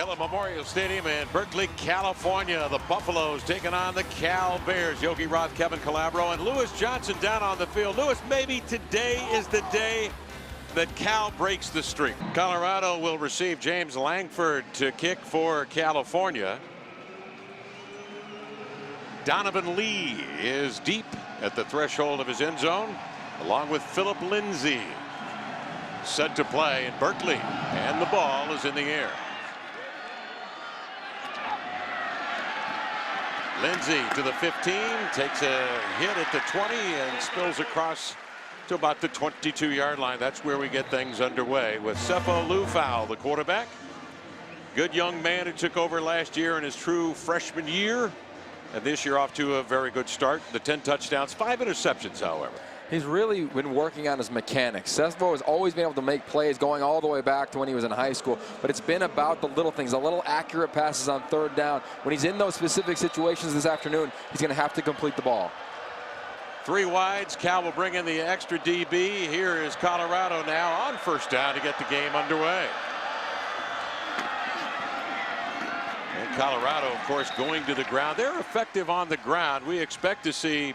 Field at Memorial Stadium in Berkeley, California. The Buffaloes taking on the Cal Bears. Yogi Roth, Kevin Calabro, and Lewis Johnson down on the field. Lewis, maybe today is the day that Cal breaks the streak. Colorado will receive James Langford to kick for California. Donovan Lee is deep at the threshold of his end zone, along with Philip Lindsay. Set to play in Berkeley, and the ball is in the air. Lindsay to the 15, takes a hit at the 20 and spills across to about the 22-yard line. That's where we get things underway with Sefo Liufau, the quarterback. Good young man who took over last year in his true freshman year, and this year off to a very good start. The 10 touchdowns, 5 interceptions, however. He's really been working on his mechanics. Sefo has always been able to make plays going all the way back to when he was in high school, but it's been about the little things, the little accurate passes on third down. When he's in those specific situations this afternoon, he's going to have to complete the ball. 3 wides. Cal will bring in the extra DB. Here is Colorado now on first down to get the game underway. And Colorado, of course, going to the ground. They're effective on the ground. We expect to see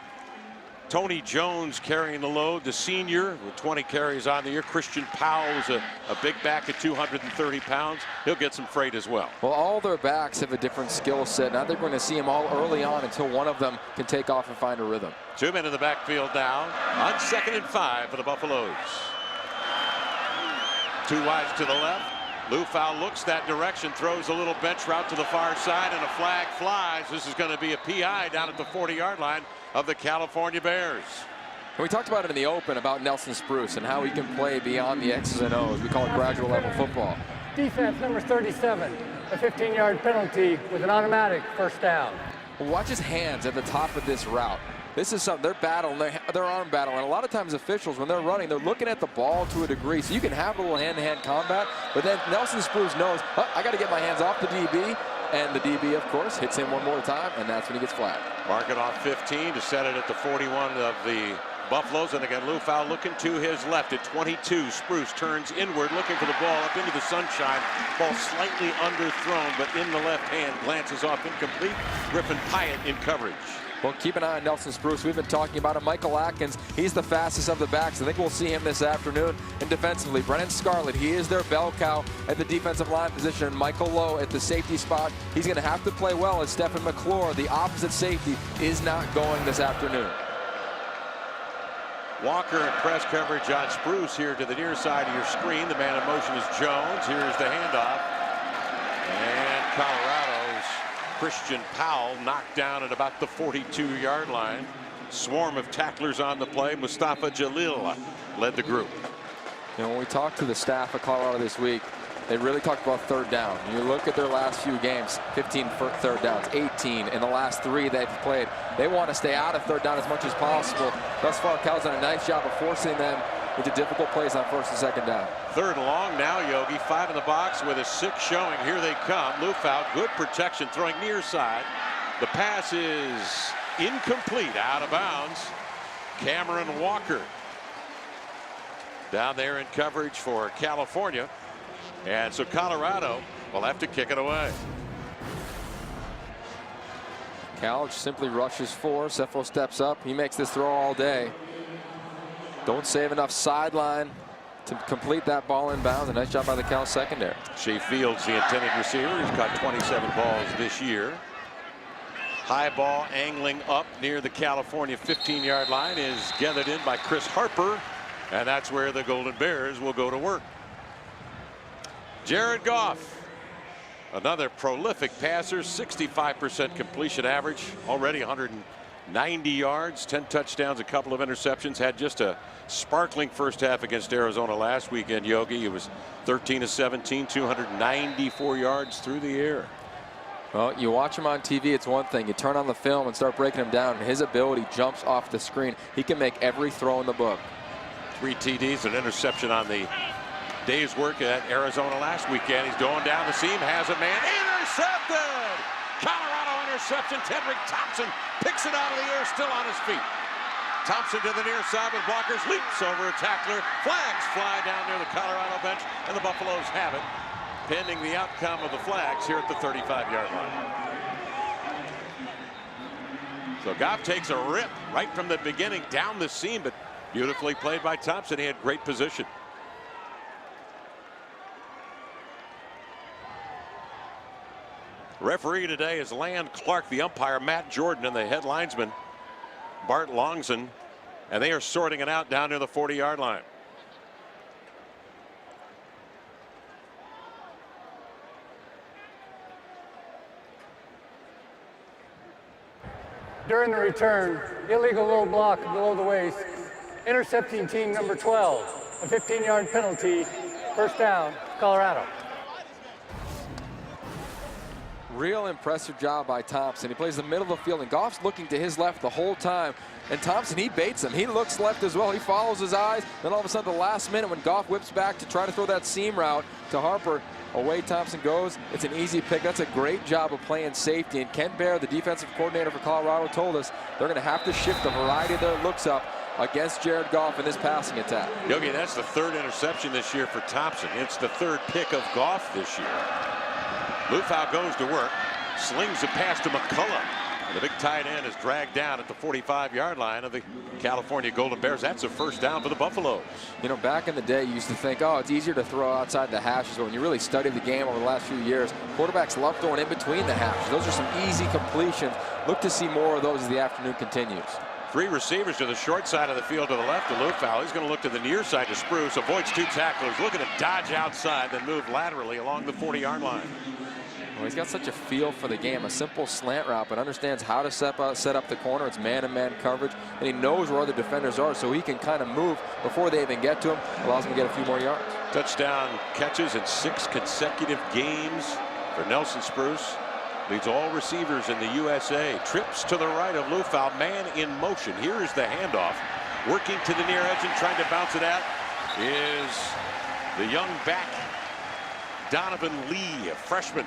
Tony Jones carrying the load, the senior, with 20 carries on the year. Christian Powell is a big back at 230 pounds. He'll get some freight as well. Well, all their backs have a different skill set. Now they're going to see them all early on until one of them can take off and find a rhythm. 2 men in the backfield now on 2nd and 5 for the Buffaloes. 2 wides to the left. Liufau looks that direction, throws a little bench route to the far side, and a flag flies. This is going to be a PI down at the 40-yard line of the California Bears. And we talked about it in the open about Nelson Spruce and how he can play beyond the X's and O's. We call it gradual level football. Defense number 37, a 15-yard penalty with an automatic first down. Watch his hands at the top of this route. This is something, they're battling, their arm battle, and a lot of times officials, when they're running, they're looking at the ball to a degree, so you can have a little hand-to-hand combat, but then Nelson Spruce knows, oh, I got to get my hands off the DB, and the DB, of course, hits him one more time, and that's when he gets flagged. Mark it off 15 to set it at the 41 of the Buffaloes, and again, Liufau looking to his left at 22. Spruce turns inward, looking for the ball up into the sunshine. Ball slightly underthrown, but in the left hand, glances off incomplete. Griffin Pyatt in coverage. Well, keep an eye on Nelson Spruce. We've been talking about him. Michael Atkins, he's the fastest of the backs. I think we'll see him this afternoon. And defensively, Brennan Scarlett, he is their bell cow at the defensive line position. And Michael Lowe at the safety spot. He's going to have to play well as Stephen McClure, the opposite safety, is not going this afternoon. Walker in press coverage on Spruce here to the near side of your screen. The man in motion is Jones. Here's the handoff. And Colorado's Christian Powell knocked down at about the 42-yard line. Swarm of tacklers on the play. Mustafa Jalil led the group. You know, when we talked to the staff of Colorado this week, they really talked about third down. You look at their last few games, 15 third downs, 18 in the last 3 they've played. They want to stay out of third down as much as possible. Thus far, Cal's done a nice job of forcing them into difficult plays on 1st and 2nd down. 3rd and long now, Yogi. 5 in the box with a 6 showing. Here they come. Liufau, good protection, throwing near side. The pass is incomplete, out of bounds. Cameron Walker down there in coverage for California. And so Colorado will have to kick it away. Cal simply rushes 4. Sefo steps up. He makes this throw all day. Don't save enough sideline to complete that ball in bounds. A nice job by the Cal secondary. Shea Fields, the intended receiver. He's caught 27 balls this year. High ball angling up near the California 15-yard line is gathered in by Chris Harper. And that's where the Golden Bears will go to work. Jared Goff, another prolific passer, 65% completion average, already 190 yards, 10 touchdowns, a couple of interceptions. Had just a sparkling first half against Arizona last weekend, Yogi. He was 13 of 17, 294 yards through the air. Well, you watch him on TV, it's one thing. You turn on the film and start breaking him down, and his ability jumps off the screen. He can make every throw in the book. 3 TDs, an interception on the day's work at Arizona last weekend. He's going down the seam, has a man, intercepted! Colorado interception. Tedrick Thompson picks it out of the air, still on his feet. Thompson to the near side with blockers, leaps over a tackler. Flags fly down near the Colorado bench, and the Buffaloes have it. pending the outcome of the flags here at the 35-yard line. So Goff takes a rip right from the beginning down the seam, but beautifully played by Thompson. He had great position. Referee today is Land Clark, the umpire Matt Jordan, and the head linesman Bart Longson, and they are sorting it out down near the 40-yard line. During the return, illegal low block below the waist, intercepting team number 12, a 15-yard penalty, first down, Colorado. Real impressive job by Thompson. He plays the middle of the field, and Goff's looking to his left the whole time. And Thompson, he baits him. He looks left as well. He follows his eyes. Then all of a sudden, the last minute, when Goff whips back to try to throw that seam route to Harper, away Thompson goes. It's an easy pick. That's a great job of playing safety. And Ken Bear, the defensive coordinator for Colorado, told us they're going to have to shift a variety of their looks up against Jared Goff in this passing attack. Yogi, that's the third interception this year for Thompson. It's the third pick of Goff this year. Liufau goes to work, slings a pass to McCullough. The big tight end is dragged down at the 45-yard line of the California Golden Bears. That's a first down for the Buffaloes. You know, back in the day, you used to think, oh, it's easier to throw outside the hashes. But when you really study the game over the last few years, quarterbacks love throwing in between the hashes. Those are some easy completions. Look to see more of those as the afternoon continues. Three receivers to the short side of the field to the left of Liufau. He's going to look to the near side to Spruce. Avoids two tacklers. Looking to dodge outside, then move laterally along the 40-yard line. Well, he's got such a feel for the game, a simple slant route, but understands how to set up the corner. It's man-to-man coverage, and he knows where other defenders are, so he can kind of move before they even get to him. Allows him to get a few more yards. Touchdown catches in 6 consecutive games for Nelson Spruce. Leads all receivers in the USA. Trips to the right of Liufau, man in motion. Here is the handoff. Working to the near edge and trying to bounce it out is the young back, Donovan Lee, a freshman.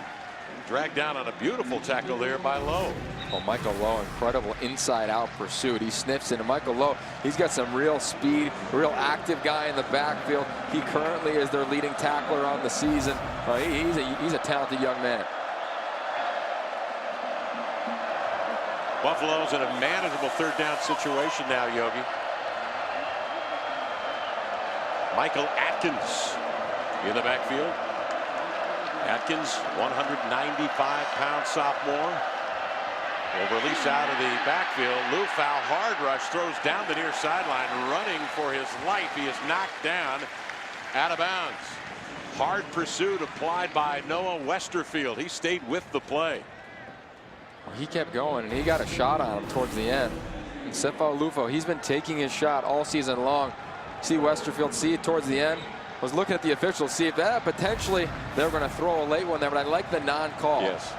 Dragged down on a beautiful tackle there by Lowe. Oh, Michael Lowe, incredible inside-out pursuit. He sniffs into Michael Lowe. He's got some real speed, real active guy in the backfield. He currently is their leading tackler on the season. He's a talented young man. Buffalo's in a manageable third down situation now, Yogi. Michael Atkins in the backfield. Atkins, 195-pound sophomore. Will release out of the backfield. Liufau, hard rush, throws down the near sideline, running for his life. He is knocked down out of bounds. Hard pursuit applied by Noah Westerfield. He stayed with the play. Well, he kept going, and he got a shot on him towards the end. And Sefo Liufau, he's been taking his shot all season long. See Westerfield, see it towards the end. Was looking at the officials, see if that potentially they're going to throw a late one there, but I like the non-call. Yes.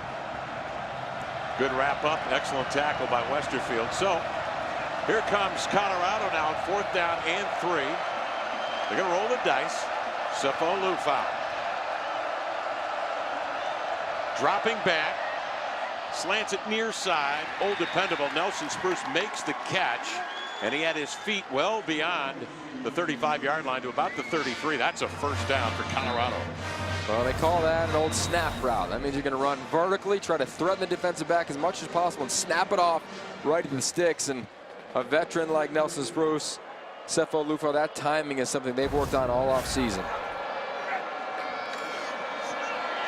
Good wrap up, excellent tackle by Westerfield. So here comes Colorado now on 4th down and 3. They're going to roll the dice. Sefo Liufau dropping back, slants it near side. Old dependable Nelson Spruce makes the catch. And he had his feet well beyond the 35-yard line to about the 33. That's a first down for Colorado. Well, they call that an old snap route. That means you're going to run vertically, try to threaten the defensive back as much as possible, and snap it off right to the sticks. And a veteran like Nelson Spruce, Sefo Liufau, that timing is something they've worked on all offseason.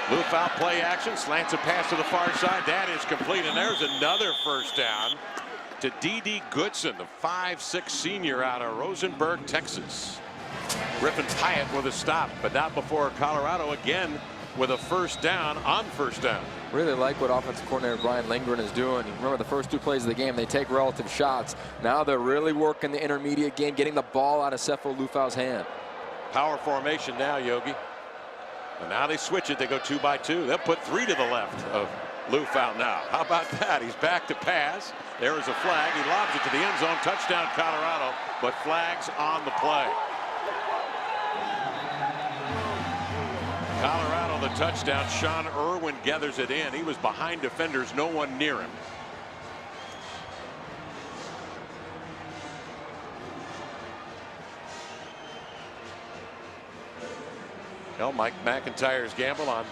Liufau play action, slants a pass to the far side. That is complete, and there's another first down to D.D. Goodson, the 5'6" senior out of Rosenberg, Texas. Griffin Pyatt with a stop, but not before Colorado again with a first down on first down. Really like what offensive coordinator Brian Lindgren is doing. Remember the first 2 plays of the game, they take relative shots. Now they're really working the intermediate game, getting the ball out of Sefo Liufau's hand. Power formation now, Yogi. And now they switch it. They go 2 by 2. They'll put 3 to the left of Liufau now. How about that? He's back to pass. There is a flag. He lobs it to the end zone. Touchdown, Colorado, but flags on the play. Colorado, the touchdown. Sean Irwin gathers it in. He was behind defenders, no one near him. Well, Mike McIntyre's gamble on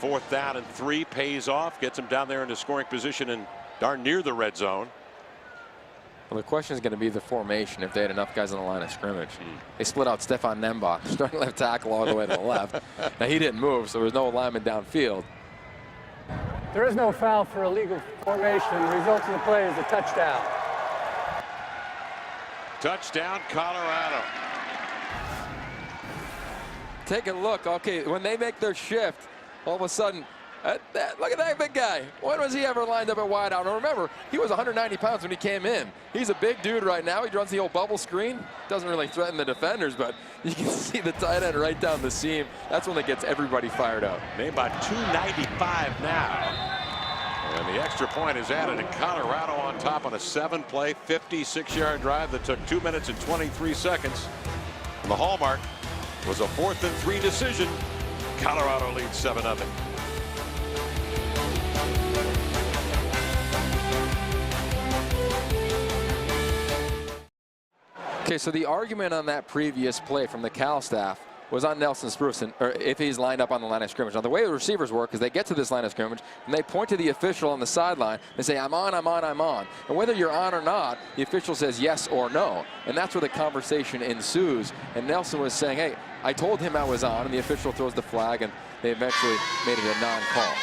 4th down and 3 pays off, gets him down there into scoring position and darn near the red zone. Well, the question is going to be the formation if they had enough guys on the line of scrimmage. They split out Stefan Nembach, starting left tackle all the way to the left. Now, he didn't move, so there was no lineman downfield. There is no foul for illegal formation. The result of the play is a touchdown. Touchdown, Colorado. Take a look. Okay, when they make their shift, all of a sudden, look at that big guy. When was he ever lined up at wide out? And remember, he was 190 pounds when he came in. He's a big dude right now. He runs the old bubble screen. Doesn't really threaten the defenders, but you can see the tight end right down the seam. That's when it gets everybody fired up. Maybe about 295 now. And the extra point is added, and Colorado on top on a 7-play, 56-yard drive that took 2 minutes and 23 seconds. And the hallmark was a 4th and 3 decision. Colorado leads 7-0. Okay, so the argument on that previous play from the Cal staff was on Nelson Spruce, or if he's lined up on the line of scrimmage. Now, the way the receivers work is they get to this line of scrimmage, and they point to the official on the sideline and say, I'm on, I'm on, I'm on. And whether you're on or not, the official says yes or no. And that's where the conversation ensues. And Nelson was saying, hey, I told him I was on, and the official throws the flag, and they eventually made it a non-call.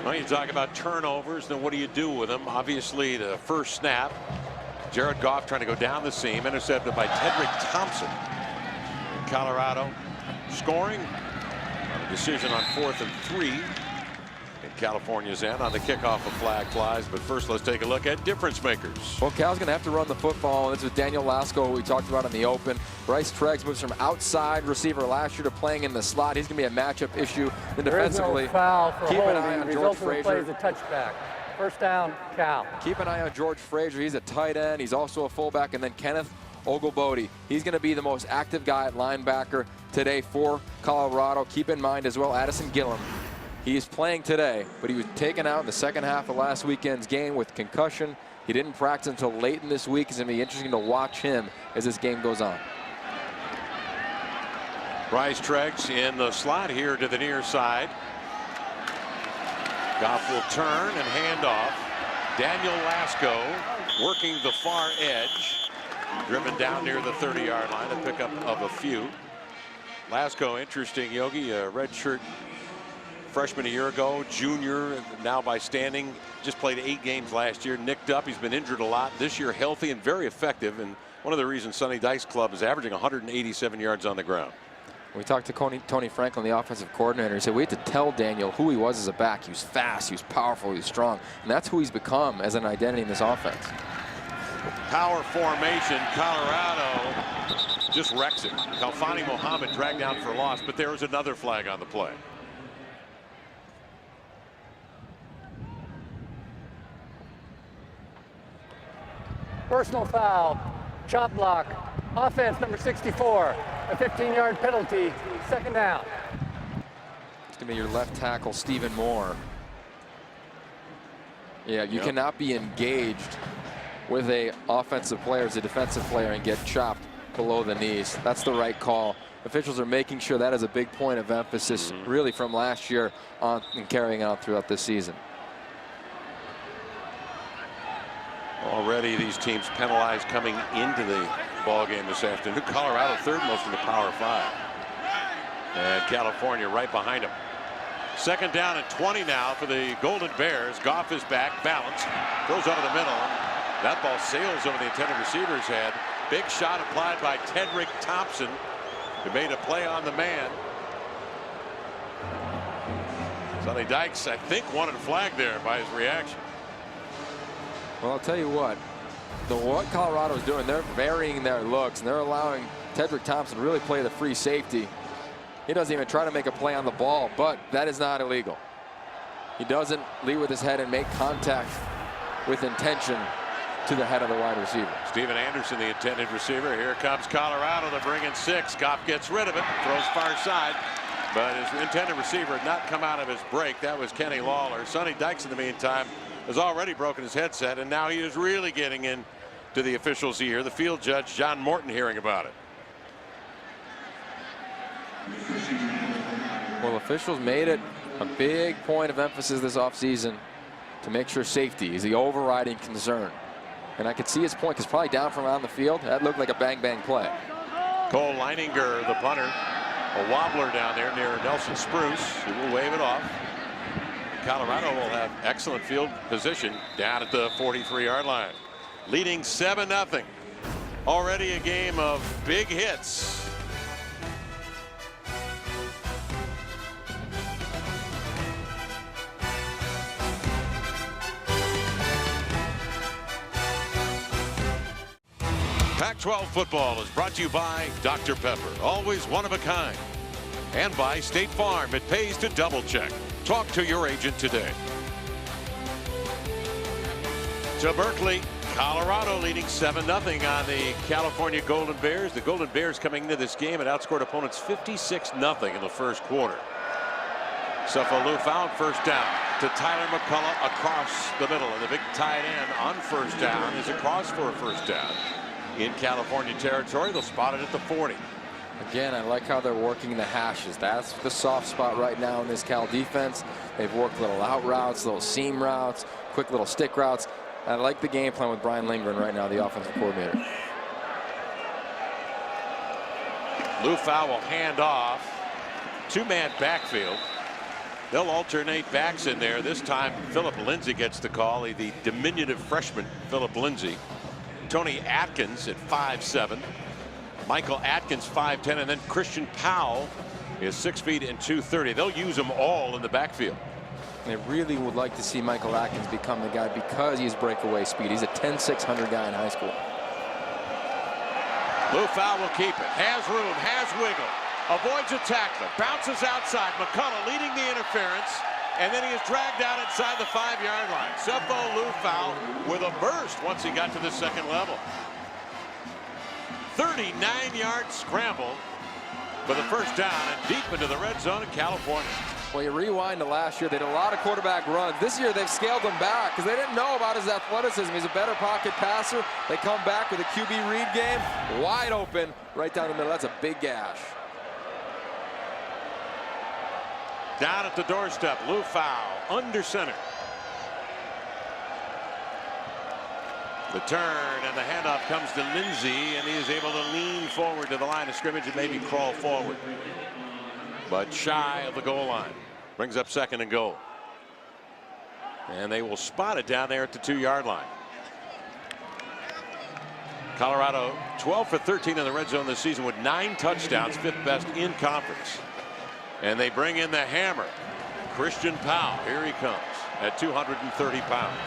Well, you talk about turnovers, then what do you do with them? Obviously, the first snap, Jared Goff trying to go down the seam, intercepted by Tedrick Thompson. Colorado scoring on a decision on 4th and 3 in California's end. On the kickoff, a flag flies, but first let's take a look at difference makers. Well, Cal's going to have to run the football. This is Daniel Lasco, who we talked about in the open. Bryce Treggs moves from outside receiver last year to playing in the slot. He's going to be a matchup issue. Then defensively, no foul for keep holding. an eye on the George result of the play is Frazier. a touchback. First down, Cal. Keep an eye on George Frazier. He's a tight end. He's also a fullback. And then Kenneth Oglebody. He's going to be the most active guy at linebacker today for Colorado. Keep in mind as well, Addison Gillum. He's playing today, but he was taken out in the second half of last weekend's game with concussion. He didn't practice until late in this week. It's going to be interesting to watch him as this game goes on. Bryce Treggs in the slot here to the near side. Goff will turn and hand off. Daniel Lasco working the far edge. Driven down near the 30-yard line, a pickup of a few. Lasco, interesting, Yogi, a redshirt freshman a year ago, junior, now by standing, just played 8 games last year, nicked up. He's been injured a lot. This year healthy and very effective, and one of the reasons Sonny Dykes' club is averaging 187 yards on the ground. We talked to Tony Franklin, the offensive coordinator. He said we had to tell Daniel who he was as a back. He was fast, he was powerful, he was strong, and that's who he's become as an identity in this offense. Power formation, Colorado just wrecks it. Kalfani Mohammed dragged down for loss, but there was another flag on the play. Personal foul, chop block, offense number 64, a 15-yard penalty, second down. It's going to be your left tackle, Stephen Moore. Yeah, you cannot be engaged with a offensive player as a defensive player and get chopped below the knees. That's the right call. Officials are making sure that is a big point of emphasis really from last year on and carrying out throughout this season. Already these teams penalized coming into the ball game this afternoon. Colorado third most in the Power 5. And California right behind them. Second down and 20 now for the Golden Bears. Goff is back, balanced, throws over the middle. That ball sails over the intended receiver's head. Big shot applied by Tedrick Thompson, who made a play on the man. Sonny Dykes, I think, wanted a flag there by his reaction. Well, I'll tell you what Colorado's doing, they're varying their looks, and they're allowing Tedrick Thompson to really play the free safety. He doesn't even try to make a play on the ball, but that is not illegal. He doesn't lead with his head and make contact with intention to the head of the wide receiver. Steven Anderson, the intended receiver. Here comes Colorado. They're bringing 6. Goff gets rid of it, throws far side, but his intended receiver had not come out of his break. That was Kenny Lawler. Sonny Dykes, in the meantime, has already broken his headset, and now he is really getting in to the officials' ear. The field judge, John Morton, hearing about it. Well, officials made it a big point of emphasis this offseason to make sure safety is the overriding concern. And I could see his point, because probably down from around the field, that looked like a bang-bang play. Cole Leininger, the punter, a wobbler down there near Nelson Spruce. He will wave it off. Colorado will have excellent field position down at the 43-yard line. Leading 7-0. Already a game of big hits. Pac-12 football is brought to you by Dr. Pepper, always one of a kind. And by State Farm, it pays to double check. Talk to your agent today. To Berkeley, Colorado leading 7-0 on the California Golden Bears. The Golden Bears coming into this game and outscored opponents 56-0 in the first quarter. Sefo Liufau first down to Tyler McCullough across the middle. And the big tight end on first down is across for a first down. In California territory, they'll spot it at the 40. Again, I like how they're working the hashes. That's the soft spot right now in this Cal defense. They've worked little out routes, little seam routes, quick little stick routes. I like the game plan with Brian Lindgren right now, the offensive coordinator. Liufau will hand off. Two-man backfield. They'll alternate backs in there. This time, Philip Lindsay gets the call. The diminutive freshman, Philip Lindsay. Tony Atkins at 5'7". Michael Atkins 5'10", and then Christian Powell is 6 feet and 230. They'll use them all in the backfield. They really would like to see Michael Atkins become the guy because he has breakaway speed. He's a 10-600 guy in high school. Liufau will keep it. Has room, has wiggle. Avoids a tackler. Bounces outside. McCullough leading the interference. And then he is dragged out inside the 5-yard line. Sefo Liufau with a burst once he got to the second level. 39-yard scramble for the first down and deep into the red zone in California. Well, you rewind to last year, they did a lot of quarterback runs. This year, they've scaled him back because they didn't know about his athleticism. He's a better pocket passer. They come back with a QB read game, wide open, right down the middle. That's a big gash. Down at the doorstep, Liufau under center. The turn and the handoff comes to Lindsay, and he is able to lean forward to the line of scrimmage and maybe crawl forward. But shy of the goal line. Brings up 2nd and goal. And they will spot it down there at the 2-yard line. Colorado 12 for 13 in the red zone this season with 9 touchdowns, 5th best in conference. And they bring in the hammer. Christian Powell, here he comes at 230 pounds.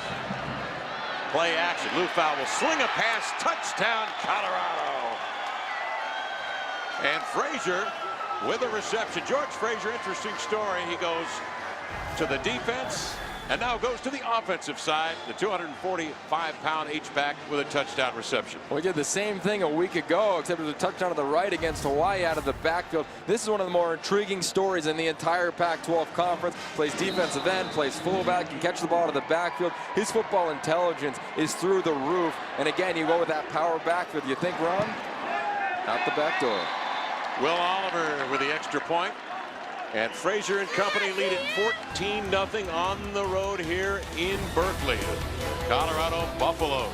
Play action. Liufau will sling a pass. Touchdown, Colorado. And Frazier with a reception. George Frazier, interesting story. He goes to the defense and now goes to the offensive side. The 245-pound H-back with a touchdown reception. We did the same thing a week ago, except it was a touchdown to the right against Hawaii out of the backfield. This is one of the more intriguing stories in the entire Pac-12 conference. Plays defensive end, plays fullback, can catch the ball out of the backfield. His football intelligence is through the roof. And again, you go with that power backfield. You think, Ron? Out the back door. Will Oliver with the extra point. And Frazier and company lead it 14-0 on the road here in Berkeley. Colorado Buffaloes.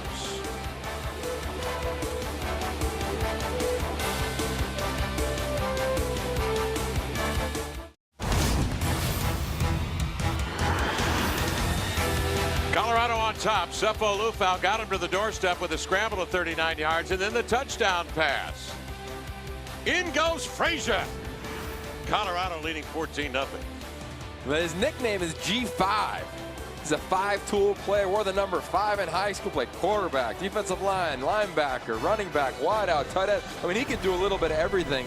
Colorado on top. Sefo Liufau got him to the doorstep with a scramble of 39 yards and then the touchdown pass. In goes Frazier. Colorado leading 14-0. But his nickname is G5. He's a 5-tool player. Wore the number 5 in high school. Played quarterback, defensive line, linebacker, running back, wideout, tight end. I mean, he could do a little bit of everything.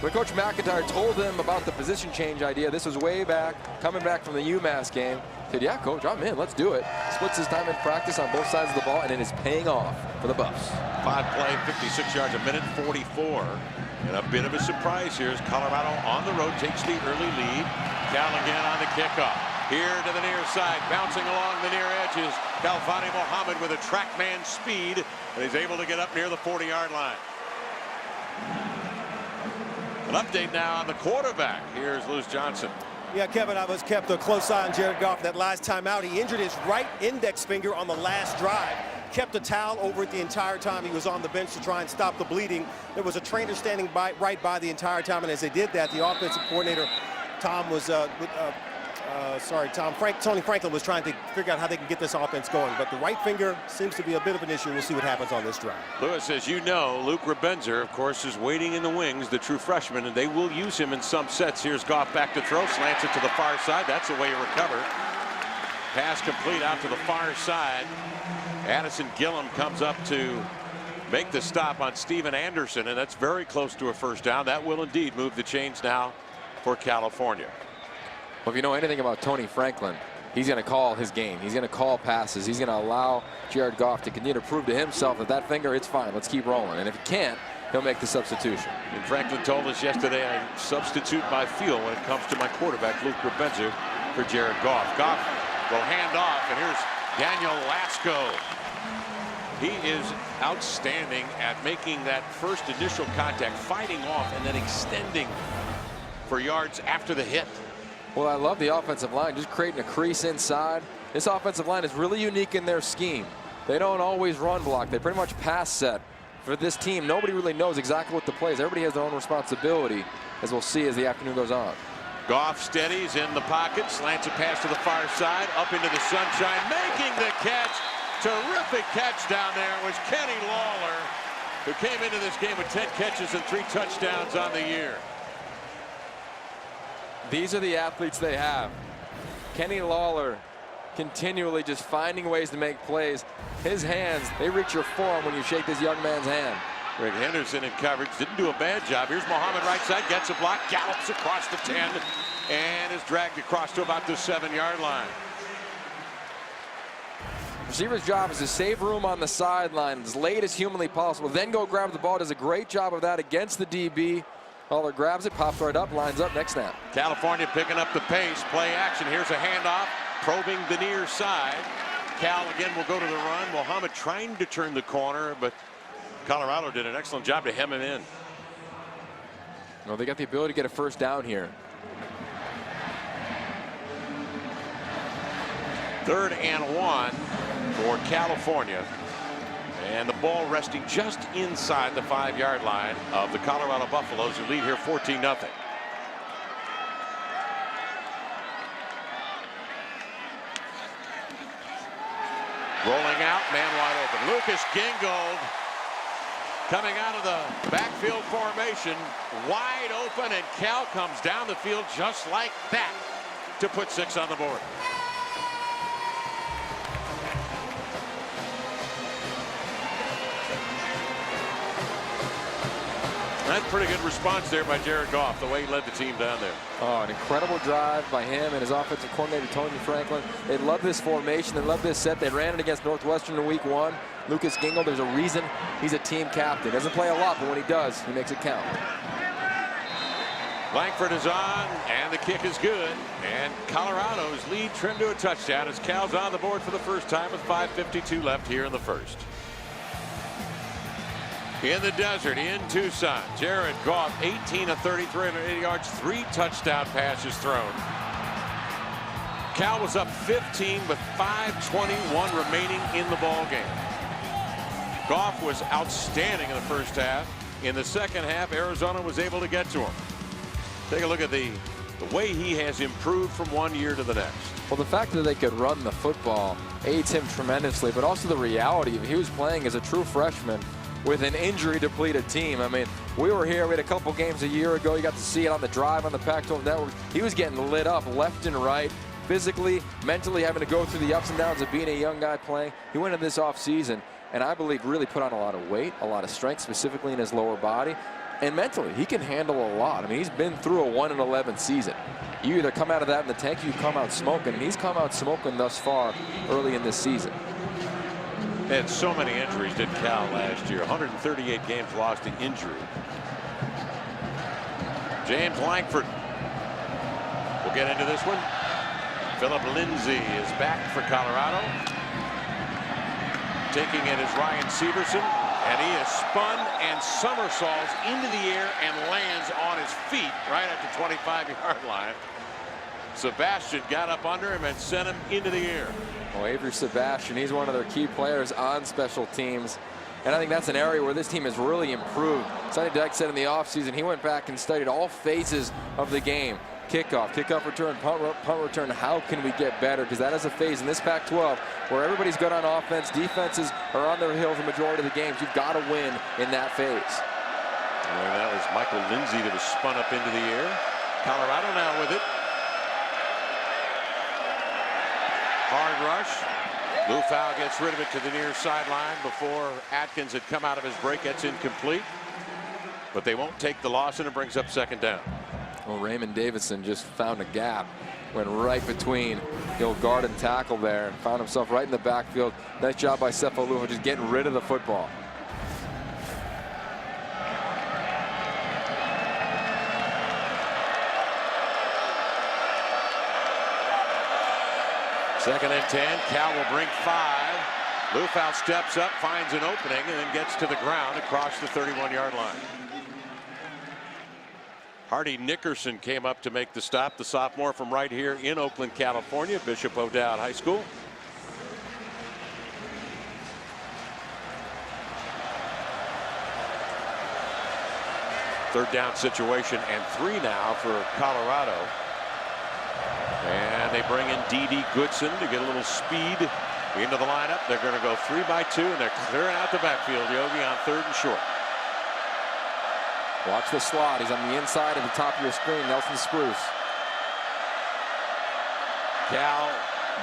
When Coach McIntyre told him about the position change idea, this was way back, coming back from the UMass game. He said, yeah, Coach, I'm in. Let's do it. Splits his time in practice on both sides of the ball, and it is paying off for the Buffs. 5-play, 56 yards, a minute 44. And a bit of a surprise here as Colorado on the road takes the early lead. Callaghan on the kickoff. Here to the near side, bouncing along the near edges. Galvani Mohammed with a trackman speed, and he's able to get up near the 40-yard line. An update now on the quarterback. Here's Lewis Johnson. Yeah, Kevin, I was kept a close eye on Jared Goff that last time out. He injured his right index finger on the last drive. Kept a towel over it the entire time he was on the bench to try and stop the bleeding. There was a trainer standing right by the entire time, and as they did that, the offensive coordinator, Tony Franklin was trying to figure out how they can get this offense going. But the right finger seems to be a bit of an issue. We'll see what happens on this drive. Lewis, as you know, Luke Rebenzer, of course, is waiting in the wings, the true freshman, and they will use him in some sets. Here's Goff back to throw, slants it to the far side. That's the way you recover. Pass complete out to the far side. Addison Gillum comes up to make the stop on Steven Anderson, and that's very close to a first down. That will indeed move the chains now for California. Well, if you know anything about Tony Franklin, he's going to call his game. He's going to call passes. He's going to allow Jared Goff to continue to prove to himself that finger, it's fine. Let's keep rolling. And if he can't, he'll make the substitution. And Franklin told us yesterday, I substitute my feel when it comes to my quarterback, Luke Rebenzer, for Jared Goff. Goff will hand off, and here's Daniel Lasco. He is outstanding at making that first initial contact, fighting off, and then extending for yards after the hit. Well, I love the offensive line, just creating a crease inside. This offensive line is really unique in their scheme. They don't always run block. They pretty much pass set. For this team, nobody really knows exactly what the plays. Everybody has their own responsibility, as we'll see as the afternoon goes on. Goff steadies in the pocket, slants a pass to the far side, up into the sunshine, making the catch. Terrific catch down there was Kenny Lawler, who came into this game with 10 catches and 3 touchdowns on the year. These are the athletes they have. Kenny Lawler continually just finding ways to make plays. His hands, they reach your forearm when you shake this young man's hand. Rick Henderson in coverage, didn't do a bad job. Here's Muhammad right side, gets a block, gallops across the 10, and is dragged across to about the 7-yard line. Receiver's job is to save room on the sideline as late as humanly possible, then go grab the ball. Does a great job of that against the DB. Lawler grabs it, pops right up, lines up, next snap. California picking up the pace, play action. Here's a handoff, probing the near side. Cal again will go to the run. Muhammad trying to turn the corner, but Colorado did an excellent job to hem him in. Well, they got the ability to get a first down here. 3rd and 1 for California. And the ball resting just inside the 5-yard line of the Colorado Buffaloes, who lead here 14-0. Rolling out, man wide open. Lucas Gingold coming out of the backfield formation, wide open, and Cal comes down the field just like that to put 6 on the board. That's a pretty good response there by Jared Goff, the way he led the team down there. Oh, an incredible drive by him and his offensive coordinator, Tony Franklin. They love this formation. They love this set. They ran it against Northwestern in week 1. Lucas Gingold, there's a reason he's a team captain. Doesn't play a lot, but when he does, he makes it count. Langford is on, and the kick is good. And Colorado's lead trimmed to a touchdown as Cal's on the board for the first time with 5:52 left here in the first. In the desert, in Tucson, Jared Goff, 18 of 30, 380 yards, 3 touchdown passes thrown. Cal was up 15 with 5:21 remaining in the ball game. Goff was outstanding in the first half. In the second half, Arizona was able to get to him. Take a look at the way he has improved from one year to the next. Well, the fact that they could run the football aids him tremendously, but also the reality of he was playing as a true freshman with an injury-depleted team. I mean, we were here. We had a couple games a year ago. You got to see it on the drive on the Pac-12 Network. He was getting lit up left and right, physically, mentally, having to go through the ups and downs of being a young guy playing. He went in this offseason, and I believe really put on a lot of weight, a lot of strength, specifically in his lower body. And mentally, he can handle a lot. I mean, he's been through a 1-11 season. You either come out of that in the tank, you come out smoking, and he's come out smoking thus far early in this season. They had so many injuries, did Cal last year. 138 games lost to injury. James Langford will get into this one. Philip Lindsay is back for Colorado. Taking it is Ryan Severson. And he is spun and somersaults into the air and lands on his feet right at the 25-yard line. Sebastian got up under him and sent him into the air. Well, Avery Sebastian, he's one of their key players on special teams. And I think that's an area where this team has really improved. Sonny Dyke said in the offseason he went back and studied all phases of the game. Kickoff return, punt return. How can we get better? Because that is a phase in this Pac-12 where everybody's good on offense. Defenses are on their heels the majority of the games. You've got to win in that phase. And that was Michael Lindsay that was spun up into the air. Colorado now with it. Hard rush. Liufau gets rid of it to the near sideline before Atkins had come out of his break. That's incomplete. But they won't take the loss, and it brings up second down. Well, Raymond Davidson just found a gap. Went right between the old guard and tackle there and found himself right in the backfield. Nice job by Sefo Liufau just getting rid of the football. Second and 10. Cal will bring 5. Liufau steps up, finds an opening, and then gets to the ground across the 31-yard line. Hardy Nickerson came up to make the stop, the sophomore from right here in Oakland, California, Bishop O'Dowd High School. Third down situation and 3 now for Colorado. And they bring in D.D. Goodson to get a little speed into the lineup. They're going to go 3 by 2, and they're clearing out the backfield. Yogi on 3rd and short. Watch the slot. He's on the inside at the top of your screen. Nelson Spruce. Cal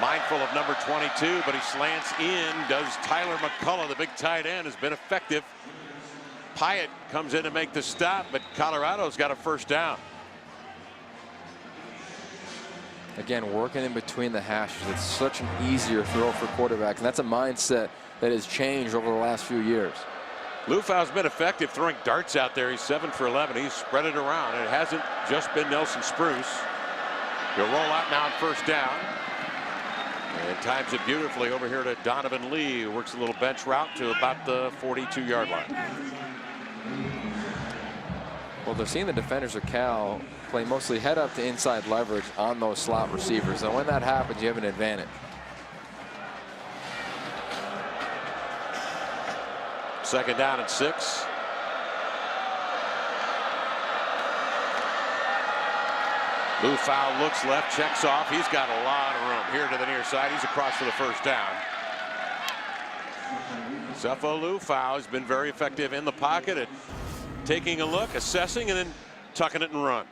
mindful of number 22, but he slants in. Does Tyler McCullough, the big tight end, has been effective. Pyatt comes in to make the stop, but Colorado's got a first down. Again, working in between the hashes. It's such an easier throw for quarterbacks, and that's a mindset that has changed over the last few years. Liufau's been effective throwing darts out there. He's 7 for 11. He's spread it around. It hasn't just been Nelson Spruce. He'll roll out now on first down. And times it beautifully over here to Donovan Lee, who works a little bench route to about the 42-yard line. Well, they're seeing the defenders of Cal play mostly head up to inside leverage on those slot receivers. And when that happens, you have an advantage. Second down and 6. Liufau looks left, checks off. He's got a lot of room here to the near side. He's across for the first down. Sefo Liufau has been very effective in the pocket at taking a look, assessing, and then tucking it and run.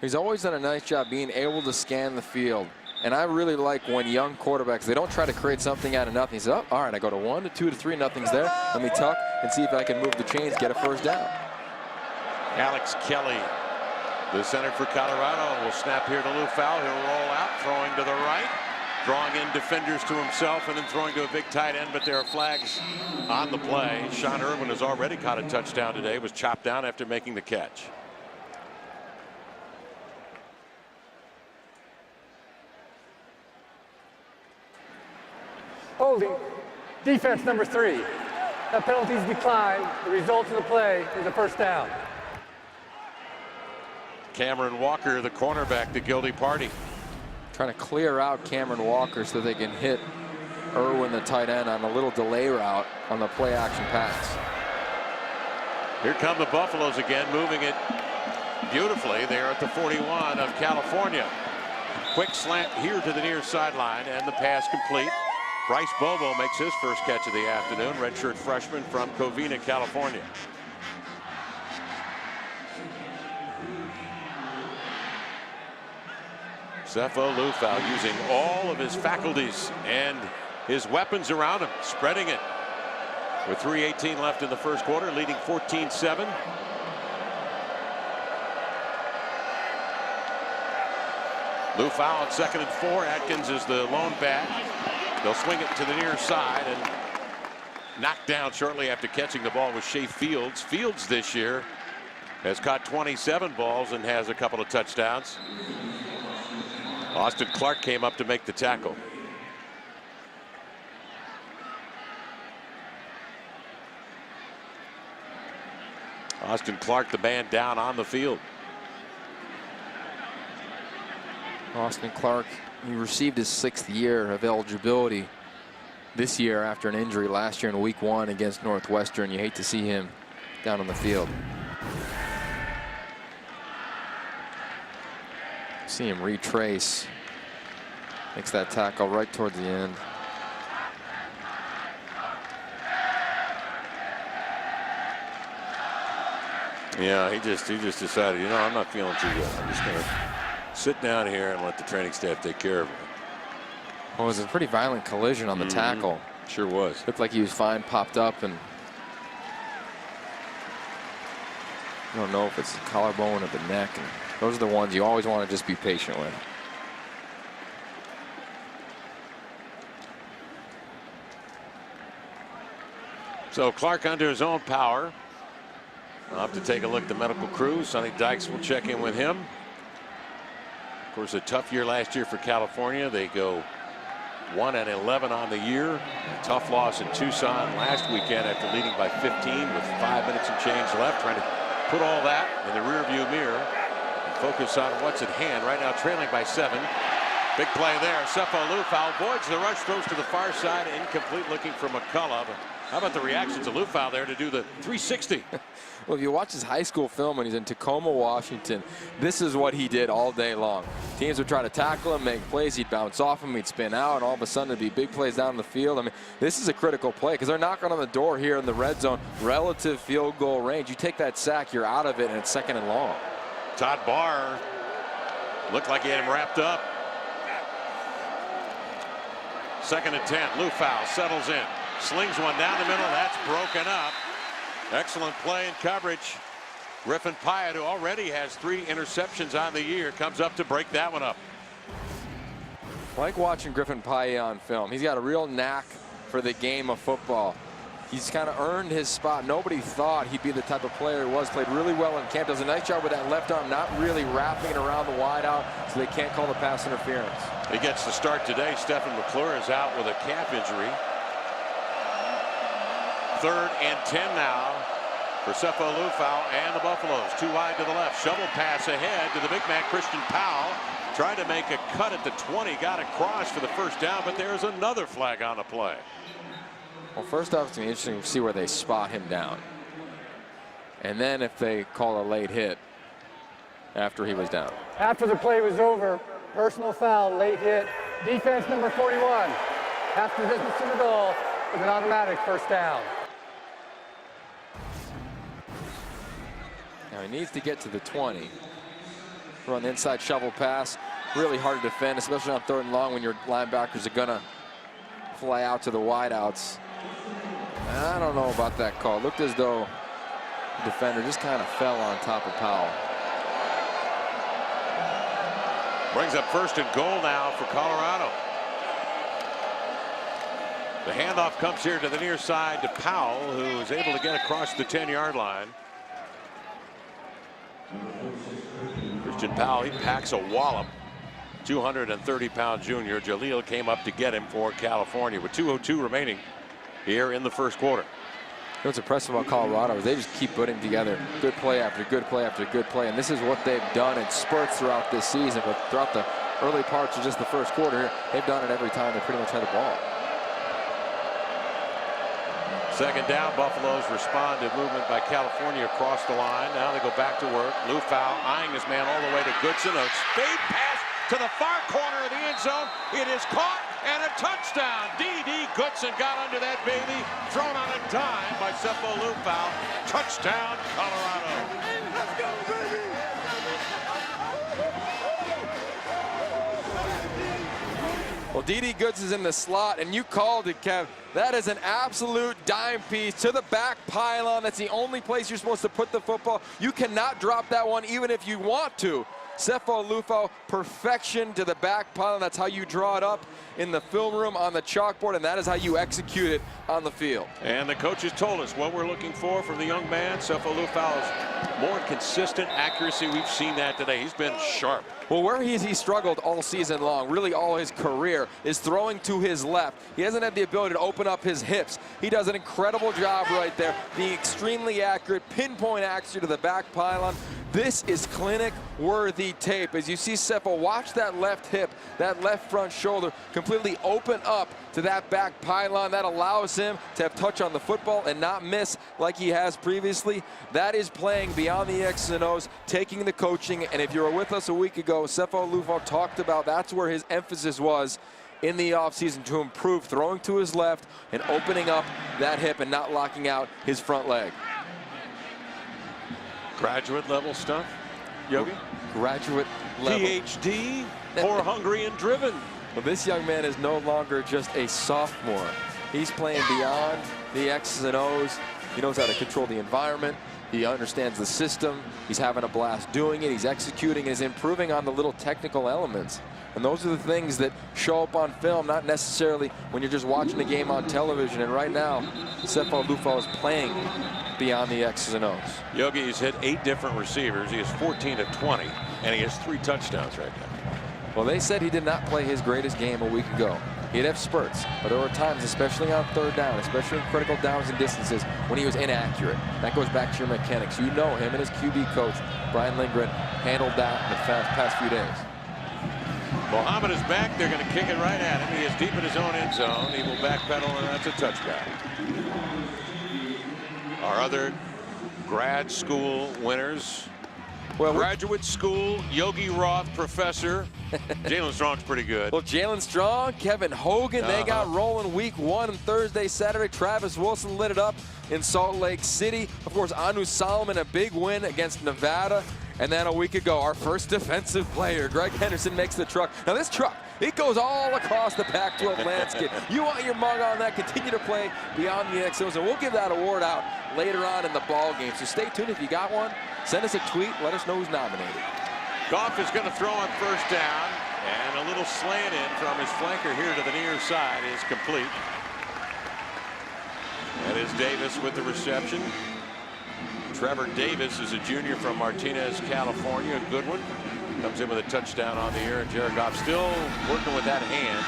He's always done a nice job being able to scan the field. And I really like when young quarterbacks, they don't try to create something out of nothing. He says, oh, all right, I go to 1 to 2 to 3, nothing's there. Let me tuck and see if I can move the chains, get a first down. Alex Kelly, the center for Colorado, will snap here to Liufau. He'll roll out, throwing to the right, drawing in defenders to himself, and then throwing to a big tight end, but there are flags on the play. Sean Irwin has already caught a touchdown today, was chopped down after making the catch. Holding. Defense number 3. That penalty's declined. The result of the play is a first down. Cameron Walker, the cornerback, the guilty party. Trying to clear out Cameron Walker so they can hit Irwin, the tight end, on a little delay route on the play action pass. Here come the Buffaloes again, moving it beautifully. They're at the 41 of California. Quick slant here to the near sideline, and the pass complete. Bryce Bobo makes his first catch of the afternoon, redshirt freshman from Covina, California. Sefo Liufau using all of his faculties and his weapons around him, spreading it. With 3:18 left in the first quarter, leading 14-7. Liufau on 2nd and 4. Atkins is the lone back. They'll swing it to the near side, and knocked down shortly after catching the ball was Shea Fields. Fields this year has caught 27 balls and has a couple of touchdowns. Austin Clark came up to make the tackle. Austin Clark, the man down on the field. Austin Clark, he received his 6th year of eligibility this year after an injury last year in week 1 against Northwestern. You hate to see him down on the field. See him retrace. Makes that tackle right towards the end. Yeah, he just decided, you know, I'm not feeling too good. I'm just going to sit down here and let the training staff take care of him. Well, it was a pretty violent collision on the tackle. Sure was. Looked like he was fine, popped up, and I don't know if it's the collarbone or the neck. And those are the ones you always want to just be patient with. So Clark under his own power. I'll have to take a look at the medical crew. Sonny Dykes will check in with him. Of course, a tough year last year for California. They go 1-11 on the year. A tough loss in Tucson last weekend after leading by 15 with 5 minutes and change left. Trying to put all that in the rearview mirror and focus on what's at hand. Right now trailing by 7. Big play there. Sefo Liufau avoids the rush, throws to the far side. Incomplete, looking for McCullough. How about the reaction to Liufau there to do the 360? Well, if you watch his high school film when he's in Tacoma, Washington, this is what he did all day long. Teams would try to tackle him, make plays, he'd bounce off him, he'd spin out, and all of a sudden it'd be big plays down the field. I mean, this is a critical play because they're knocking on the door here in the red zone, relative field goal range. You take that sack, you're out of it, and it's 2nd and long. Todd Barr looked like he had him wrapped up. 2nd and 10. Liufau settles in. Slings one down the middle. That's broken up. Excellent play and coverage. Griffin Pyatt, who already has 3 interceptions on the year, comes up to break that one up. I like watching Griffin Pyatt on film. He's got a real knack for the game of football. He's kind of earned his spot. Nobody thought he'd be the type of player he was. Played really well in camp. Does a nice job with that left arm, not really wrapping it around the wide out, so they can't call the pass interference. He gets the start today. Stephen McClure is out with a calf injury. 3rd and 10 now for Sefo Liufau and the Buffaloes. 2 wide to the left. Shovel pass ahead to the big man Christian Powell. Tried to make a cut at the 20. Got across for the first down, but there's another flag on the play. Well, first off, it's going to be interesting to see where they spot him down. And then if they call a late hit after he was down. After the play was over, personal foul, late hit, defense number 41. After distance to the goal with an automatic first down. Now he needs to get to the 20. Run the inside shovel pass. Really hard to defend, especially on 3rd and long when your linebackers are going to fly out to the wideouts. I don't know about that call. It looked as though the defender just kind of fell on top of Powell. Brings up 1st and goal now for Colorado. The handoff comes here to the near side to Powell, who is able to get across the 10-yard line. Christian Powell, he packs a wallop. 230-pound junior. Jaleel came up to get him for California with 2:02 remaining here in the first quarter. What's impressive about Colorado is they just keep putting together good play after good play after good play, and this is what they've done in spurts throughout this season. But throughout the early parts of just the first quarter here, they've done it every time they pretty much had the ball. 2nd down. Buffaloes respond to movement by California across the line. Now they go back to work. Liufau eyeing his man all the way to Goodson. A spade pass to the far corner of the end zone. It is caught and a touchdown. D.D. Goodson got under that baby. Thrown on a dime by Sefo Liufau. Touchdown, Colorado. Let's go, baby. Well, D.D. Goods is in the slot, and you called it, Kev. That is an absolute dime piece to the back pylon. That's the only place you're supposed to put the football. You cannot drop that one even if you want to. Sefo Liufau, perfection to the back pylon. That's how you draw it up in the film room on the chalkboard, and that is how you execute it on the field. And the coaches told us what we're looking for from the young man. Sefo Liufau's more consistent accuracy. We've seen that today. He's been sharp. Well, where he struggled all season long, really all his career, is throwing to his left. He hasn't had the ability to open up his hips. He does an incredible job right there, being extremely accurate, pinpoint accuracy to the back pylon. This is clinic-worthy tape. As you see Sefo, watch that left hip, that left front shoulder completely open up to that back pylon. That allows him to have touch on the football and not miss like he has previously. That is playing beyond the X's and O's, taking the coaching. And if you were with us a week ago, Sefo Liufau talked about that's where his emphasis was in the offseason, to improve throwing to his left and opening up that hip and not locking out his front leg. Graduate level stuff, Yogi? Graduate level. PhD, or hungry and driven. Well, this young man is no longer just a sophomore. He's playing beyond the X's and O's. He knows how to control the environment. He understands the system. He's having a blast doing it. He's executing and is improving on the little technical elements. And those are the things that show up on film, not necessarily when you're just watching a game on television. And right now, Sefo Liufau is playing beyond the X's and O's. Yogi has hit 8 different receivers. He is 14 of 20, and he has 3 touchdowns right now. Well, they said he did not play his greatest game a week ago. He'd have spurts, but there were times, especially on third down, especially in critical downs and distances, when he was inaccurate. That goes back to your mechanics. You know him and his QB coach, Brian Lindgren, handled that in the past few days. Mohammed is back. They're going to kick it right at him. He is deep in his own end zone. He will backpedal, and that's a touchback. Our other grad school winners. Well, graduate school, Yogi Roth professor. Jalen Strong's pretty good. Well, Jalen Strong, Kevin Hogan, they got rolling week 1 and Thursday, Saturday. Travis Wilson lit it up in Salt Lake City. Of course, Anu Solomon, a big win against Nevada. And then a week ago, our first defensive player, Greg Henderson, makes the truck. Now this truck, it goes all across the Pac-12 landscape. You want your mug on that, continue to play beyond the X-Os, and we'll give that award out later on in the ball game. So stay tuned. If you got one, send us a tweet. Let us know who's nominated. Goff is going to throw on first down, and a little slant in from his flanker here to the near side is complete. That is Davis with the reception. Trevor Davis is a junior from Martinez, California. A good one. Comes in with a touchdown on the year, and Jared Goff still working with that hand.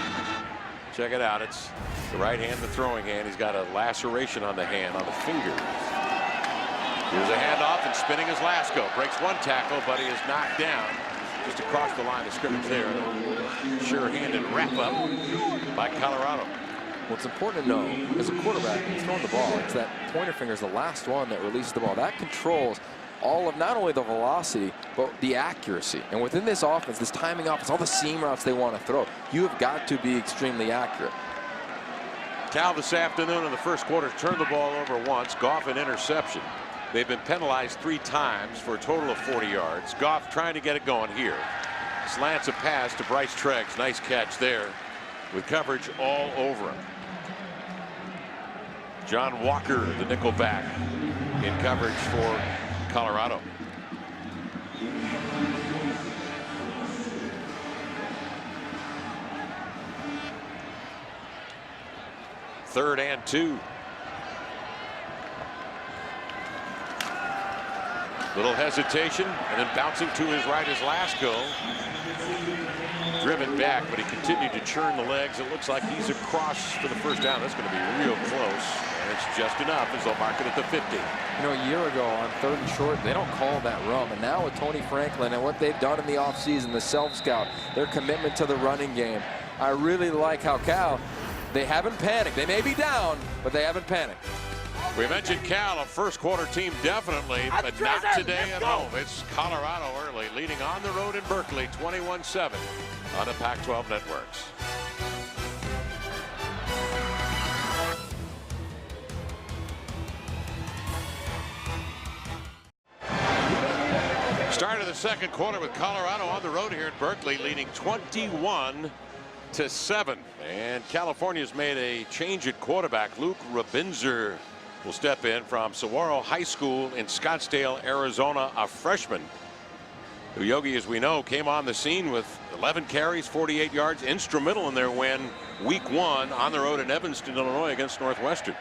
Check it out. It's the right hand, the throwing hand. He's got a laceration on the hand, on the finger. Here's a handoff and spinning his Lasco. Breaks one tackle, but he is knocked down just across the line of scrimmage there. Sure-handed wrap-up by Colorado. Well, it's important to know, as a quarterback, when he's throwing the ball, it's that pointer finger is the last one that releases the ball. That controls all of not only the velocity, but the accuracy. And within this offense, this timing offense, all the seam routes they want to throw, you have got to be extremely accurate. Cal this afternoon in the first quarter turned the ball over once. Goff an interception. They've been penalized 3 times for a total of 40 yards. Goff trying to get it going here. Slants a pass to Bryce Treggs. Nice catch there with coverage all over him. John Walker, the nickel back, in coverage for Colorado. Third and 2. Little hesitation, and then bouncing to his right is Lasco. Driven back, but he continued to churn the legs. It looks like he's across for the first down. That's going to be real close, and it's just enough as they'll mark it at the 50. You know, a year ago on 3rd and short, they don't call that run. And now with Tony Franklin and what they've done in the offseason, the self-scout, their commitment to the running game, I really like how Cal, they haven't panicked. They may be down, but they haven't panicked. We mentioned Cal, a first quarter team definitely, but not today at home. It's Colorado early, leading on the road in Berkeley, 21-7 on the Pac-12 networks. Start of the second quarter with Colorado on the road here at Berkeley, leading 21-7. And California's made a change at quarterback. Luke Rabinzer will step in from Saguaro High School in Scottsdale, Arizona, a freshman. Yogi, as we know, came on the scene with 11 carries, 48 yards, instrumental in their win week 1 on the road in Evanston, Illinois against Northwestern.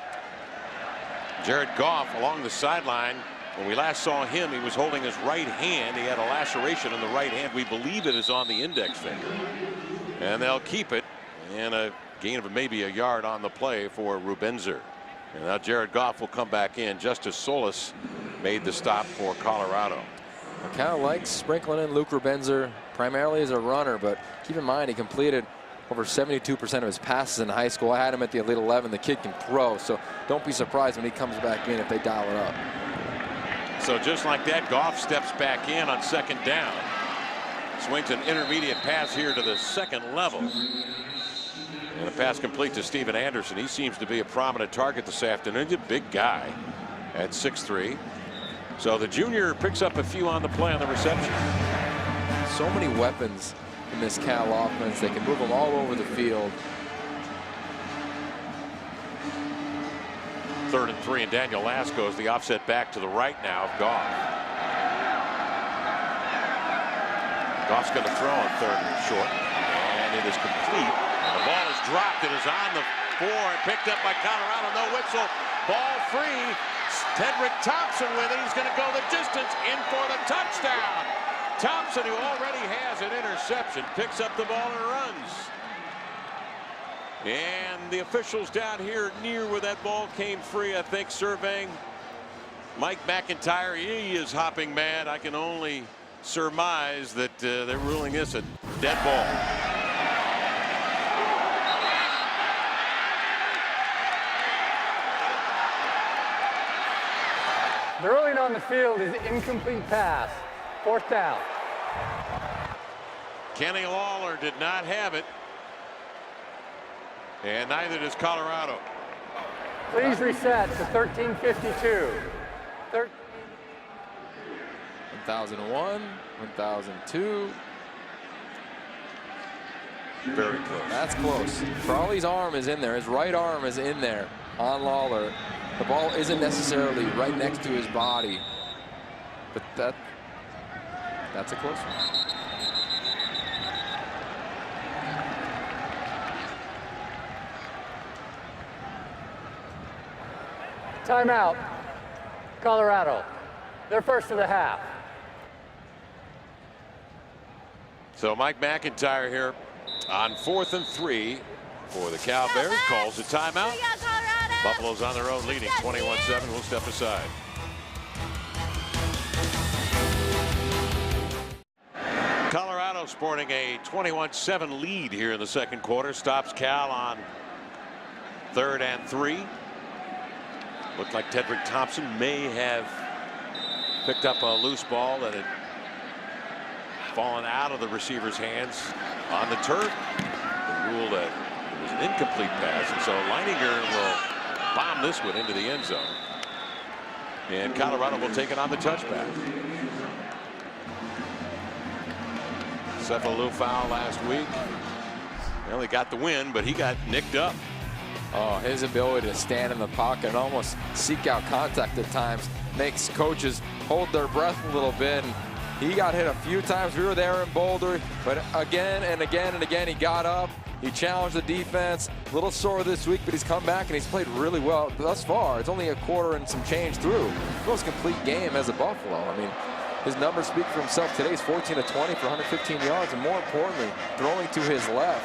Jared Goff along the sideline. When we last saw him, he was holding his right hand. He had a laceration in the right hand. We believe it is on the index finger. And they'll keep it, and a gain of maybe a yard on the play for Rubenzer. And now Jared Goff will come back in. Justice Solis made the stop for Colorado. I kind of like sprinkling in Luke Rubenzer primarily as a runner, but keep in mind he completed over 72% of his passes in high school. I had him at the Elite 11. The kid can throw, so don't be surprised when he comes back in if they dial it up. So just like that, Goff steps back in on 2nd down. Swings an intermediate pass here to the 2nd level. And a pass complete to Steven Anderson. He seems to be a prominent target this afternoon. He's a big guy at 6'3". So the junior picks up a few on the play on the reception. So many weapons in this Cal offense. They can move them all over the field. 3rd and 3, and Daniel Lasco's the offset back to the right now of Goff. Goff's going to throw on 3rd and short, and it is complete. The ball is dropped. It is on the 4, picked up by Colorado. No whistle. Ball free. Tedrick Thompson with it. He's going to go the distance in for the touchdown. Thompson, who already has an interception, picks up the ball and runs. And the officials down here near where that ball came free, I think, surveying. Mike McIntyre, he is hopping mad. I can only surmise that they're ruling this a dead ball. The ruling on the field is incomplete pass. 4th down. Kenny Lawler did not have it. And neither does Colorado. Please reset to 13:52. 1001, 1002. Very close. That's close. Crawley's arm is in there. His right arm is in there on Lawler. The ball isn't necessarily right next to his body, but that's a close one. Timeout. Colorado. They're first of the half. So Mike McIntyre here on 4th and 3 for the Cal Bears. Calls a timeout. Buffalo's on their own leading 21-7. We'll step aside. Colorado sporting a 21-7 lead here in the 2nd quarter. Stops Cal on 3rd and 3. Looked like Tedrick Thompson may have picked up a loose ball that had fallen out of the receiver's hands on the turf. The rule that it was an incomplete pass, and so Leininger will bomb this one into the end zone. And Colorado will take it on the touchback. Sefo Liufau last week. He only got the win, but he got nicked up. Oh, his ability to stand in the pocket and almost seek out contact at times makes coaches hold their breath a little bit. And he got hit a few times. We were there in Boulder, but again and again and again he got up. He challenged the defense. A little sore this week, but he's come back and he's played really well thus far. It's only a quarter and some change through. Most complete game as a Buffalo. I mean, his numbers speak for himself today. He's 14 of 20 for 115 yards, and more importantly, throwing to his left.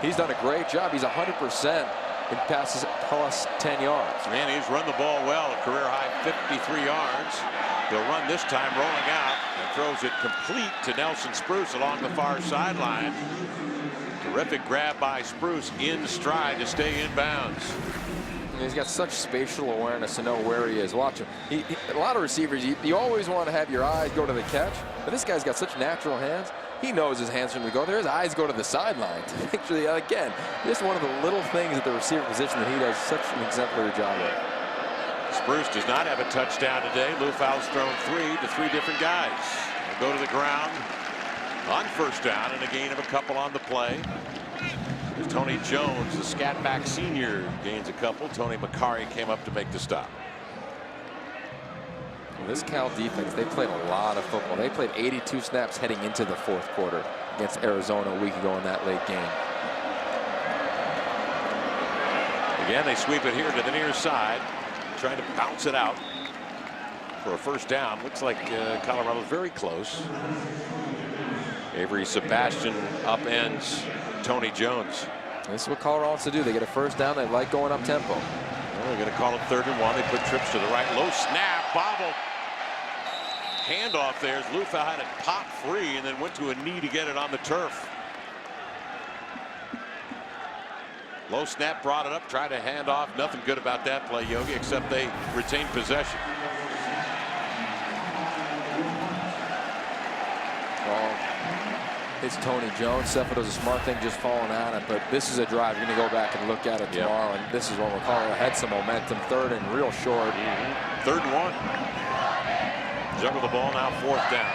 He's done a great job. He's 100%. It passes plus 10 yards. And he's run the ball well, a career high 53 yards. He'll run this time rolling out and throws it complete to Nelson Spruce along the far sideline. Terrific grab by Spruce in stride to stay in bounds. He's got such spatial awareness to know where he is. Watch him. A lot of receivers, you always want to have your eyes go to the catch, but this guy's got such natural hands. He knows his hands when we go there. His eyes go to the sideline to make sure, again, just one of the little things at the receiver position that he does such an exemplary job of. Spruce does not have a touchdown today. Liufau's thrown 3 to 3 different guys. They'll go to the ground on 1st down and a gain of a couple on the play. There's Tony Jones, the scat back senior, gains a couple. Tony McCarry came up to make the stop. This Cal defense, they played a lot of football. They played 82 snaps heading into the fourth quarter against Arizona a week ago in that late game. Again, they sweep it here to the near side, trying to bounce it out for a first down. Looks like Colorado's very close. Avery Sebastian upends Tony Jones. This is what Colorado wants to do. They get a first down. They like going up tempo. Well, they're going to call it 3rd and 1. They put trips to the right. Low snap, bobble. Handoff there as Liufau had it pop free and then went to a knee to get it on the turf. Low snap, brought it up, tried to hand off. Nothing good about that play, Yogi, except they retained possession. Well, it's Tony Jones. Sefo does a smart thing just falling at it, but this is a drive. You're going to go back and look at it tomorrow, and this is one where Colorado had some momentum. 3rd and real short. 3rd and 1. Juggle the ball now, 4th down.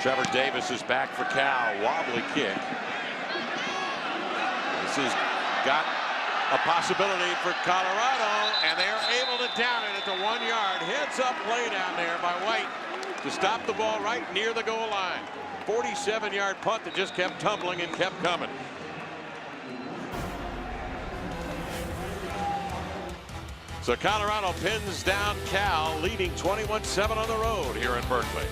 Trevor Davis is back for Cal. Wobbly kick. This has got a possibility for Colorado, and they are able to down it at the 1 yard. Heads up play down there by White to stop the ball right near the goal line. 47-yard punt that just kept tumbling and kept coming. So Colorado pins down Cal, leading 21-7 on the road here in Berkeley.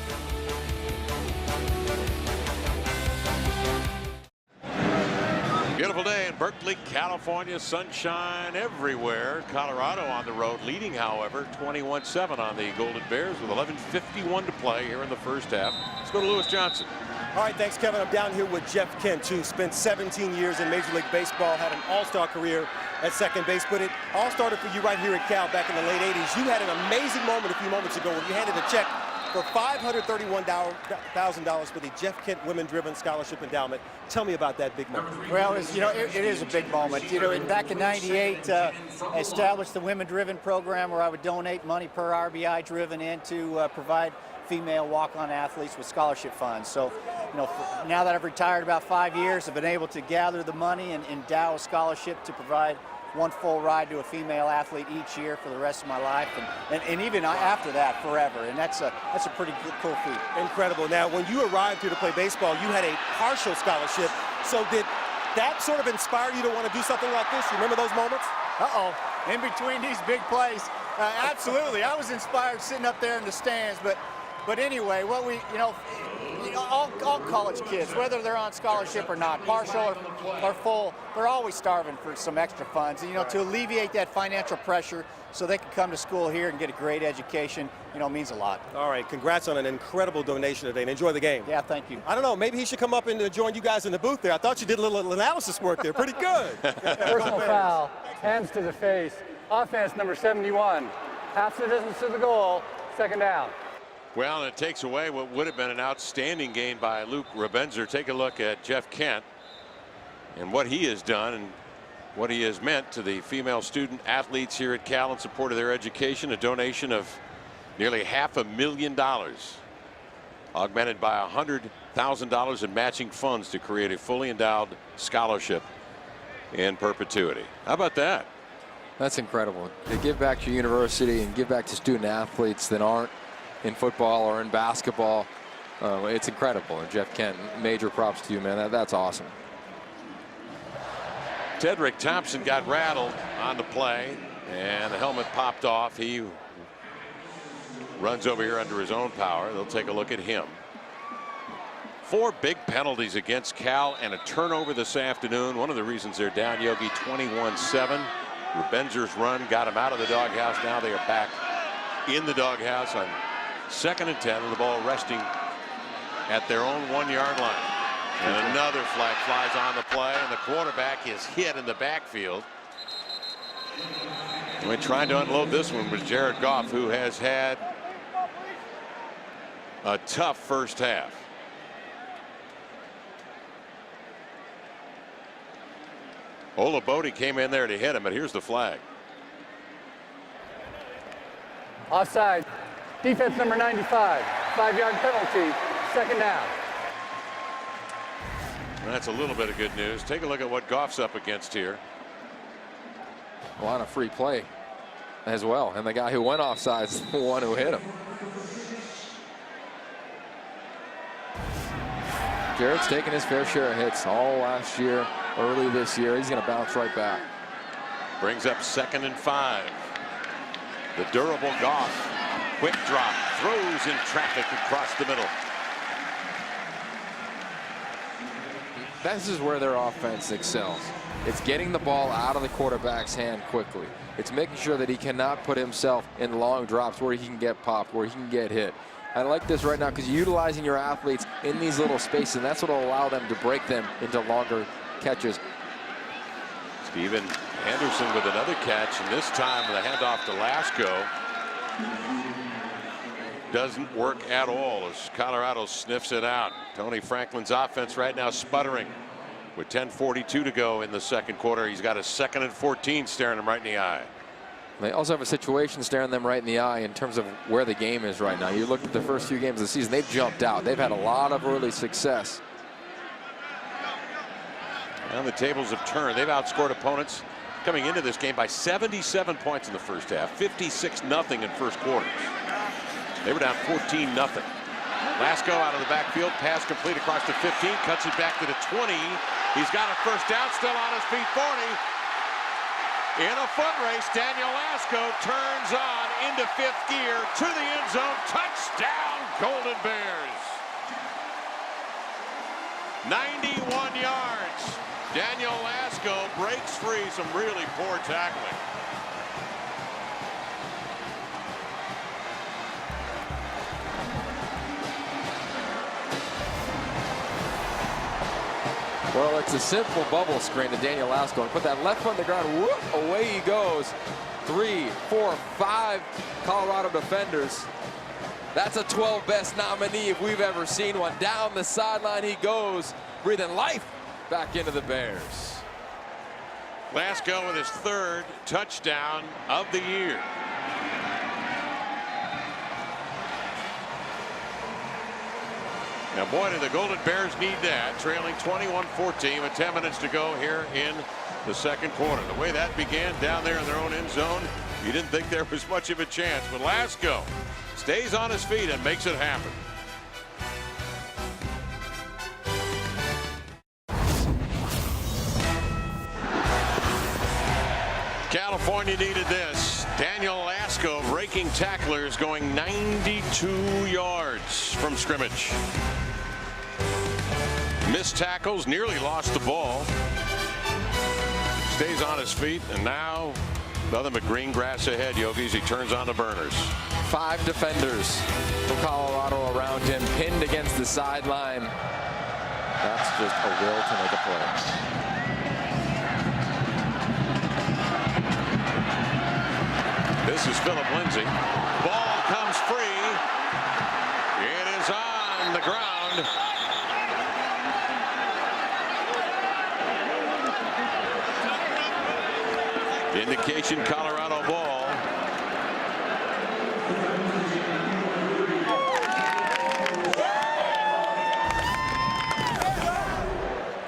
Beautiful day in Berkeley, California. Sunshine everywhere. Colorado on the road, leading, however, 21-7 on the Golden Bears with 11:51 to play here in the first half. Let's go to Lewis Johnson. All right, thanks, Kevin. I'm down here with Jeff Kent, who spent 17 years in Major League Baseball, had an all-star career at second base, but it all started for you right here at Cal back in the late 80s. You had an amazing moment a few moments ago when you handed a check for $531,000 for the Jeff Kent Women-Driven Scholarship Endowment. Tell me about that big moment. Well, it is a big moment. Back in '98, established the Women-Driven program where I would donate money per RBI driven in to provide female walk-on athletes with scholarship funds. So, now that I've retired about 5 years, I've been able to gather the money and endow a scholarship to provide one full ride to a female athlete each year for the rest of my life, and even after that, forever. And that's a pretty cool feat. Incredible. Now, when you arrived here to play baseball, you had a partial scholarship. So did that sort of inspire you to want to do something like this? You remember those moments? In between these big plays, absolutely. I was inspired sitting up there in the stands, but anyway, what all college kids, whether they're on scholarship or not, partial or full, they're always starving for some extra funds. To alleviate that financial pressure so they can come to school here and get a great education, means a lot. All right, congrats on an incredible donation today, and enjoy the game. Yeah, thank you. I don't know, maybe he should come up and join you guys in the booth there. I thought you did a little analysis work there. Pretty good. Personal foul, hands to the face. Offense number 71. Half the distance to the goal, 2nd down. Well, it takes away what would have been an outstanding game by Luke Rebenzer. Take a look at Jeff Kent and what he has done and what he has meant to the female student athletes here at Cal in support of their education. A donation of nearly $500,000, augmented by $100,000 in matching funds to create a fully endowed scholarship in perpetuity. How about that? That's incredible. To give back to your university and give back to student athletes that aren't in football or in basketball, it's incredible. And Jeff Kent, major props to you, man. That's awesome. Tedrick Thompson got rattled on the play, and the helmet popped off. He runs over here under his own power. They'll take a look at him. 4 big penalties against Cal and a turnover this afternoon. One of the reasons they're down, Yogi, 21-7. Rebenzer's run got him out of the doghouse. Now they are back in the doghouse on 2nd and 10, and the ball resting at their own 1 yard line. And another flag flies on the play, and the quarterback is hit in the backfield. We're trying to unload this one with Jared Goff, who has had a tough first half. Ola Bodie came in there to hit him, but here's the flag. Offside. Defense number 95. 5-yard penalty. 2nd down. That's a little bit of good news. Take a look at what Goff's up against here. A lot of free play. as well. And the guy who went offside is the one who hit him. Jarrett's taken his fair share of hits all last year, early this year. He's going to bounce right back. Brings up 2nd and 5. The durable Goff. Quick drop. Throws in traffic across the middle. This is where their offense excels. It's getting the ball out of the quarterback's hand quickly. It's making sure that he cannot put himself in long drops where he can get popped, where he can get hit. I like this right now because you're utilizing your athletes in these little spaces, and that's what will allow them to break them into longer catches. Steven Anderson with another catch, and this time the handoff to Lasco doesn't work at all as Colorado sniffs it out. Tony Franklin's offense right now sputtering with 10:42 to go in the second quarter. He's got a 2nd and 14 staring him right in the eye. They also have a situation staring them right in the eye in terms of where the game is right now. You look at the first few games of the season, they've jumped out. They've had a lot of early success. And the tables have turned. They've outscored opponents coming into this game by 77 points in the first half, 56-0 in first quarters. They were down 14-0. Lasco out of the backfield, pass complete across the 15, cuts it back to the 20. He's got a first down, still on his feet, 40. In a foot race, Daniel Lasco turns on into 5th gear to the end zone. Touchdown, Golden Bears. 91 yards. Daniel Lasco breaks free. Some really poor tackling. Well, it's a simple bubble screen to Daniel Lasco. And put that left foot on the ground, whoop, away he goes. 3, 4, 5 Colorado defenders. That's a 12 best nominee if we've ever seen one. Down the sideline he goes, breathing life back into the Bears. Lasco with his 3rd touchdown of the year. Now, boy, do the Golden Bears need that. Trailing 21-14 with 10 minutes to go here in the second quarter. The way that began down there in their own end zone, you didn't think there was much of a chance. But Lasco stays on his feet and makes it happen. California needed this. Daniel Lasco breaking tacklers, going 92 yards from scrimmage. Missed tackles, nearly lost the ball. Stays on his feet, and now nothing but green grass ahead, Yogis. He turns on the burners. 5 defenders from Colorado around him, pinned against the sideline. That's just a will to make a play. This is Philip Lindsay. Ball comes free. It is on the ground. Indication Colorado ball.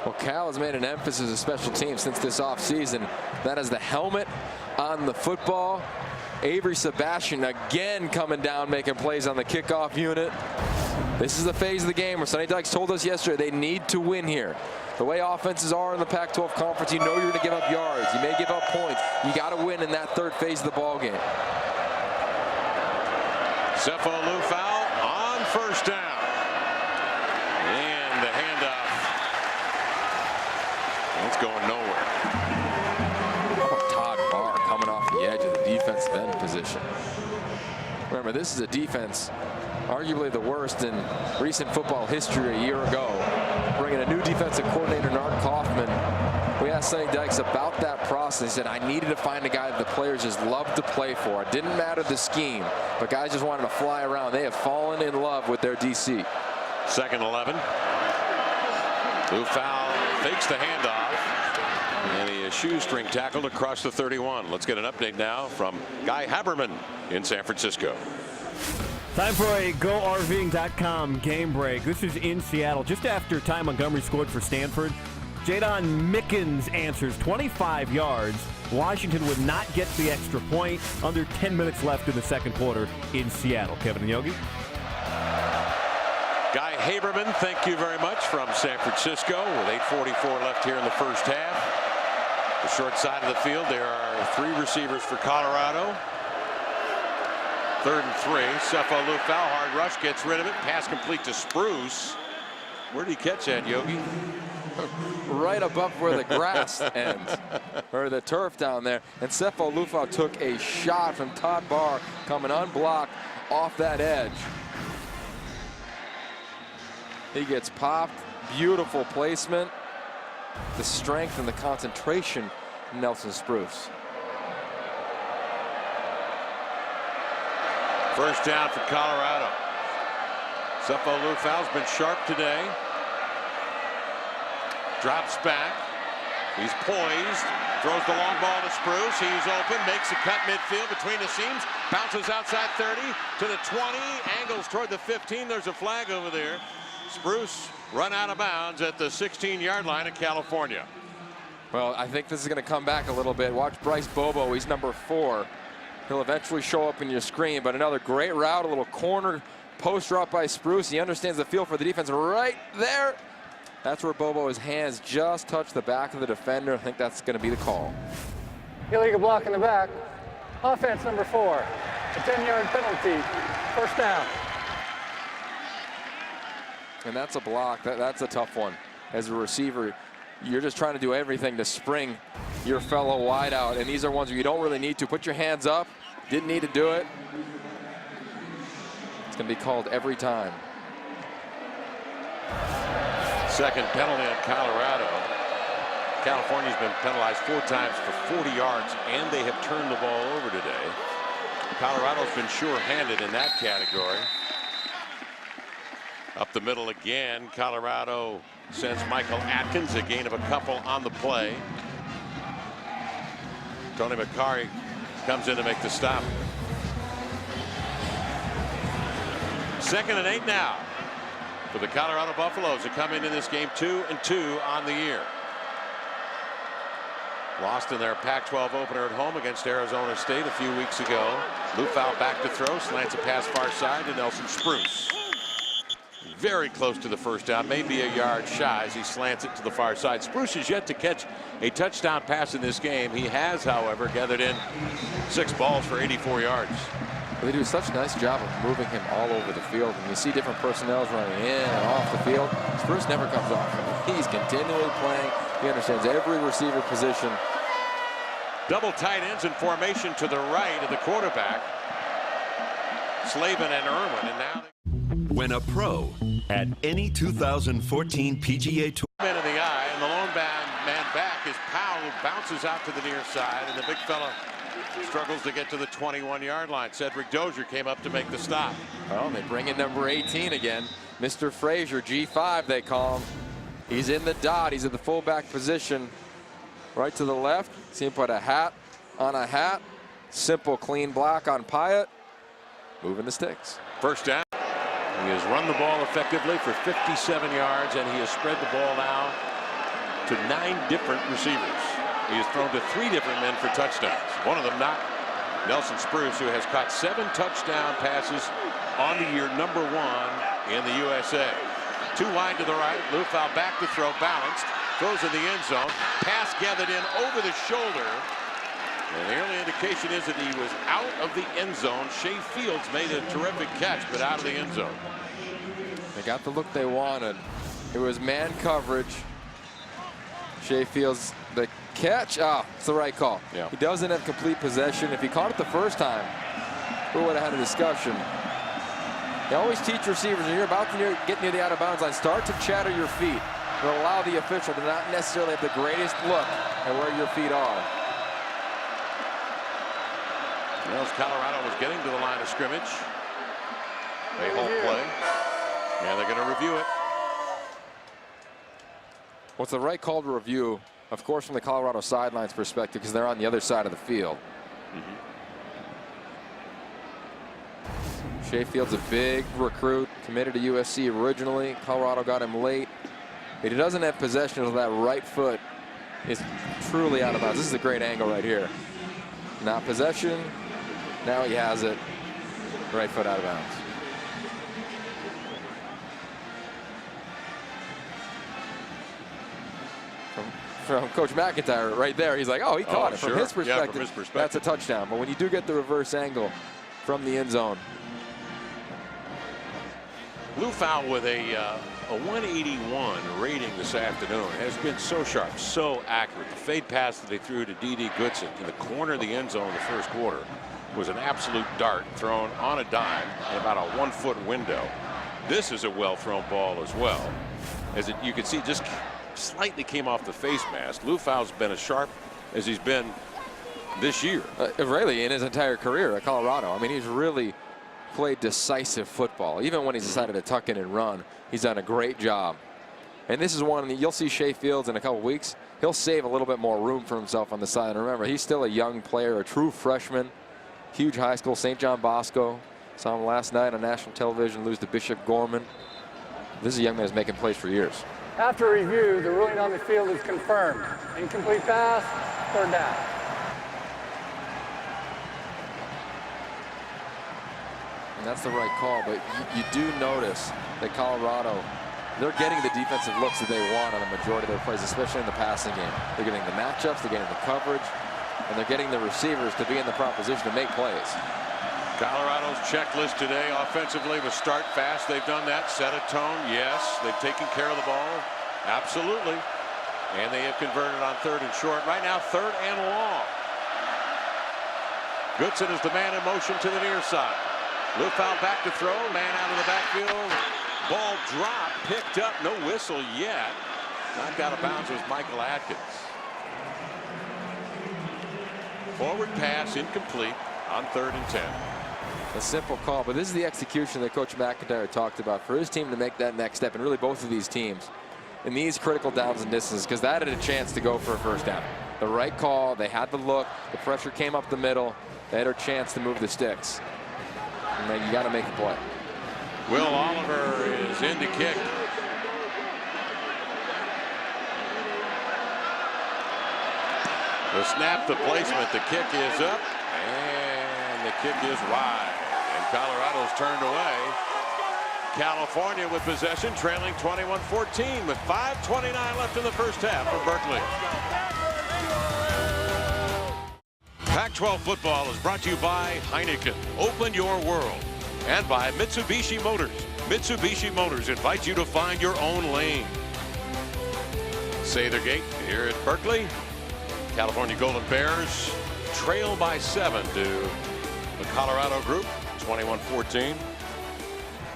Well, Cal has made an emphasis of special teams since this offseason. That is the helmet on the football. Avery Sebastian again coming down, making plays on the kickoff unit. This is the phase of the game where Sonny Dykes told us yesterday they need to win here. The way offenses are in the Pac-12 conference, you know you're going to give up yards. You may give up points. You got to win in that 3rd phase of the ball game. Sefo Liufau on first down. And the handoff. It's going nowhere. Todd Barr coming off the edge of the defensive end position. Remember, this is a defense arguably the worst in recent football history a year ago. Bringing a new defensive coordinator, Nard Kaufman. We asked Sonny Dykes about that process. He said, I needed to find a guy that the players just loved to play for. It didn't matter the scheme, but guys just wanted to fly around. They have fallen in love with their DC. 2nd 11. Liufau fakes the handoff. And he is shoestring tackled across the 31. Let's get an update now from Guy Haberman in San Francisco. Time for a GoRVing.com game break. This is in Seattle. Just after Ty Montgomery scored for Stanford, Jadon Mickens answers 25 yards. Washington would not get the extra point. Under 10 minutes left in the second quarter in Seattle. Kevin and Yogi. Guy Haberman, thank you very much, from San Francisco, with 8:44 left here in the first half. The short side of the field, there are 3 receivers for Colorado. 3rd and 3. Sefo Liufau, hard rush, gets rid of it. Pass complete to Spruce. Where did he catch that, Yogi? Right above where the grass ends, or the turf down there. And Sefo Liufau took a shot from Todd Barr, coming unblocked off that edge. He gets popped. Beautiful placement. The strength and the concentration, Nelson Spruce. First down for Colorado. Sefo Liufau's been sharp today. Drops back. He's poised. Throws the long ball to Spruce. He's open. Makes a cut midfield between the seams. Bounces outside 30 to the 20. Angles toward the 15. There's a flag over there. Spruce run out of bounds at the 16-yard line of California. Well, I think this is going to come back a little bit. Watch Bryce Bobo. He's number 4. He'll eventually show up in your screen, but another great route, a little corner post route by Spruce. He understands the feel for the defense right there. That's where Bobo's hands just touch the back of the defender. I think that's going to be the call. Illegal block in the back. Offense number 4. A 10-yard penalty. First down. And that's a block. That's a tough one. As a receiver, you're just trying to do everything to spring your fellow wide out. And these are ones where you don't really need to. Put your hands up. Didn't need to do it. It's going to be called every time. Second penalty on Colorado. California's been penalized 4 times for 40 yards, and they have turned the ball over today. Colorado's been sure-handed in that category. Up the middle again. Colorado sends Michael Atkins, a gain of a couple on the play. Tony McCarry comes in to make the stop. 2nd and 8 now for the Colorado Buffaloes, who come into this game 2-2 on the year. Lost in their Pac-12 opener at home against Arizona State a few weeks ago. Liufau back to throw, slants a pass far side to Nelson Spruce. Very close to the first down, maybe a yard shy as he slants it to the far side. Spruce is yet to catch a touchdown pass in this game. He has, however, gathered in 6 balls for 84 yards. They do such a nice job of moving him all over the field. And you see different personnel running in and off the field. Spruce never comes off. He's continually playing. He understands every receiver position. Double tight ends in formation to the right of the quarterback. Slavin and Irwin, and now when a pro at any 2014 PGA Tour. In the eye, and the lone man back is Powell, who bounces out to the near side, and the big fella struggles to get to the 21-yard line. Cedric Dozier came up to make the stop. Well, they bring in number 18 again. Mr. Frazier, G5 they call him. He's in the dot. He's at the fullback position. Right to the left. See him put a hat on a hat. Simple, clean block on Pyatt. Moving the sticks. First down. He has run the ball effectively for 57 yards, and he has spread the ball now to 9 different receivers. He has thrown to 3 different men for touchdowns. One of them not Nelson Spruce, who has caught 7 touchdown passes on the year, #1 in the USA. 2 wide to the right. Liufau back to throw, balanced, throws in the end zone. Pass gathered in over the shoulder. And the early indication is that he was out of the end zone. Shea Fields made a terrific catch, but out of the end zone. They got the look they wanted. It was man coverage. Shea Fields, the catch. It's the right call. Yeah. He doesn't have complete possession. If he caught it the first time, we would have had a discussion. They always teach receivers, when you're about to get near the out of bounds line, start to chatter your feet. It'll allow the official to not necessarily have the greatest look at where your feet are. Well, as Colorado was getting to the line of scrimmage, they hold play, and they're going to review it. What's the right call to review, of course, from the Colorado sidelines perspective, because they're on the other side of the field. Shea Field's a big recruit, committed to USC originally. Colorado got him late. But he doesn't have possession of that right foot. Is truly out of bounds. This is a great angle right here. Now possession. Now he has it. Right foot out of bounds. From Coach McIntyre right there, he's like, oh, he caught it. Sure. From his perspective, yeah, from his perspective, that's a touchdown. But when you do get the reverse angle from the end zone. Liufau with a 181 rating this afternoon. Has been so sharp, so accurate. The fade pass that they threw to D.D. Goodson in the corner of the end zone in the first quarter was an absolute dart thrown on a dime in about a 1 foot window. This is a well thrown ball as well. As you can see, just slightly came off the face mask. Liufau's been as sharp as he's been this year. Really, in his entire career at Colorado. I mean, he's really played decisive football. Even when he's decided to tuck in and run, he's done a great job. And this is one you'll see Shea Fields in a couple weeks. He'll save a little bit more room for himself on the side. And remember, he's still a young player, a true freshman. Huge high school, St. John Bosco. Saw him last night on national television lose to Bishop Gorman. This is a young man who's making plays for years. After review, the ruling on the field is confirmed. Incomplete pass, third down. And that's the right call, but you do notice that Colorado, they're getting the defensive looks that they want on a majority of their plays, especially in the passing game. They're getting the matchups, they're getting the coverage, and they're getting the receivers to be in the proposition to make plays. Colorado's checklist today offensively was start fast. They've done that. Set a tone. Yes. They've taken care of the ball. Absolutely. And they have converted on third and short. Right now, third and long. Goodson is the man in motion to the near side. Liufau back to throw. Man out of the backfield. Ball dropped. Picked up. No whistle yet. Knocked out of bounds was Michael Atkins. Forward pass incomplete on 3rd and 10. A simple call, but this is the execution that Coach McIntyre talked about for his team to make that next step, and really both of these teams in these critical downs and distances, because that had a chance to go for a first down. The right call, they had the look, the pressure came up the middle, they had a chance to move the sticks. And then you got to make the play. Will Oliver is in to kick. The snap, the placement, the kick is up, and the kick is wide. And Colorado's turned away. California with possession, trailing 21-14 with 5:29 left in the first half for Berkeley. Pac-12 football is brought to you by Heineken. Open your world. And by Mitsubishi Motors. Mitsubishi Motors invites you to find your own lane. Sathergate here at Berkeley. California Golden Bears trail by 7 to the Colorado group, 21-14.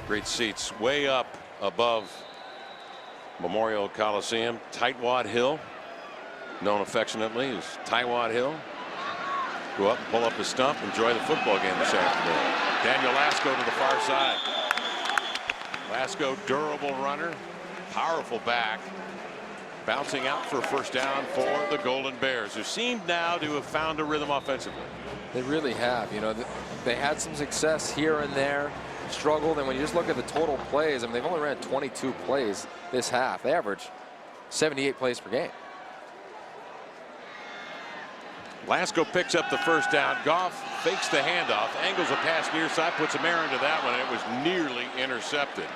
Great seats way up above Memorial Coliseum. Tightwad Hill, known affectionately as Tightwad Hill. Go up and pull up a stump, enjoy the football game this afternoon. Daniel Lasco to the far side. Lasco, durable runner, powerful back. Bouncing out for a first down for the Golden Bears, who seem now to have found a rhythm offensively. They really have. You know, they had some success here and there, struggled, and when you just look at the total plays, I mean, they've only ran 22 plays this half. They average 78 plays per game. Lasco picks up the first down. Goff fakes the handoff, angles a pass near side, puts a mirror into that one, and it was nearly intercepted.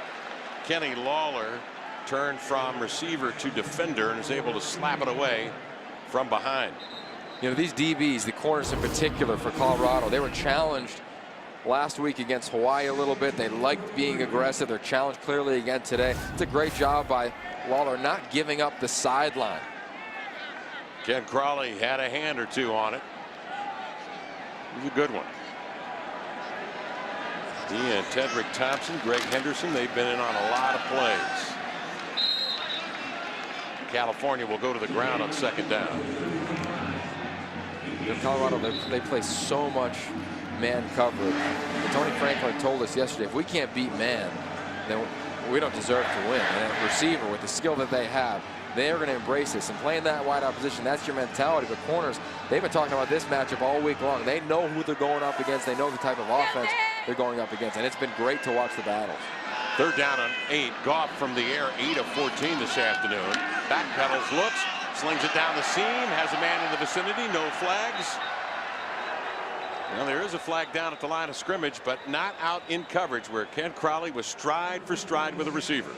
Kenny Lawler turned from receiver to defender and is able to slap it away from behind. You know, these DBs, the corners in particular for Colorado, they were challenged last week against Hawaii a little bit. They liked being aggressive. They're challenged clearly again today. It's a great job by Lawler not giving up the sideline. Ken Crawley had a hand or two on it. It was a good one. He and Tedrick Thompson, Greg Henderson, they've been in on a lot of plays. California will go to the ground on second down. In Colorado, they play so much man coverage. And Tony Franklin told us yesterday, if we can't beat man, then we don't deserve to win. And a receiver with the skill that they have, they are going to embrace this. And playing that wide opposition, that's your mentality. But corners, they've been talking about this matchup all week long. They know who they're going up against. They know the type of offense they're going up against. And it's been great to watch the battles. 3rd down and 8. Goff from the air, 8 of 14 this afternoon. Backpedals, looks, slings it down the seam, has a man in the vicinity, no flags. Well, there is a flag down at the line of scrimmage, but not out in coverage, where Ken Crowley was stride for stride with the receiver.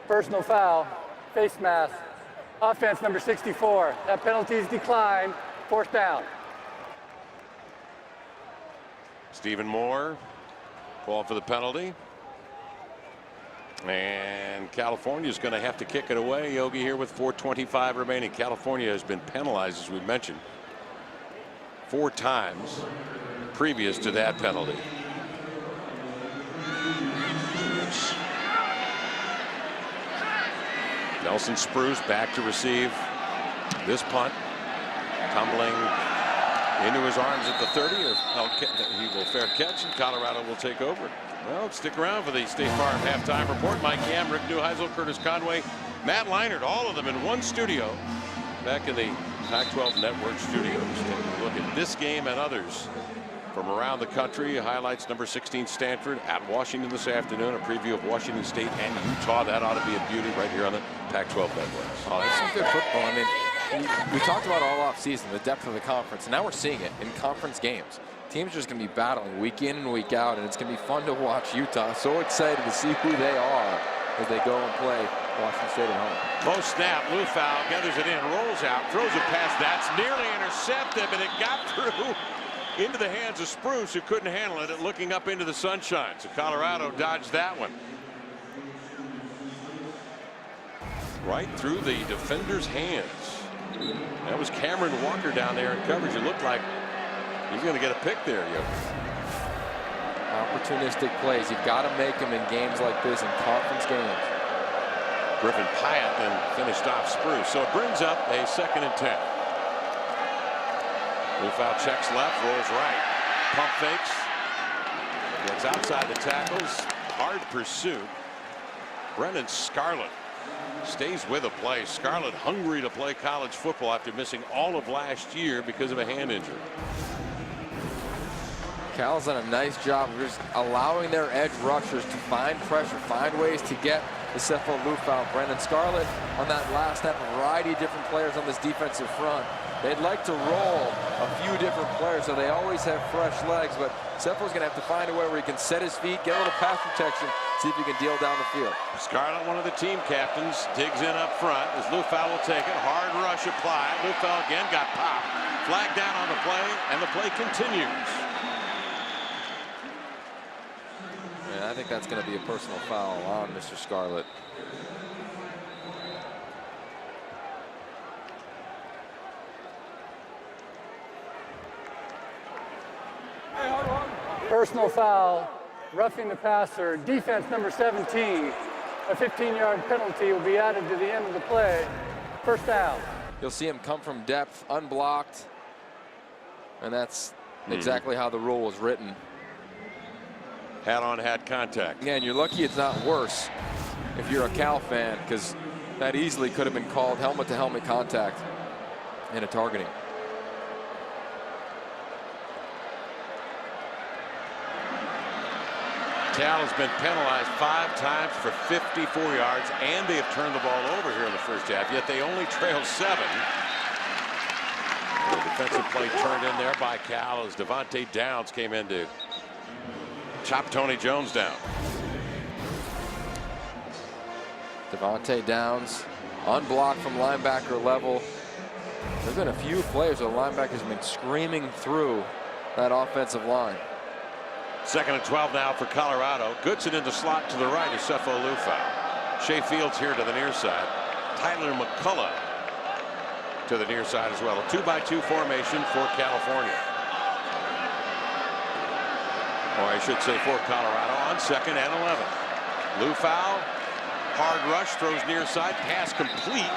Personal foul, face mask, offense number 64. That penalty is declined, 4th down. Stephen Moore called for the penalty. And California is going to have to kick it away, Yogi, here with 4:25 remaining. California has been penalized, as we mentioned, 4 times previous to that penalty. Nelson Spruce back to receive this punt, tumbling into his arms at the 30. He will fair catch, and Colorado will take over. Well, stick around for the State Farm halftime report. Mike Yam, Rick Neuheisel, Curtis Conway, Matt Leinart, all of them in one studio back in the Pac-12 Network studios. Taking a look at this game and others from around the country. Highlights number 16 Stanford at Washington this afternoon. A preview of Washington State and Utah. That ought to be a beauty right here on the Pac-12 Network. Oh, that's some good football. I mean, we talked about all off season, the depth of the conference, and now we're seeing it in conference games. Teams are just going to be battling week in and week out, and it's going to be fun to watch Utah. So excited to see who they are as they go and play Washington State at home. Low snap, Liufau gathers it in, rolls out, throws a pass. That's nearly intercepted, but it got through into the hands of Spruce, who couldn't handle it, looking up into the sunshine. So Colorado dodged that one. Right through the defender's hands. That was Cameron Walker down there in coverage. It looked like he's going to get a pick there, Opportunistic plays. You've got to make them in games like this, in conference games. Griffin Pyatt then finished off Spruce. So it brings up a 2nd and 10. Liufau checks left, rolls right. Pump fakes. Gets outside the tackles. Hard pursuit. Brendan Scarlett stays with a play. Scarlett hungry to play college football after missing all of last year because of a hand injury. Cal's done a nice job of just allowing their edge rushers to find pressure, find ways to get the Sefo Liufau. Brendan Scarlett on that last snap, a variety of different players on this defensive front. They'd like to roll a few different players, so they always have fresh legs, but Sefo's going to have to find a way where he can set his feet, get a little pass protection, see if he can deal down the field. Scarlett, one of the team captains, digs in up front as Liufau will take it. Hard rush applied. Liufau again got popped. Flag down on the play, and the play continues. And I think that's going to be a personal foul on Mr. Scarlett. Personal foul, roughing the passer, defense number 17. A 15-yard penalty will be added to the end of the play. 1st down. You'll see him come from depth, unblocked, and that's exactly how the rule was written. Head-on-head contact. Yeah, and you're lucky it's not worse if you're a Cal fan, because that easily could have been called helmet-to-helmet contact in a targeting. Cal has been penalized 5 times for 54 yards, and they have turned the ball over here in the first half, yet they only trail 7. The defensive play turned in there by Cal as Devontae Downs came in to chop Tony Jones down. Devontae Downs unblocked from linebacker level. There's been a few players where the linebackers have been screaming through that offensive line. 2nd and 12 now for Colorado. Goodson in the slot to the right is Sefo Liufau. Shea Fields here to the near side. Tyler McCullough to the near side as well. A 2-by-2 formation for California. Or I should say for Colorado on 2nd and 11. Liufau, hard rush, throws near side, pass complete.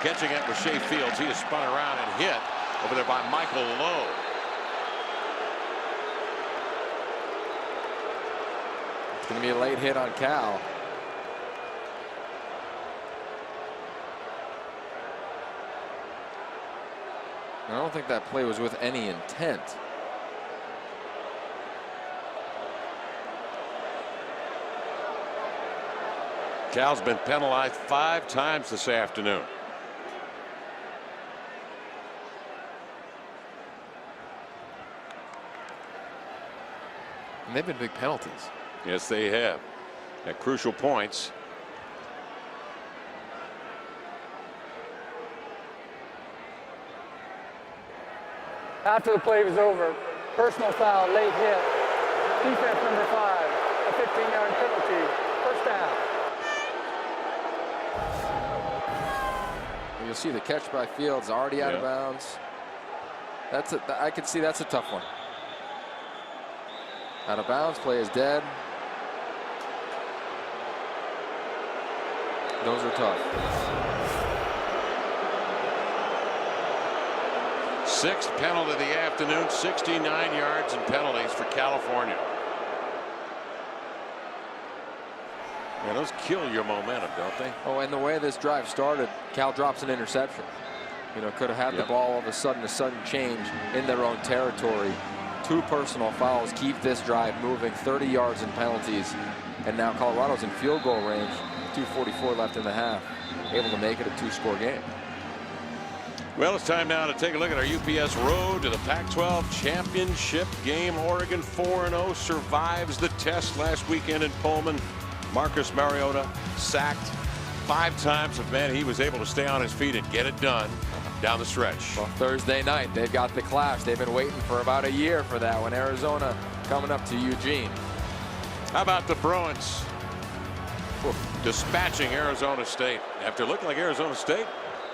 Catching it with Shea Fields. He is spun around and hit over there by Michael Lowe. It's going to be a late hit on Cal. I don't think that play was with any intent. Cal's been penalized 5 times this afternoon. And they've been big penalties. Yes, they have. At crucial points. After the play was over, personal foul, late hit. Defense number 5, a 15-yard penalty, first down. You'll see the catch by Fields already out of bounds. I could see that's a tough one. Out of bounds, play is dead. Those are tough. 6th penalty of the afternoon, 69 yards and penalties for California. Man, those kill your momentum, don't they? Oh, and the way this drive started, Cal drops an interception. You know, could have had the ball all of a sudden change in their own territory. 2 personal fouls keep this drive moving, 30 yards in penalties. And now Colorado's in field goal range, 2:44 left in the half, able to make it a 2-score game. Well, it's time now to take a look at our UPS road to the Pac-12 championship game. Oregon 4-0 survives the test last weekend in Pullman. Marcus Mariota sacked 5 times, but man, he was able to stay on his feet and get it done down the stretch. Well, Thursday night, they've got the clash. They've been waiting for about a year for that one. Arizona coming up to Eugene. How about the Bruins dispatching Arizona State after looking like Arizona State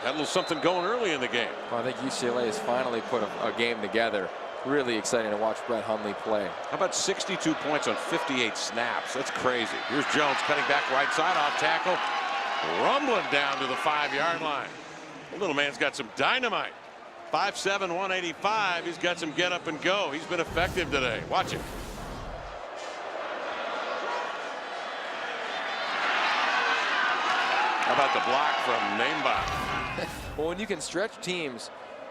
had a little something going early in the game. Well, I think UCLA has finally put a game together. Really exciting to watch Brett Hundley play. How about 62 points on 58 snaps? That's crazy. Here's Jones cutting back right side, off tackle, rumbling down to the 5-yard line. The little man's got some dynamite. 5'7", 185. He's got some get up and go. He's been effective today. Watch it. How about the block from Naimbach? Well, when you can stretch teams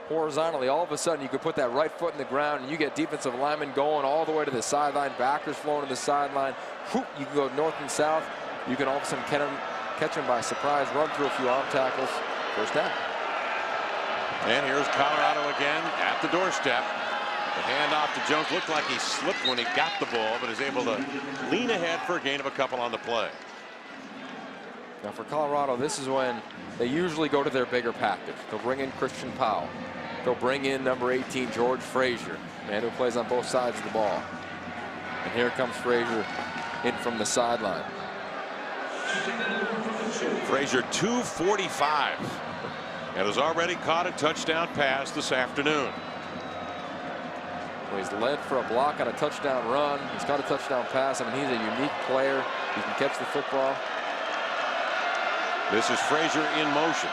horizontally, all of a sudden you can put that right foot in the ground and you get defensive linemen going all the way to the sideline, backers flowing to the sideline. Whoop, you can go north and south. You can all of a sudden catch them by surprise, run through a few arm tackles. First down. And here's Colorado again at the doorstep. The handoff to Jones looked like he slipped when he got the ball, but is able to lean ahead for a gain of a couple on the play. Now for Colorado, this is when they usually go to their bigger package. They'll bring in Christian Powell. They'll bring in number 18, George Frazier, man who plays on both sides of the ball. And here comes Frazier in from the sideline. Frazier 245 and has already caught a touchdown pass this afternoon. Well, he's led for a block on a touchdown run. He's got a touchdown pass. I mean, he's a unique player. He can catch the football. This is Frazier in motion.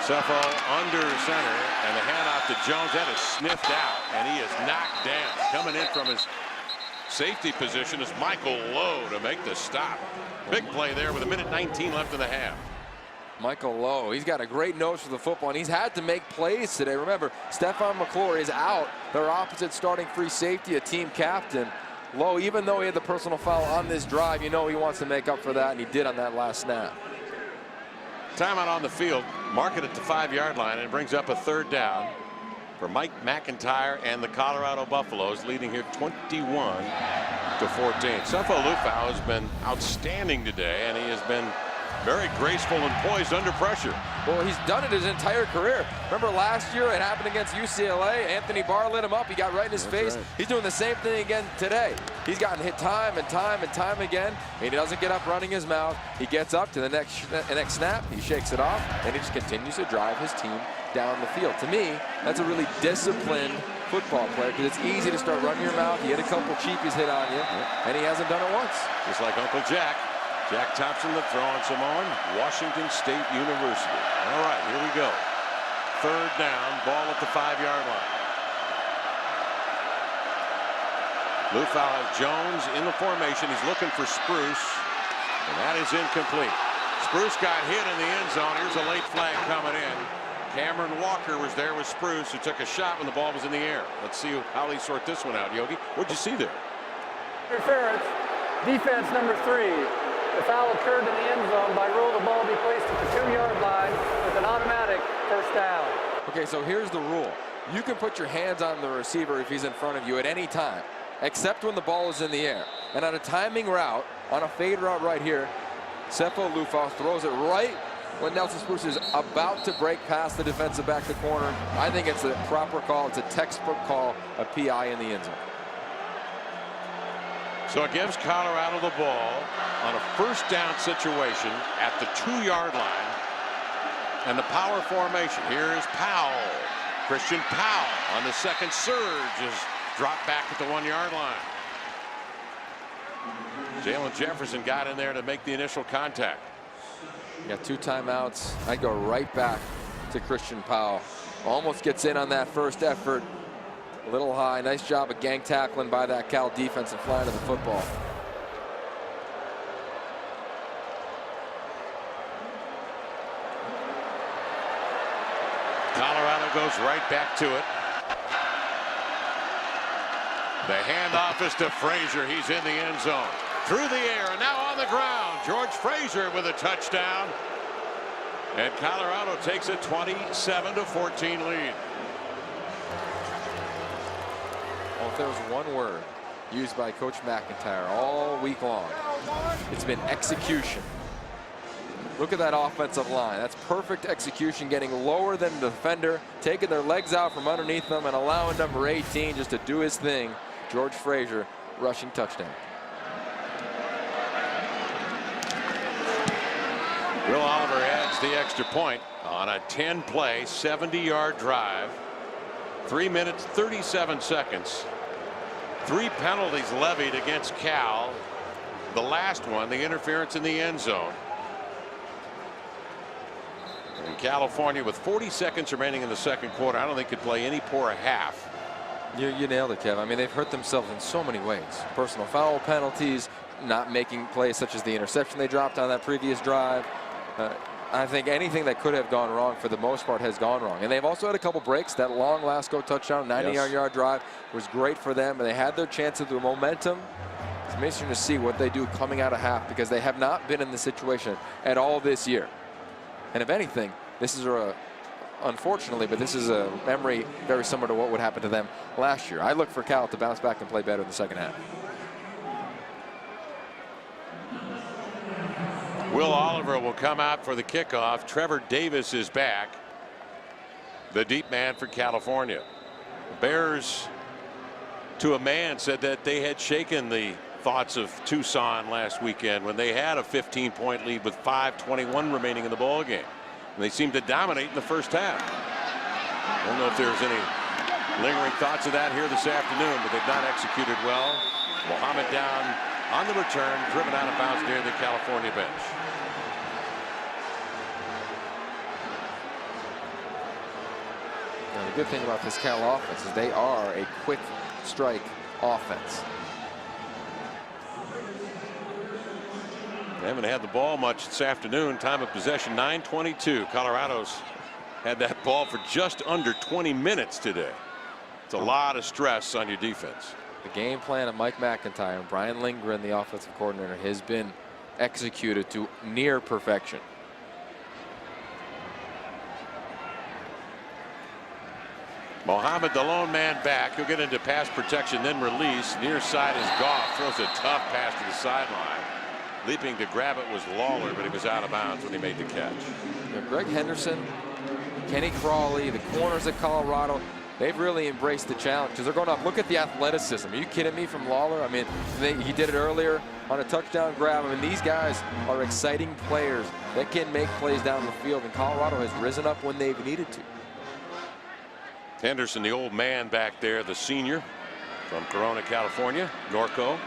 Sefo under center, and the handoff to Jones. That is sniffed out, and he is knocked down. Coming in from his safety position is Michael Lowe to make the stop. Big play there with 1:19 left in the half. Michael Lowe, he's got a great nose for the football, and he's had to make plays today. Remember, Stephon McClure is out. Their opposite starting free safety, a team captain. Lowe, even though he had the personal foul on this drive, you know he wants to make up for that, and he did on that last snap. Timeout on the field. Mark it at the 5-yard line, and it brings up a 3rd down for Mike McIntyre and the Colorado Buffaloes, leading here 21-14. Sefo Liufau has been outstanding today, and he has been very graceful and poised under pressure. Well, he's done it his entire career. Remember last year it happened against UCLA. Anthony Barr lit him up. He got right in his face. Right. He's doing the same thing again today. He's gotten hit time and time and time again. And he doesn't get up running his mouth. He gets up to the next snap. He shakes it off, and he just continues to drive his team down the field. To me, that's a really disciplined football player, because it's easy to start running your mouth. He had a couple cheapies hit on you, and he hasn't done it once. Just like Uncle Jack. Jack Thompson, the throw on Simone, Washington State University. All right, here we go. 3rd down, ball at the 5-yard line. Liufau has Jones in the formation. He's looking for Spruce, and that is incomplete. Spruce got hit in the end zone. Here's a late flag coming in. Cameron Walker was there with Spruce, who took a shot when the ball was in the air. Let's see how they sort this one out. Yogi, what'd you see there? Interference, defense number 3. The foul occurred in the end zone. By rule, the ball be placed at the 2-yard line with an automatic first down. Okay, so here's the rule. You can put your hands on the receiver if he's in front of you at any time, except when the ball is in the air. And on a timing route, on a fade route right here, Sefo Liufau throws it right when Nelson Spruce is about to break past the defensive back to corner. I think it's a proper call. It's a textbook call, a PI in the end zone. So it gives Colorado the ball on a first down situation at the 2-yard line. And the power formation. Here is Powell. Christian Powell on the second surge is dropped back at the 1-yard line. Jalen Jefferson got in there to make the initial contact. You got 2 timeouts. I'd go right back to Christian Powell. Almost gets in on that first effort. A little high. Nice job of gang tackling by that Cal defense and flying to the football. Colorado goes right back to it. The handoff is to Frazier. He's in the end zone. Through the air and now on the ground. George Frazier with a touchdown. And Colorado takes a 27-14 lead. Well, if there was one word used by Coach McIntyre all week long, it's been execution. Look at that offensive line. That's perfect execution, getting lower than the defender, taking their legs out from underneath them, and allowing number 18 just to do his thing. George Frazier, rushing touchdown. Will Oliver adds the extra point on a 10-play, 70-yard drive. 3 minutes, 37 seconds. 3 penalties levied against Cal. The last one, the interference in the end zone. And California, with 40 seconds remaining in the second quarter, I don't think could play any poorer half. You nailed it, Kev. I mean, they've hurt themselves in so many ways. Personal foul penalties, not making plays such as the interception they dropped on that previous drive. I think anything that could have gone wrong for the most part has gone wrong. And they've also had a couple breaks. That long last go touchdown, 90-yard drive was great for them. And they had their chance of the momentum. It's amazing to see what they do coming out of half, because they have not been in this situation at all this year. And if anything, this is unfortunately, but this is a memory very similar to what would happen to them last year. I look for Cal to bounce back and play better in the second half. Will Oliver will come out for the kickoff. Trevor Davis is back, the deep man for California. Bears, to a man, said that they had shaken the thoughts of Tucson last weekend when they had a 15-point lead with 5:21 remaining in the ball game. And they seemed to dominate in the first half. I don't know if there's any lingering thoughts of that here this afternoon, but they've not executed well. Mohammed down on the return, driven out of bounds near the California bench. Now, the good thing about this Cal offense is they are a quick strike offense. They haven't had the ball much this afternoon. Time of possession 9:22. Colorado's had that ball for just under 20 minutes today. It's a lot of stress on your defense. The game plan of Mike McIntyre and Brian Lindgren, the offensive coordinator, has been executed to near perfection. Mohammed, the lone man back. He'll get into pass protection, then release. Near side is Goff. Throws a tough pass to the sideline. Leaping to grab it was Lawler, but he was out of bounds when he made the catch. Greg Henderson, Kenny Crawley, the corners at Colorado, they've really embraced the challenge because they're going up. Look at the athleticism. Are you kidding me from Lawler? I mean, he did it earlier on a touchdown grab. I mean, these guys are exciting players that can make plays down the field, and Colorado has risen up when they've needed to. Henderson, the old man back there, the senior from Corona, California, Norco.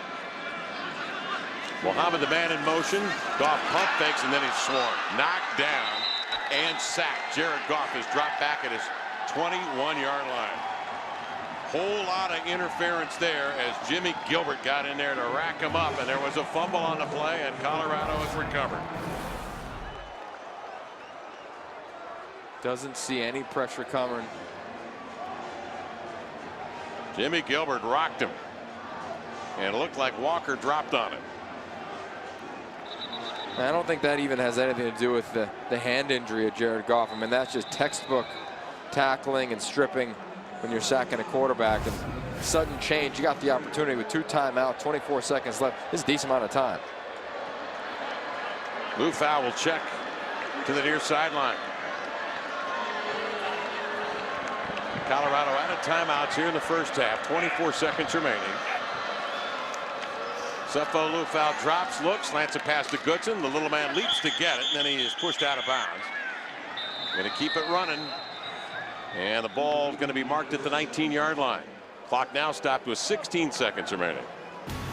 Mohammed, the man in motion. Goff pump fakes, and then he's swarmed. Knocked down and sacked. Jared Goff is dropped back at his 21-yard line. Whole lot of interference there as Jimmy Gilbert got in there to rack him up, and there was a fumble on the play, and Colorado has recovered. Doesn't see any pressure coming. Jimmy Gilbert rocked him. And it looked like Walker dropped on it. I don't think that even has anything to do with the hand injury of Jared Goff. I mean, that's just textbook tackling and stripping when you're sacking a quarterback. And sudden change, you got the opportunity with 2 timeouts, 24 seconds left. This is a decent amount of time. Liufau will check to the near sideline. Colorado out of timeouts here in the first half. 24 seconds remaining. Sefo Liufau drops, looks, slants a pass to Goodson. The little man leaps to get it, and then he is pushed out of bounds. Going to keep it running. And the ball is going to be marked at the 19-yard line. Clock now stopped with 16 seconds remaining.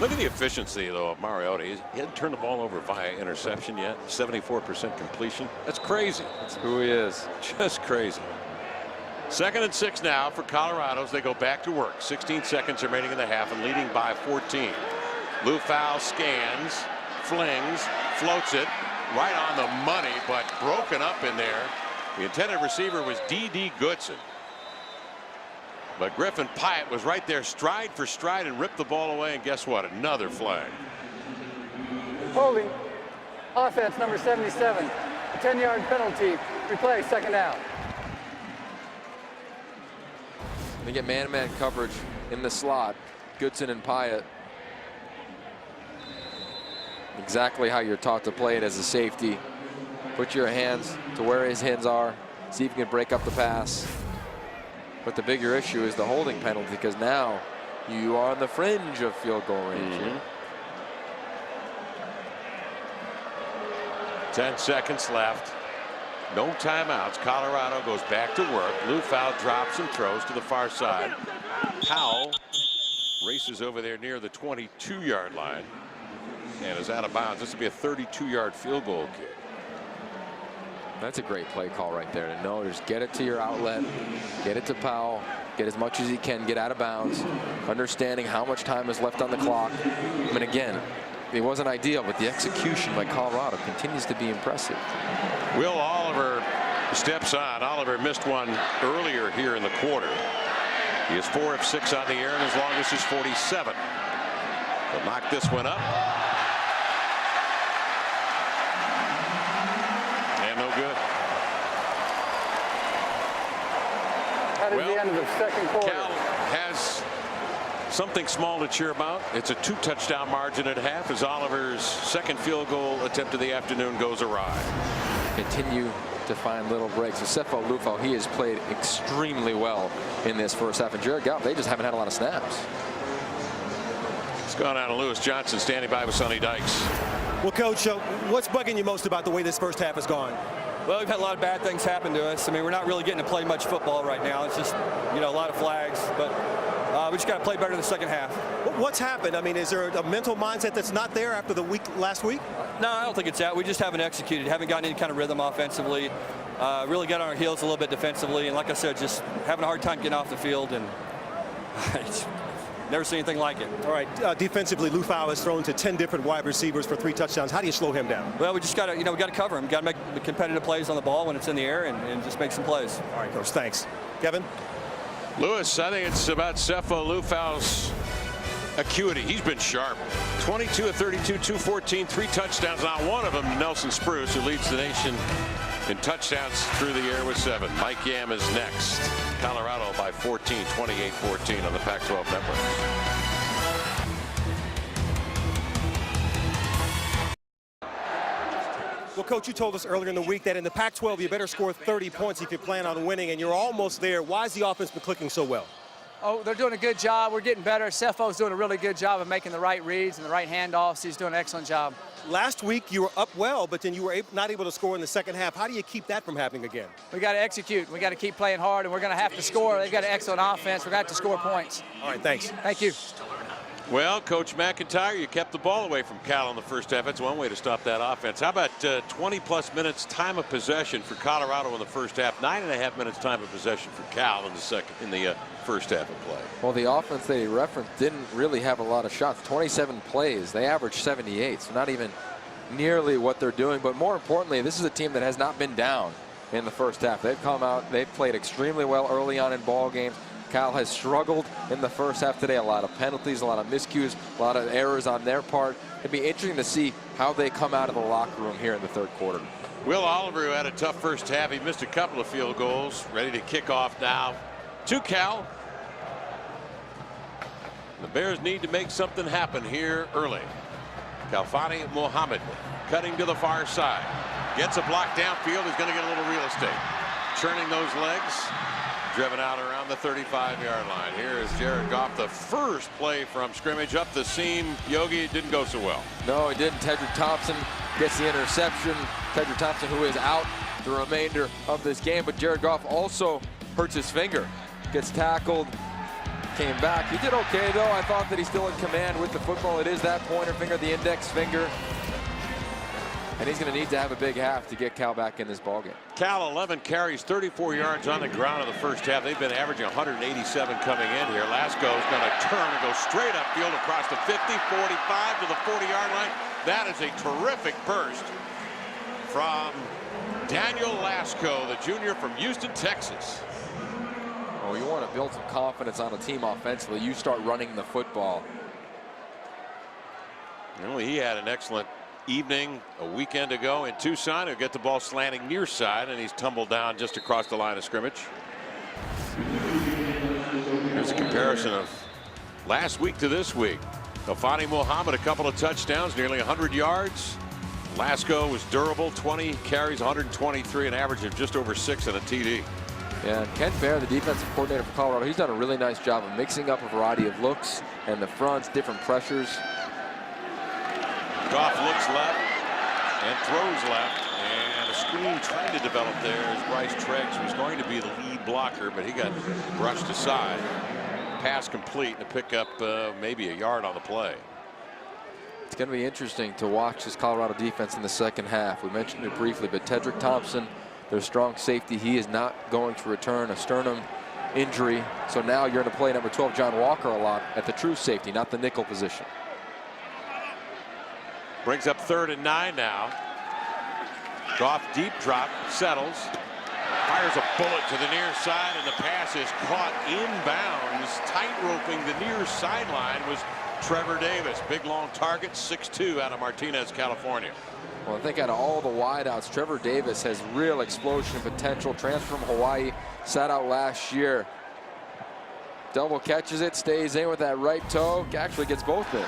Look at the efficiency, though, of Mariota. He hasn't turned the ball over via interception yet. 74% completion. That's crazy. That's who he is. Just crazy. 2nd and 6 now for Colorado as they go back to work. 16 seconds remaining in the half and leading by 14. Liufau scans, flings, floats it right on the money, but broken up in there. The intended receiver was D.D. Goodson. But Griffin Pyatt was right there stride for stride and ripped the ball away, and guess what? Another flag. Holding. Offense number 77. A 10-yard penalty. Replay, 2nd down. They get man-to-man coverage in the slot. Goodson and Pyatt. Exactly how you're taught to play it as a safety. Put your hands to where his hands are. See if you can break up the pass. But the bigger issue is the holding penalty, because now you are on the fringe of field goal range. 10 seconds left. No timeouts. Colorado goes back to work. Liufau drops and throws to the far side. Powell races over there near the 22-yard line and is out of bounds. This will be a 32-yard field goal kick. That's a great play call right there, to know just get it to your outlet, get it to Powell, get as much as he can, get out of bounds, understanding how much time is left on the clock. I mean, again, it wasn't ideal, but the execution by Colorado continues to be impressive. Will Oliver steps on. Oliver missed one earlier here in the quarter. He is 4 of 6 on the air, and his longest is 47. He'll knock this one up. And no good. That is the end of the 2nd quarter. Cal has something small to cheer about. It's a 2-touchdown margin at half as Oliver's 2nd field goal attempt of the afternoon goes awry. Continue to find little breaks. So Sefo Liufau, he has played extremely well in this first half. And Jared Goff, they just haven't had a lot of snaps. It's gone out of Lewis Johnson standing by with Sonny Dykes. Well, Coach, what's bugging you most about the way this first half has gone? Well, we've had a lot of bad things happen to us. I mean, we're not really getting to play much football right now. It's just, you know, a lot of flags. But we just got to play better in the second half. What's happened? I mean, is there a mental mindset that's not there after the last week? No, I don't think it's that. We just haven't executed. Haven't gotten any kind of rhythm offensively. Really got on our heels a little bit defensively. And like I said, just having a hard time getting off the field. And never seen anything like it. All right, defensively, Liufau has thrown to 10 different wide receivers for 3 touchdowns. How do you slow him down? Well, we just got to, we got to cover him. Got to make competitive plays on the ball when it's in the air and just make some plays. All right, Coach, thanks. Kevin? Lewis, I think it's about Sefo Liufau's acuity. He's been sharp. 22 of 32, 214, 3 touchdowns. Not one of them, Nelson Spruce, who leads the nation in touchdowns through the air with 7. Mike Yam is next. Colorado by 14, 28-14 on the Pac-12 network. Well, Coach, you told us earlier in the week that in the Pac-12 you better score 30 points if you plan on winning, and you're almost there. Why has the offense been clicking so well? Oh, they're doing a good job. We're getting better. Sefo's doing a really good job of making the right reads and the right handoffs. He's doing an excellent job. Last week you were up well, but then you were not able to score in the second half. How do you keep that from happening again? We got to execute. We got to keep playing hard, and we're going to have to score. They've got an excellent offense. We're going to have to score points. All right, thanks. Thank you. Well, Coach McIntyre, you kept the ball away from Cal in the first half. That's one way to stop that offense. How about 20-plus minutes time of possession for Colorado in the first half? 9.5 minutes time of possession for Cal in the first half of play. Well, the offense that he referenced didn't really have a lot of shots. 27 plays. They averaged 78, so not even nearly what they're doing. But more importantly, this is a team that has not been down in the first half. They've come out, they've played extremely well early on in ball games. Cal has struggled in the first half today. A lot of penalties, a lot of miscues, a lot of errors on their part. It'd be interesting to see how they come out of the locker room here in the third quarter. Will Oliver, who had a tough first half, he missed a couple of field goals, ready to kick off now to Cal. The Bears need to make something happen here early. Kalfani Mohammed cutting to the far side. Gets a block downfield. He's going to get a little real estate. Churning those legs. Driven out around the 35-yard line. Here is Jared Goff. The first play from scrimmage up the seam. Yogi, it didn't go so well. No, it didn't. Tedrick Thompson gets the interception. Tedrick Thompson, who is out the remainder of this game. But Jared Goff also hurts his finger. Gets tackled. Came back. He did okay, though. I thought that he's still in command with the football. It is that pointer finger, the index finger. And he's going to need to have a big half to get Cal back in this ballgame. Cal 11 carries, 34 yards on the ground in the first half. They've been averaging 187 coming in here. Lasco's going to turn and go straight upfield across the 50, 45 to the 40-yard line. That is a terrific burst from Daniel Lasco, the junior from Houston, Texas. Oh, you want to build some confidence on a team offensively. You start running the football. Well, he had an excellent evening a weekend ago in Tucson. He'll get the ball slanting near side, and he's tumbled down just across the line of scrimmage. Here's a comparison of last week to this week. Kalfani Mohammed, a couple of touchdowns, nearly 100 yards. Lasco was durable, 20 carries, 123, an average of just over 6 and a TD. Yeah, and Ken Bear, the defensive coordinator for Colorado, he's done a really nice job of mixing up a variety of looks and the fronts, different pressures. Goff looks left and throws left, and a screen trying to develop there is Bryce Treggs, who's going to be the lead blocker, but he got brushed aside. Pass complete to pick up maybe a yard on the play. It's going to be interesting to watch this Colorado defense in the second half. We mentioned it briefly, but Tedrick Thompson, their strong safety, he is not going to return, a sternum injury. So now you're going to play number 12, John Walker, a lot at the true safety, not the nickel position. Brings up 3rd and 9 now. Goff deep drop, settles, fires a bullet to the near side, and the pass is caught inbounds. Tight roping the near sideline was Trevor Davis. Big long target, 6'2", out of Martinez, California. Well, I think out of all the wideouts, Trevor Davis has real explosion potential. Transfer from Hawaii, sat out last year. Double catches it, stays in with that right toe, actually gets both in.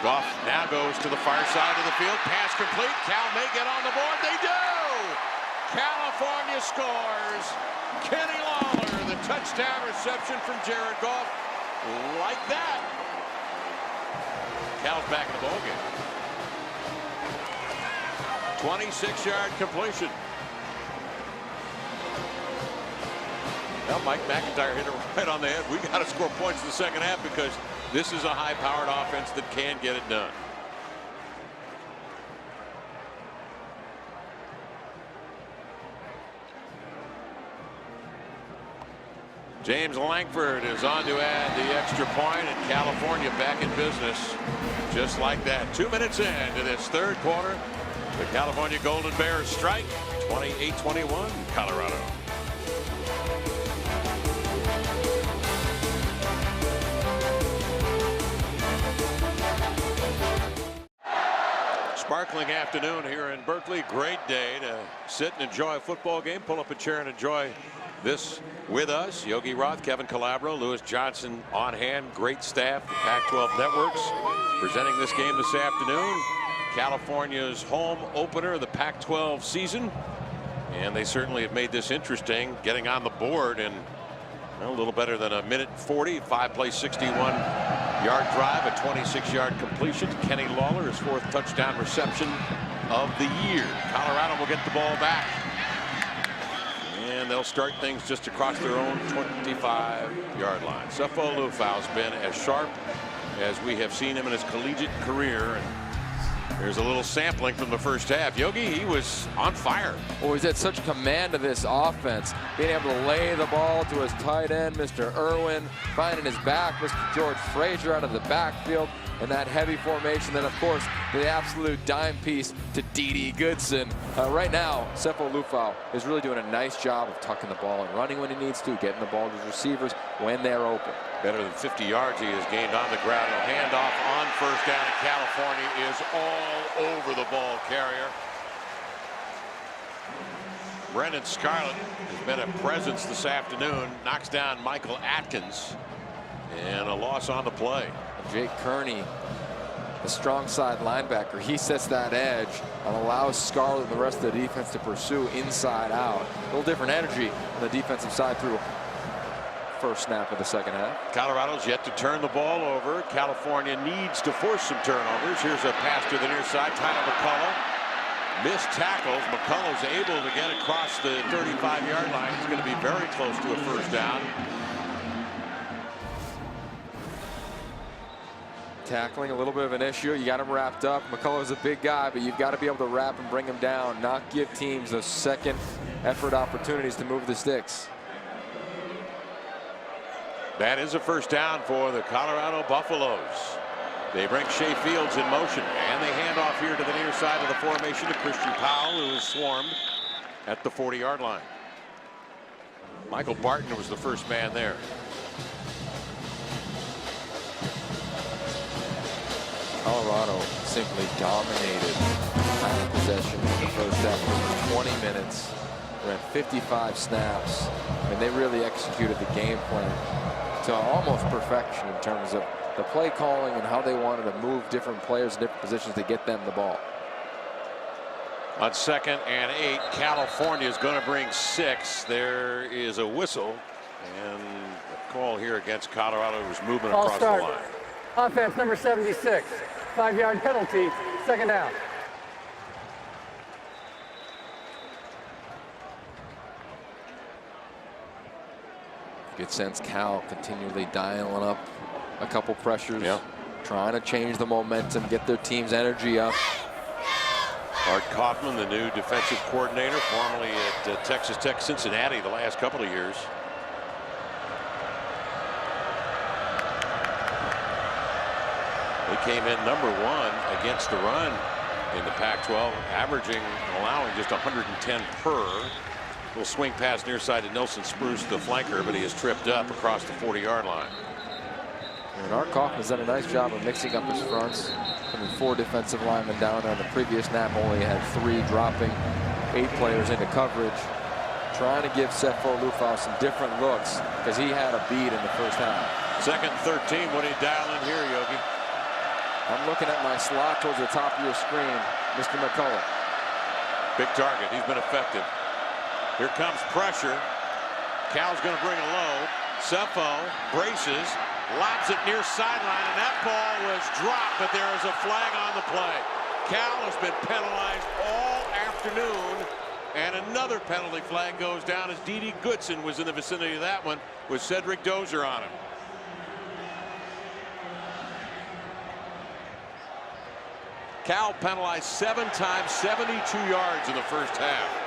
Goff now goes to the far side of the field. Pass complete. Cal may get on the board. They do! California scores. Kenny Lawler, the touchdown reception from Jared Goff. Like that. Cal's back in the ballgame. 26-yard completion. Well, Mike McIntyre hit it right on the head. We got to score points in the second half because this is a high-powered offense that can get it done. James Langford is on to add the extra point, and California back in business just like that. 2 minutes into this third quarter. The California Golden Bears strike 28-21 Colorado. Sparkling afternoon here in Berkeley. Great day to sit and enjoy a football game. Pull up a chair and enjoy this with us. Yogi Roth, Kevin Calabro, Lewis Johnson on hand. Great staff, the Pac-12 networks presenting this game this afternoon. California's home opener of the Pac-12 season. And they certainly have made this interesting, getting on the board in a little better than a minute 40, 5-play, 61-yard drive, a 26-yard completion to Kenny Lawler, his 4th touchdown reception of the year. Colorado will get the ball back. And they'll start things just across their own 25-yard line. Sefo Liufau has been as sharp as we have seen him in his collegiate career. And Here's a little sampling from the first half. Yogi, he was on fire. Well, he's had such command of this offense, being able to lay the ball to his tight end, Mr. Irwin, finding his back, Mr. George Frazier out of the backfield, and that heavy formation. Then, of course, the absolute dime piece to D.D. Goodson. Right now, Sefo Liufau is really doing a nice job of tucking the ball and running when he needs to, getting the ball to his receivers when they're open. Better than 50 yards he has gained on the ground. He'll hand off on first down, and California is all over the ball carrier. Brendan Scarlett has been a presence this afternoon. Knocks down Michael Atkins, and a loss on the play. Jake Kearney, the strong side linebacker, he sets that edge and allows Scarlett and the rest of the defense to pursue inside out. A little different energy on the defensive side through first snap of the second half. Colorado's yet to turn the ball over. California needs to force some turnovers. Here's a pass to the near side. Tyler McCullough missed tackles. McCullough's able to get across the 35-yard line. He's going to be very close to a first down. Tackling a little bit of an issue. You got him wrapped up. McCullough's a big guy, but you've got to be able to wrap and bring him down, not give teams those second effort opportunities to move the sticks. That is a first down for the Colorado Buffaloes. They bring Shea Fields in motion, and they hand off here to the near side of the formation to Christian Powell, who is swarmed at the 40-yard line. Michael Barton was the first man there. Colorado simply dominated time of possession in the first half. 20 minutes. Ran 55 snaps, and they really executed the game plan to almost perfection in terms of the play calling and how they wanted to move different players in different positions to get them the ball. On 2nd and 8, California is going to bring 6. There is a whistle, and a call here against Colorado, who's moving across the line. Offense number 76, 5-yard penalty, second down. Good sense Cal continually dialing up a couple pressures, trying to change the momentum, get their team's energy up. Art Kaufman, the new defensive coordinator, formerly at Texas Tech Cincinnati the last couple of years. They came in number 1 against the run in the Pac-12, averaging and allowing just 110 per. Little swing pass near side to Nelson Spruce, the flanker, but he is tripped up across the 40-yard line. And Art Kaufman's done a nice job of mixing up his fronts. Putting 4 defensive linemen down on the previous snap, only had 3, dropping 8 players into coverage. Trying to give Sefo Liufau some different looks because he had a beat in the first half. 2nd and 13. What do you dial in here, Yogi? I'm looking at my slot towards the top of your screen, Mr. McCullough. Big target. He's been effective. Here comes pressure. Cal's going to bring a load. Sefo braces, lobs it near sideline, and that ball was dropped, but there is a flag on the play. Cal has been penalized all afternoon, and another penalty flag goes down as D.D. Goodson was in the vicinity of that one with Cedric Dozier on him. Cal penalized 7 times, 72 yards in the first half.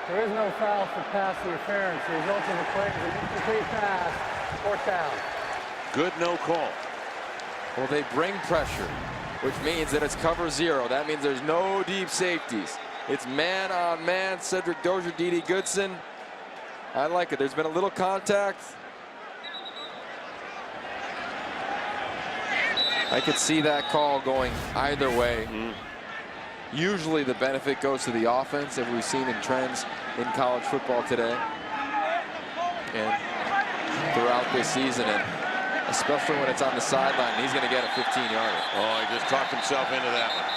There is no foul for pass interference. The result of the play is an incomplete pass, 4th down. Good no call. Well, they bring pressure, which means that it's cover 0. That means there's no deep safeties. It's man on man. Cedric Dozier, D.D. Goodson. I like it. There's been a little contact. I could see that call going either way. Usually the benefit goes to the offense, as we've seen in trends in college football today and throughout this season, and especially when it's on the sideline. He's going to get a 15-yarder. Oh, he just talked himself into that one.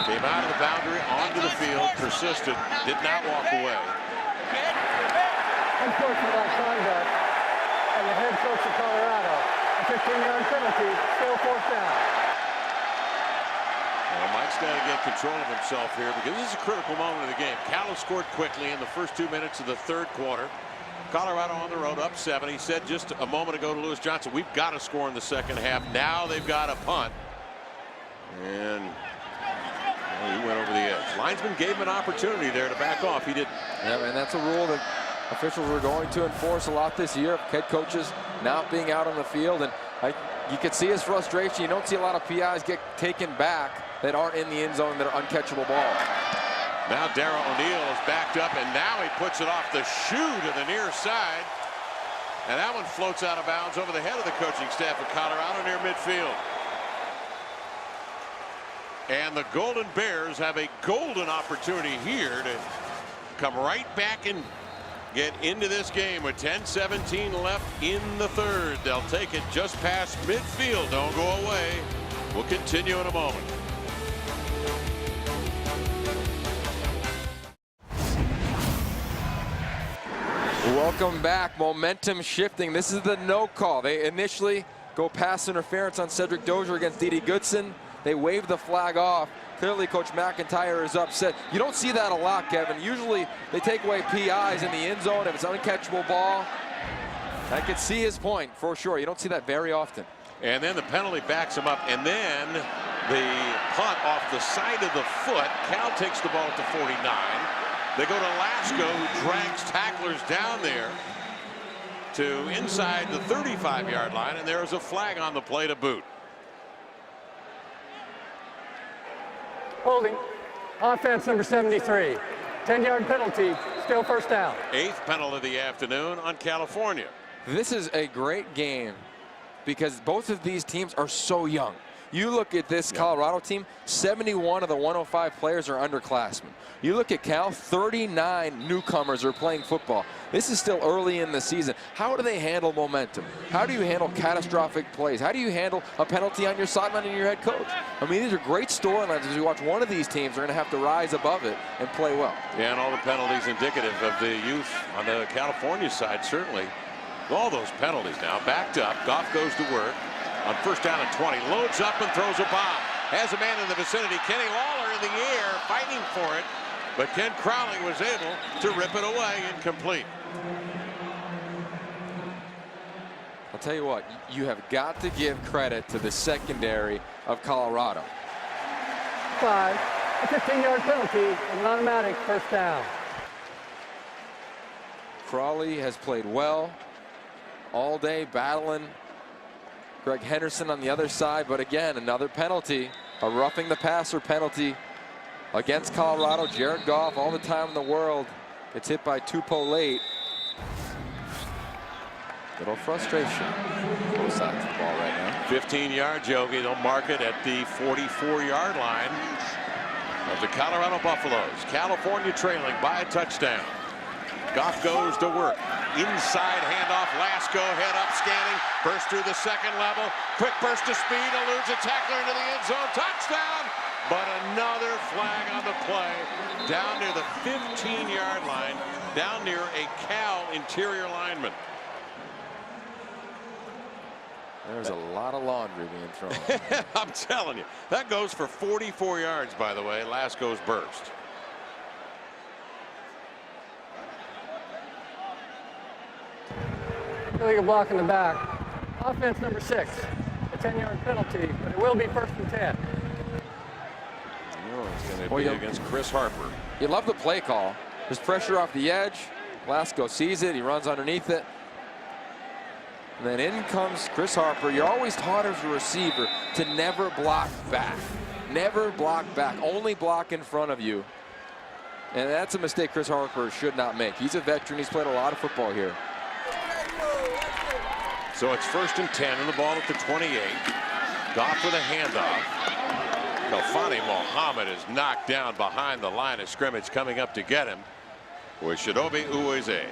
Came out of the boundary, onto the field, persisted, did not walk away. Unfortunate conduct, and the head coach of Colorado, a 15-yard penalty, still 4th down. Well, Mike's got to get control of himself here because this is a critical moment of the game. Cal has scored quickly in the first 2 minutes of the 3rd quarter. Colorado on the road up 7. He said just a moment ago to Lewis Johnson, we've got to score in the second half. Now they've got a punt. And he went over the edge. Linesman gave him an opportunity there to back off. He didn't. Yeah, and that's a rule that officials are going to enforce a lot this year. Head coaches not being out on the field. And you can see his frustration. You don't see a lot of PIs get taken back that aren't in the end zone that are uncatchable balls. Now Darrell O'Neal is backed up, and now he puts it off the shoe to the near side. And that one floats out of bounds over the head of the coaching staff of Colorado near midfield. And the Golden Bears have a golden opportunity here to come right back and get into this game with 10:17 left in the third. They'll take it just past midfield. Don't go away. We'll continue in a moment. Welcome back. Momentum shifting. This is the no call. They initially go pass interference on Cedric Dozier against Dede Goodson. They wave the flag off. Clearly, Coach McIntyre is upset. You don't see that a lot, Kevin. Usually, they take away PIs in the end zone if it's an uncatchable ball. I could see his point for sure. You don't see that very often. And then the penalty backs him up, and then the punt off the side of the foot. Cal takes the ball at the 49. They go to Lasco, who drags tacklers down there to inside the 35-yard line, and there is a flag on the play to boot. Holding. Offense number 73. 10-yard penalty. Still first down. 8th penalty of the afternoon on California. This is a great game because both of these teams are so young. You look at this Colorado team, 71 of the 105 players are underclassmen. You look at Cal, 39 newcomers are playing football. This is still early in the season. How do they handle momentum? How do you handle catastrophic plays? How do you handle a penalty on your sideline and your head coach? I mean, these are great storylines. As you watch one of these teams, they're going to have to rise above it and play well. Yeah, and all the penalties indicative of the youth on the California side, certainly. All those penalties now backed up. Goff goes to work. On first down and 20, loads up and throws a bomb. Has a man in the vicinity. Kenny Lawler in the air fighting for it, but Ken Crowley was able to rip it away, incomplete. I'll tell you what, you have got to give credit to the secondary of Colorado. 5. A 15-yard penalty and an automatic first down. Crowley has played well all day, battling Greg Henderson on the other side, but again, another penalty, a roughing the passer penalty against Colorado. Jared Goff, all the time in the world, gets hit by Tupou late. Little frustration. Both sides of the ball right now. 15 yards, Yogi. They'll mark it at the 44-yard line of the Colorado Buffaloes. California trailing by a touchdown. Goff goes to work. Inside handoff. Lasco head up scanning. Burst through the second level. Quick burst of speed. Eludes a tackler into the end zone. Touchdown. But another flag on the play. Down near the 15-yard line. Down near a Cal interior lineman. There's a lot of laundry being thrown. I'm telling you. That goes for 44 yards, by the way. Lasco's burst. Illegal block in the back. Offense number 6. A 10-yard penalty, but it will be first and 10. It's going to be against Chris Harper. You love the play call. There's pressure off the edge. Lasco sees it. He runs underneath it. And then in comes Chris Harper. You're always taught as a receiver to never block back. Never block back. Only block in front of you. And that's a mistake Chris Harper should not make. He's a veteran. He's played a lot of football here. So it's first and 10 and the ball at the 28. Goff with a handoff. Khalfani Mohammed is knocked down behind the line of scrimmage, coming up to get him with Chidobe Uweze.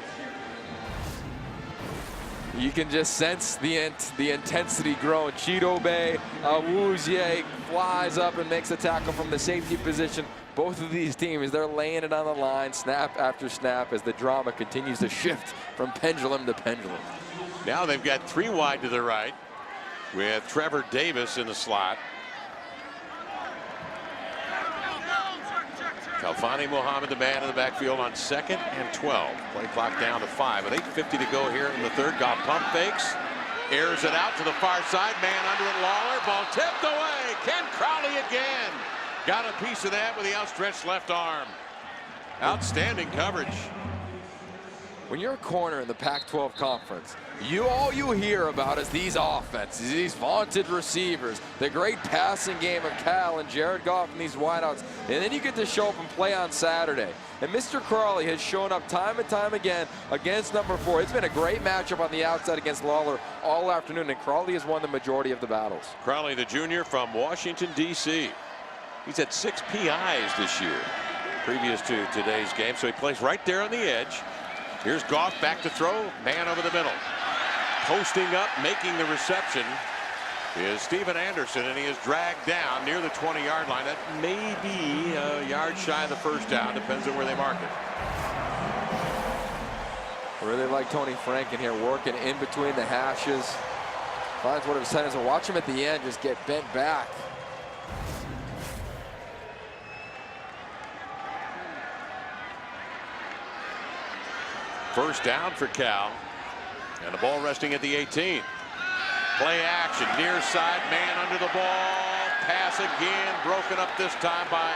You can just sense the intensity growing. Chidobe Uweze flies up and makes a tackle from the safety position. Both of these teams, they're laying it on the line snap after snap as the drama continues to shift from pendulum to pendulum. Now they've got 3 wide to the right with Trevor Davis in the slot. Kalfani Muhammad, the man in the backfield on 2nd and 12. Play clock down to 5 with 8:50 to go here in the third. Goff pump fakes. Airs it out to the far side. Man under it, Lawler. Ball tipped away. Ken Crowley again. Got a piece of that with the outstretched left arm. Outstanding coverage. When you're a corner in the Pac-12 conference, all you hear about is these offenses, these vaunted receivers, the great passing game of Cal and Jared Goff and these wideouts, and then you get to show up and play on Saturday. And Mr. Crowley has shown up time and time again against number 4. It's been a great matchup on the outside against Lawler all afternoon, and Crowley has won the majority of the battles. Crowley, the junior from Washington, D.C. He's had 6 PIs this year, previous to today's game, so he plays right there on the edge. Here's Goff back to throw, man over the middle. Posting up, making the reception is Steven Anderson, and he is dragged down near the 20-yard line. That may be a yard shy of the first down, depends on where they mark it. Really like Tony Franken here, working in between the hashes. Finds one of his centers, and watch him at the end just get bent back. First down for Cal, and the ball resting at the 18. Play action, near side, man under the ball. Pass again, broken up this time by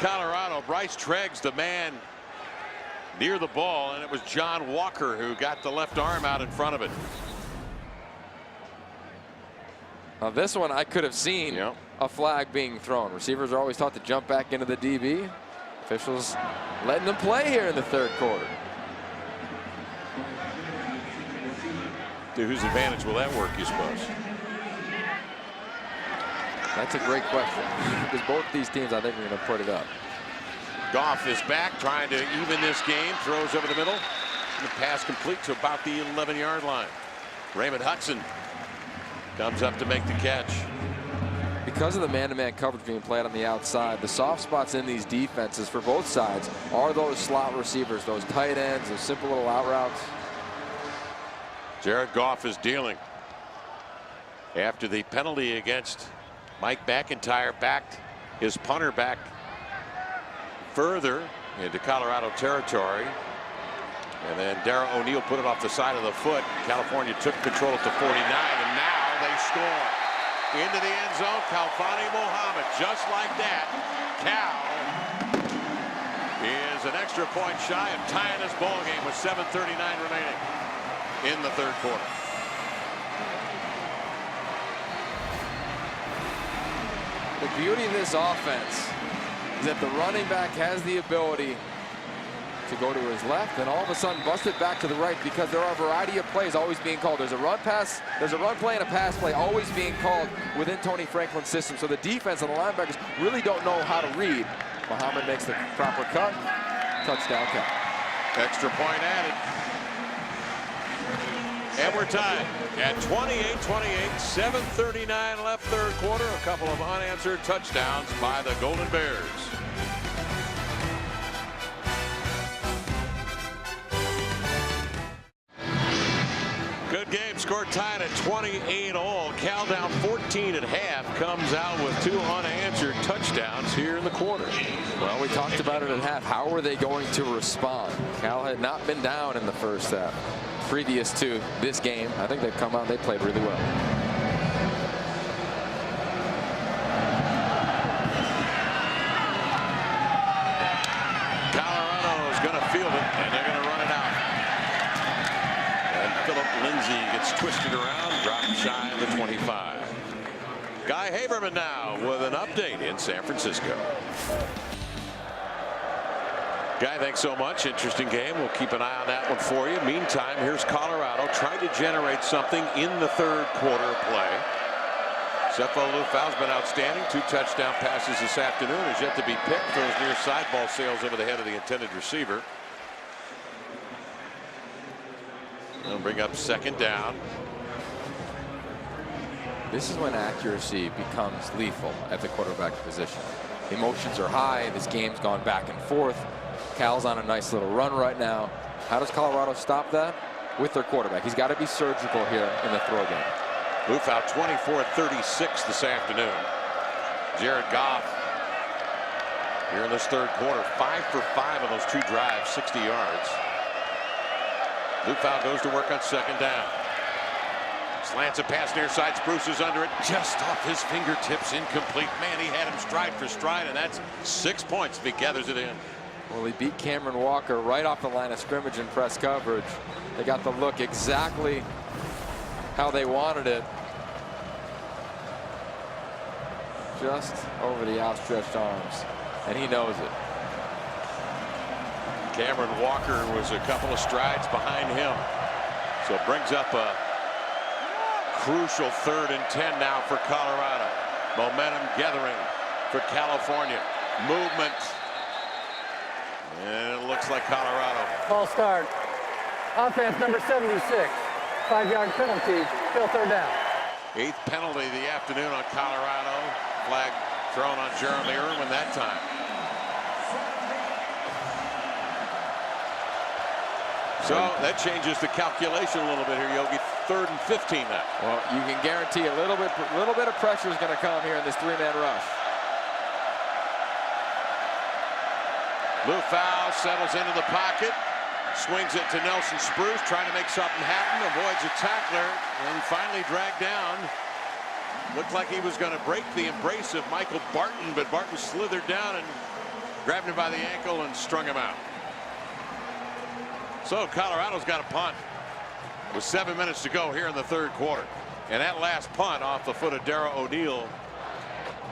Colorado. Bryce Treggs, the man near the ball, and it was John Walker who got the left arm out in front of it. Now this one I could have seen a flag being thrown. Receivers are always taught to jump back into the DB. Officials letting them play here in the third quarter. To whose advantage will that work, you suppose? That's a great question, because both these teams, I think, are going to put it up. Goff is back, trying to even this game. Throws over the middle. And the pass complete to about the 11-yard line. Raymond Hudson comes up to make the catch. Because of the man-to-man coverage being played on the outside, the soft spots in these defenses for both sides are those slot receivers, those tight ends, those simple little out routes. Jared Goff is dealing after the penalty against Mike McIntyre. Backed his punter back further into Colorado territory, and then Dara O'Neal put it off the side of the foot. California took control at the 49, and now they score. Into the end zone, Kalfani Muhammad, just like that. Cal is an extra point shy of tying this ball game with 7:39 remaining in the third quarter. The beauty of this offense is that the running back has the ability to go to his left and all of a sudden bust it back to the right, because there are a variety of plays always being called. There's a run pass, there's a run play and a pass play always being called within Tony Franklin's system. So the defense and the linebackers really don't know how to read. Muhammad makes the proper cut. Touchdown Cal. Extra point added. And we're tied at 28-28, 7:39 left third quarter. A couple of unanswered touchdowns by the Golden Bears. Good game, score tied at 28 all. Cal down 14 at half, comes out with 2 unanswered touchdowns here in the quarter. Well, we talked about it at half. How were they going to respond? Cal had not been down in the first half. Previous to this game, I think they've come out and they played really well. Colorado is going to field it, and they're going to run it out. And Philip Lindsay gets twisted around, dropped shy of the 25. Guy Haberman now with an update in San Francisco. Guy, thanks so much. Interesting game. We'll keep an eye on that one for you. Meantime, here's Colorado trying to generate something in the third quarter of play. Sefo Liufau's been outstanding. 2 touchdown passes this afternoon. Is yet to be picked. Throws near side ball, sails over the head of the intended receiver. They'll bring up second down. This is when accuracy becomes lethal at the quarterback position. Emotions are high. This game's gone back and forth. Cal's on a nice little run right now. How does Colorado stop that? With their quarterback. He's got to be surgical here in the throw game. Liufau 24-36 this afternoon. Jared Goff here in this third quarter. 5 for 5 on those 2 drives, 60 yards. Liufau goes to work on second down. Slants a pass near side. Spruce is under it, just off his fingertips, incomplete. Man, he had him stride for stride, and that's 6 points if he gathers it in. Well, he beat Cameron Walker right off the line of scrimmage in press coverage. They got the look exactly how they wanted it. Just over the outstretched arms, and he knows it. Cameron Walker was a couple of strides behind him. So it brings up a crucial 3rd and 10 now for Colorado. Momentum gathering for California. Movement. And it looks like Colorado. Ball start. Offense number 76. 5-yard penalty. Still 3rd down. 8th penalty of the afternoon on Colorado. Flag thrown on Jeremy Irwin that time. So that changes the calculation a little bit here, Yogi. 3rd and 15 now. Well, you can guarantee a little bit of pressure is going to come here in this 3-man rush. Liufau settles into the pocket, swings it to Nelson Spruce, trying to make something happen, avoids a tackler, and finally dragged down. Looked like he was going to break the embrace of Michael Barton, but Barton slithered down and grabbed him by the ankle and strung him out. So Colorado's got a punt with 7 minutes to go here in the third quarter. And that last punt off the foot of Dara O'Neal,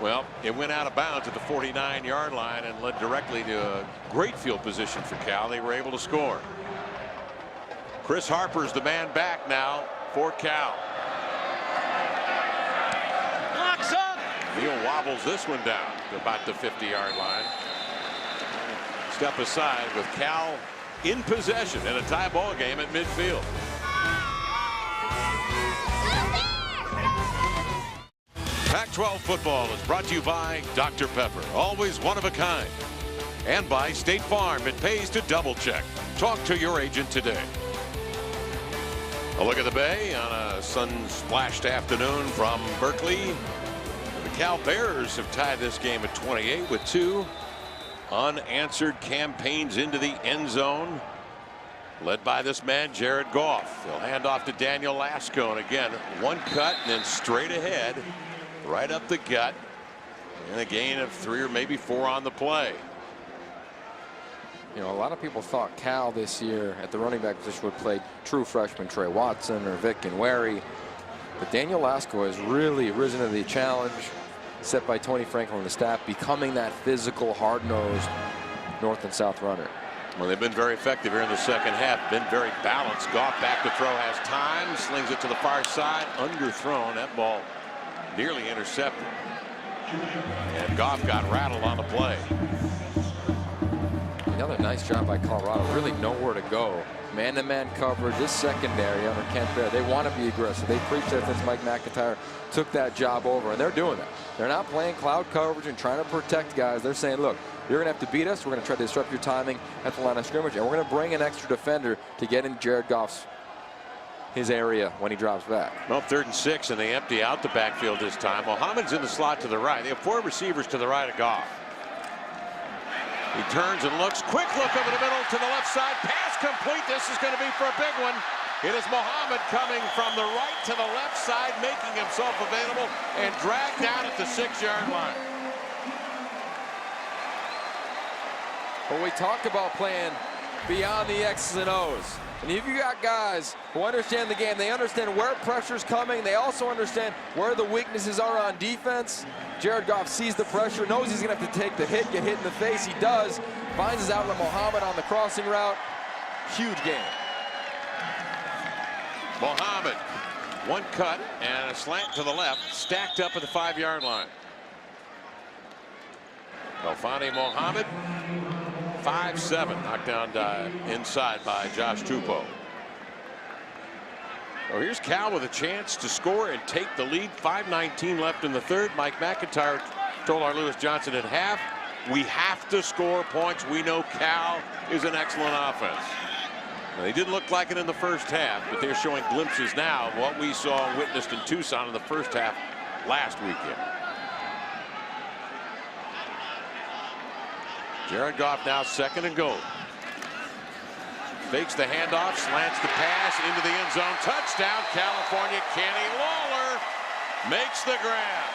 well, it went out of bounds at the 49-yard line and led directly to a great field position for Cal. They were able to score. Chris Harper's the man back now for Cal. Locks up. Neal wobbles this one down to about the 50-yard line. Step aside with Cal in possession in a tie ball game at midfield. Pac-12 football is brought to you by Dr. Pepper, always one of a kind, and by State Farm. It pays to double check. Talk to your agent today. A look at the Bay on a sun-splashed afternoon from Berkeley. The Cal Bears have tied this game at 28 with 2 unanswered campaigns into the end zone, led by this man Jared Goff. They'll hand off to Daniel Lasco, and again, one cut and then straight ahead, right up the gut, and a gain of 3 or maybe 4 on the play. You know, a lot of people thought Cal this year at the running back position would play true freshman Trey Watson or Vic and Wary, but Daniel Lasco has really risen to the challenge set by Tony Franklin and the staff, becoming that physical, hard-nosed north and south runner. Well, they've been very effective here in the second half. Been very balanced. Goff back to throw, has time, slings it to the far side, underthrown. That ball nearly intercepted. And Goff got rattled on the play. Another nice job by Colorado. Really nowhere to go. Man-to-man coverage, this secondary under Kent Baer. They want to be aggressive. They preached that since Mike McIntyre took that job over, and they're doing that. They're not playing cloud coverage and trying to protect guys. They're saying, look, you're going to have to beat us. We're going to try to disrupt your timing at the line of scrimmage, and we're going to bring an extra defender to get in Jared Goff's his area when he drops back. Well, 3rd and 6, and they empty out the backfield this time. Mohammed's in the slot to the right. They have 4 receivers to the right of Goff. He turns and looks. Quick look over the middle to the left side. Pass complete. This is going to be for a big one. It is Mohammed coming from the right to the left side, making himself available and dragged down at the 6-yard line. Well, we talked about playing beyond the X's and O's. And if you got guys who understand the game, they understand where pressure's coming. They also understand where the weaknesses are on defense. Jared Goff sees the pressure, knows he's going to have to take the hit, get hit in the face. He does. Finds his outlet, Mohammed, on the crossing route. Huge game. Mohammed, one cut and a slant to the left, stacked up at the 5-yard line. Elfani Mohammed, 5'7", knocked down inside by Josh Tupou. So here's Cal with a chance to score and take the lead. 5:19 left in the third. Mike McIntyre told our Lewis Johnson at half, we have to score points. We know Cal is an excellent offense. Now, they didn't look like it in the first half, but they're showing glimpses now of what we saw and witnessed in Tucson in the first half last weekend. Jared Goff now 2nd and goal. Fakes the handoff, slants the pass into the end zone. Touchdown, California. Kenny Lawler makes the grab.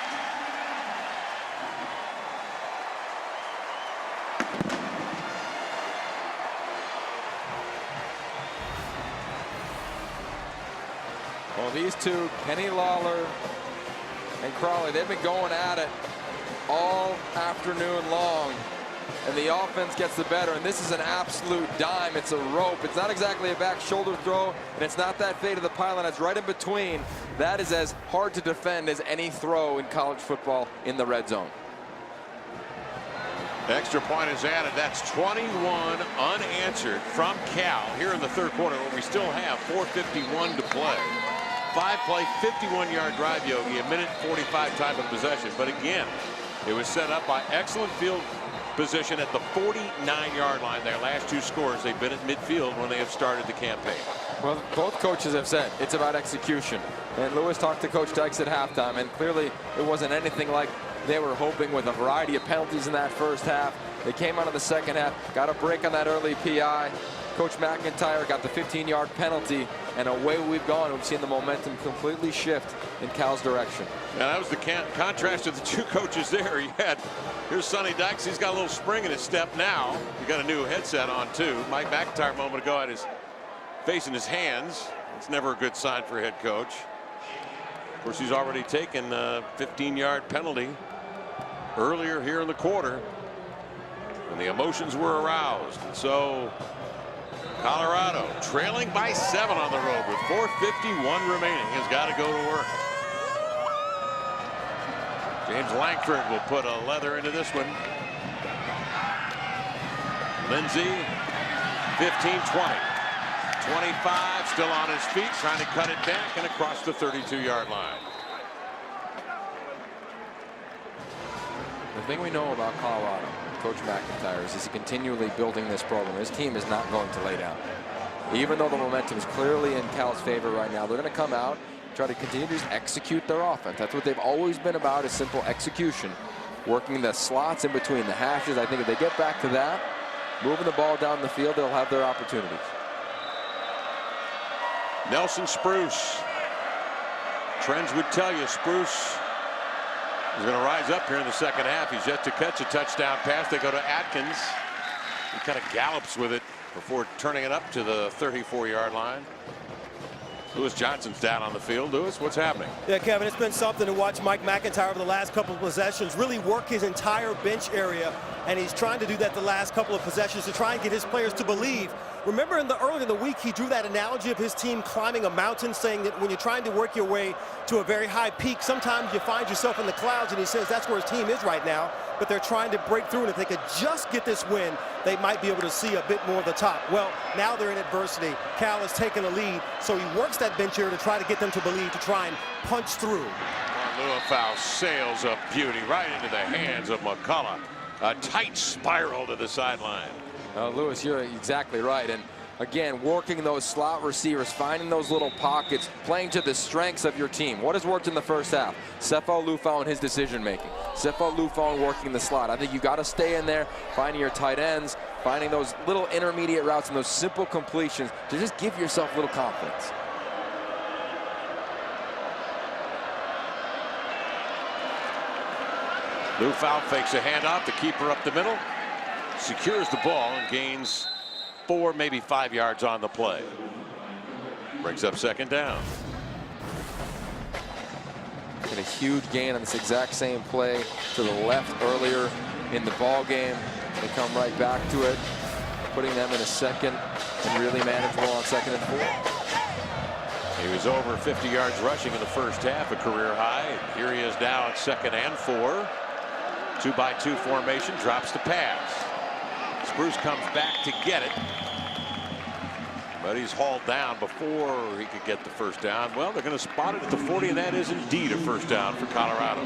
Well, these two, Kenny Lawler and Crawley, they've been going at it all afternoon long. And the offense gets the better, and this is an absolute dime. It's a rope. It's not exactly a back shoulder throw, and it's not that fade of the pylon. It's right in between. That is as hard to defend as any throw in college football in the red zone. Extra point is added. That's 21 unanswered from Cal here in the 3rd quarter, where we still have 4:51 to play. 5-play, 51-yard drive, Yogi, a minute 45 time of possession. But again, it was set up by excellent field position at the 49-yard line. Their last 2 scores, they've been at midfield when they have started the campaign. Well, both coaches have said it's about execution. And Lewis talked to Coach Dykes at halftime, and clearly it wasn't anything like they were hoping with a variety of penalties in that first half. They came out of the second half, got a break on that early PI. Coach McIntyre got the 15-yard penalty, and away we've gone. We've seen the momentum completely shift in Cal's direction. And that was the contrast of the 2 coaches there. Here's Sonny Dykes. He's got a little spring in his step now. He got a new headset on too. Mike McIntyre a moment ago had his face in his hands. It's never a good sign for a head coach. Of course, he's already taken a 15-yard penalty earlier here in the quarter, and the emotions were aroused. And so Colorado trailing by 7 on the road with 4:51 remaining has got to go to work. James Langford will put a leather into this one. Lindsey 15-20. 25 still on his feet, trying to cut it back and across the 32-yard line. The thing we know about Colorado, Coach McIntyre, is he's continually building this program. His team is not going to lay down. Even though the momentum is clearly in Cal's favor right now, they're going to come out, try to continue to just execute their offense. That's what they've always been about, is simple execution. Working the slots in between the hashes. I think if they get back to that, moving the ball down the field, they'll have their opportunities. Nelson Spruce. Trends would tell you Spruce is going to rise up here in the second half. He's yet to catch a touchdown pass. They go to Atkins. He kind of gallops with it before turning it up to the 34-yard line. Lewis Johnson's down on the field. Lewis, what's happening? Yeah, Kevin, it's been something to watch Mike McIntyre over the last couple of possessions really work his entire bench area, and he's trying to do that the last couple of possessions to try and get his players to believe. Remember earlier in the week, he drew that analogy of his team climbing a mountain, saying that when you're trying to work your way to a very high peak, sometimes you find yourself in the clouds, and he says that's where his team is right now, but they're trying to break through, and if they could just get this win, they might be able to see a bit more of the top. Well, now they're in adversity. Cal has taken a lead, so he works that bench here to try to get them to believe, to try and punch through. Liufau sails a beauty right into the hands of McCullough. A tight spiral to the sideline. Lewis, you're exactly right. And again, working those slot receivers, finding those little pockets, playing to the strengths of your team. What has worked in the first half? Sefo Liufau and his decision making. Sefo Liufau working the slot. I think you got to stay in there, finding your tight ends, finding those little intermediate routes and those simple completions to just give yourself a little confidence. Liufau fakes a handoff, the keeper up the middle, secures the ball and gains 4, maybe 5 yards on the play. Brings up second down. And a huge gain on this exact same play to the left earlier in the ball game. They come right back to it, putting them in a second and really manageable on 2nd and 4. He was over 50 yards rushing in the first half, a career high. Here he is now at 2nd and 4. 2-by-2 formation, drops the pass. Spruce comes back to get it, but he's hauled down before he could get the first down. Well, they're going to spot it at the 40, and that is indeed a first down for Colorado.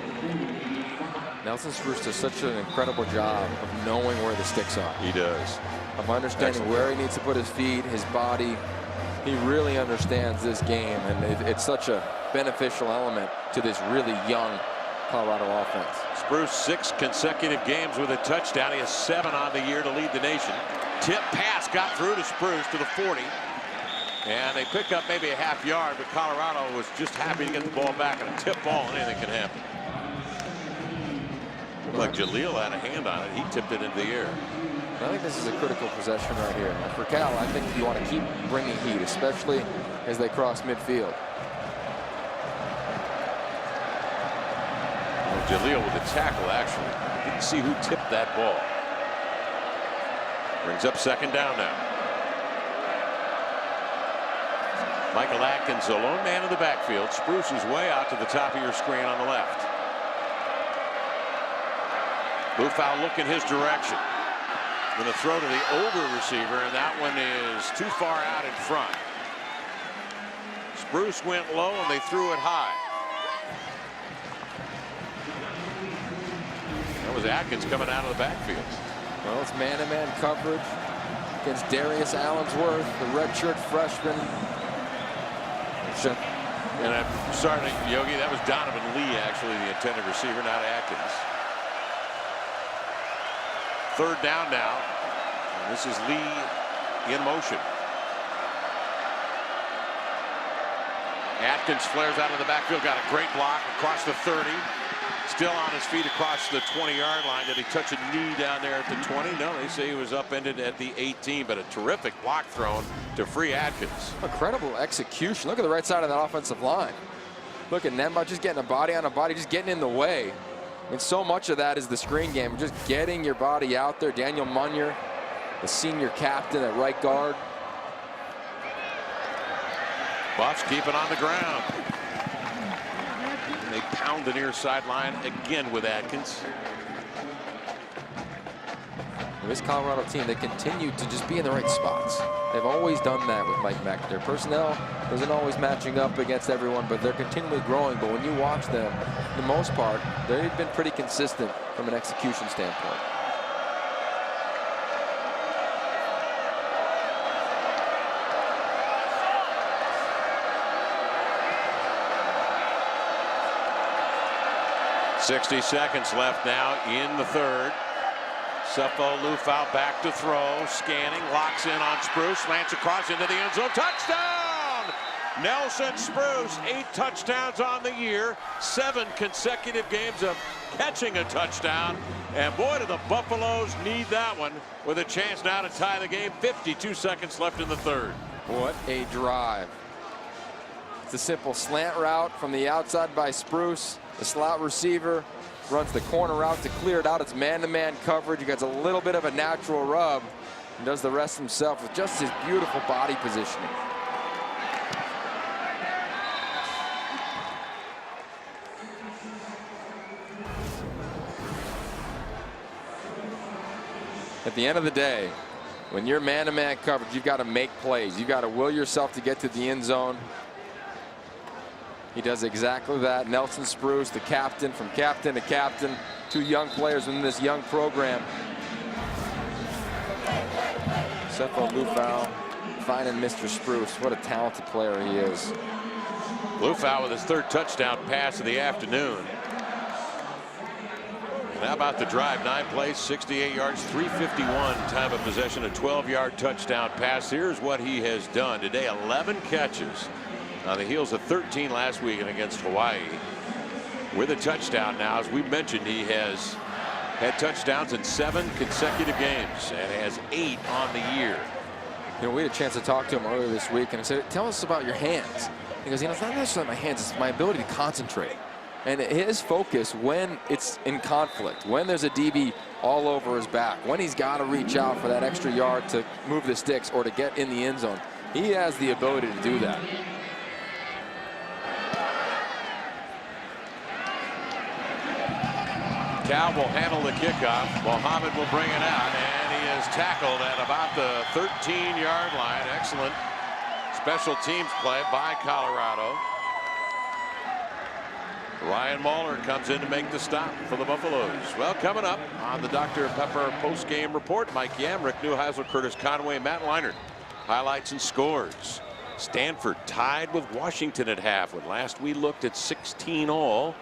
Nelson Spruce does such an incredible job of knowing where the sticks are. He does. Of understanding where he needs to put his feet, his body. He really understands this game, and it's such a beneficial element to this really young Colorado offense. Spruce 6 consecutive games with a touchdown. He has 7 on the year to lead the nation. Tip pass got through to Spruce to the 40. And they pick up maybe a half yard, but Colorado was just happy to get the ball back. On a tip ball, anything can happen. Looked like Jaleel had a hand on it. He tipped it into the air. I think this is a critical possession right here. And for Cal, I think you want to keep bringing heat, especially as they cross midfield. Well, Jaleel with the tackle, actually. Didn't see who tipped that ball. Brings up 2nd down now. Michael Atkins, a lone man in the backfield. Spruce is way out to the top of your screen on the left. Liufau looking his direction. Going to throw to the older receiver, and that one is too far out in front. Spruce went low, and they threw it high. That was Atkins coming out of the backfield. Well, it's man-to-man coverage against Darius Allensworth, the redshirt freshman. And I'm sorry, Yogi, that was Donovan Lee, actually, the intended receiver, not Atkins. 3rd down now. And this is Lee in motion. Atkins flares out of the backfield, got a great block across the 30. Still on his feet across the 20-yard line. Did he touch a knee down there at the 20? No, they say he was upended at the 18, but a terrific block thrown to free Atkins. Incredible execution. Look at the right side of that offensive line. Look at Nemba just getting a body on a body, just getting in the way. I mean, so much of that is the screen game, just getting your body out there. Daniel Munyer, the senior captain at right guard. Buffs keep it on the ground. And they pound the near sideline again with Atkins. This Colorado team, they continue to just be in the right spots. They've always done that with Mike Mack. Their personnel isn't always matching up against everyone, but they're continually growing. But when you watch them, for the most part, they've been pretty consistent from an execution standpoint. .60 seconds left now in the 3rd. Sefo Liufau back to throw, scanning, locks in on Spruce, slants across into the end zone. Touchdown! Nelson Spruce, 8 touchdowns on the year, 7 consecutive games of catching a touchdown. And boy, do the Buffaloes need that one with a chance now to tie the game. 52 seconds left in the 3rd. What a drive. It's a simple slant route from the outside by Spruce. The slot receiver runs the corner route to clear it out. It's man-to-man coverage. He gets a little bit of a natural rub and does the rest himself with just his beautiful body positioning. At the end of the day, when you're man-to-man coverage, you've got to make plays. You've got to will yourself to get to the end zone. He does exactly that. Nelson Spruce, the captain, from captain to captain, 2 young players within this young program. Sefo Liufau finding Mr. Spruce. What a talented player he is. Liufau with his 3rd touchdown pass of the afternoon. And how about the drive? 9 plays, 68 yards, 351 time of possession, a 12-yard touchdown pass. Here's what he has done today: 11 catches. On the heels of 13 last weekend against Hawaii. With a touchdown now, as we mentioned, he has had touchdowns in 7 consecutive games and has 8 on the year. You know, we had a chance to talk to him earlier this week, and I said, "Tell us about your hands." He goes, "You know, it's not necessarily my hands; it's my ability to concentrate." And his focus when it's in conflict, when there's a DB all over his back, when he's got to reach out for that extra yard to move the sticks or to get in the end zone, he has the ability to do that. Cal will handle the kickoff. Mohammed will bring it out, and he is tackled at about the 13-yard line. Excellent special teams play by Colorado. Ryan Mahler comes in to make the stop for the Buffaloes. Well, coming up on the Dr. Pepper post-game report, Mike Yam, Rick Neuheisel, Curtis Conway, Matt Leinart. Highlights and scores. Stanford tied with Washington at half, when last we looked at 16 all.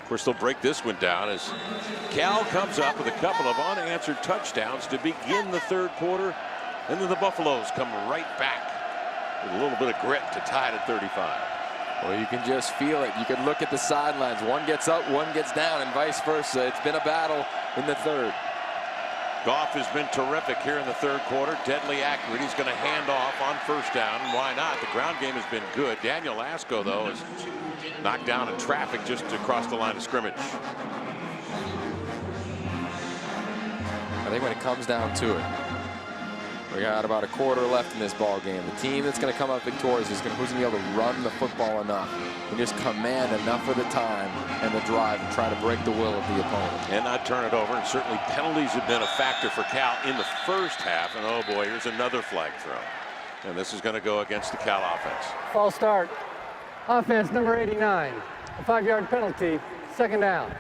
course, they'll break this one down as Cal comes up with a couple of unanswered touchdowns to begin the third quarter. And then the Buffaloes come right back with a little bit of grit to tie it at 35. Well, you can just feel it. You can look at the sidelines. One gets up, one gets down, and vice versa. It's been a battle in the third. Goff has been terrific here in the third quarter. Deadly accurate. He's going to hand off on first down. Why not? The ground game has been good. Daniel Lasco, though, is knocked down in traffic just across the line of scrimmage. I think when it comes down to it, we got about a quarter left in this ball game. The team that's going to come up victorious is who's going to be able to run the football enough and just command enough of the time and the drive and try to break the will of the opponent. And not turn it over. And certainly penalties have been a factor for Cal in the first half. And oh boy, here's another flag throw. And this is going to go against the Cal offense. False start. Offense number 89. A 5-yard penalty. Second down.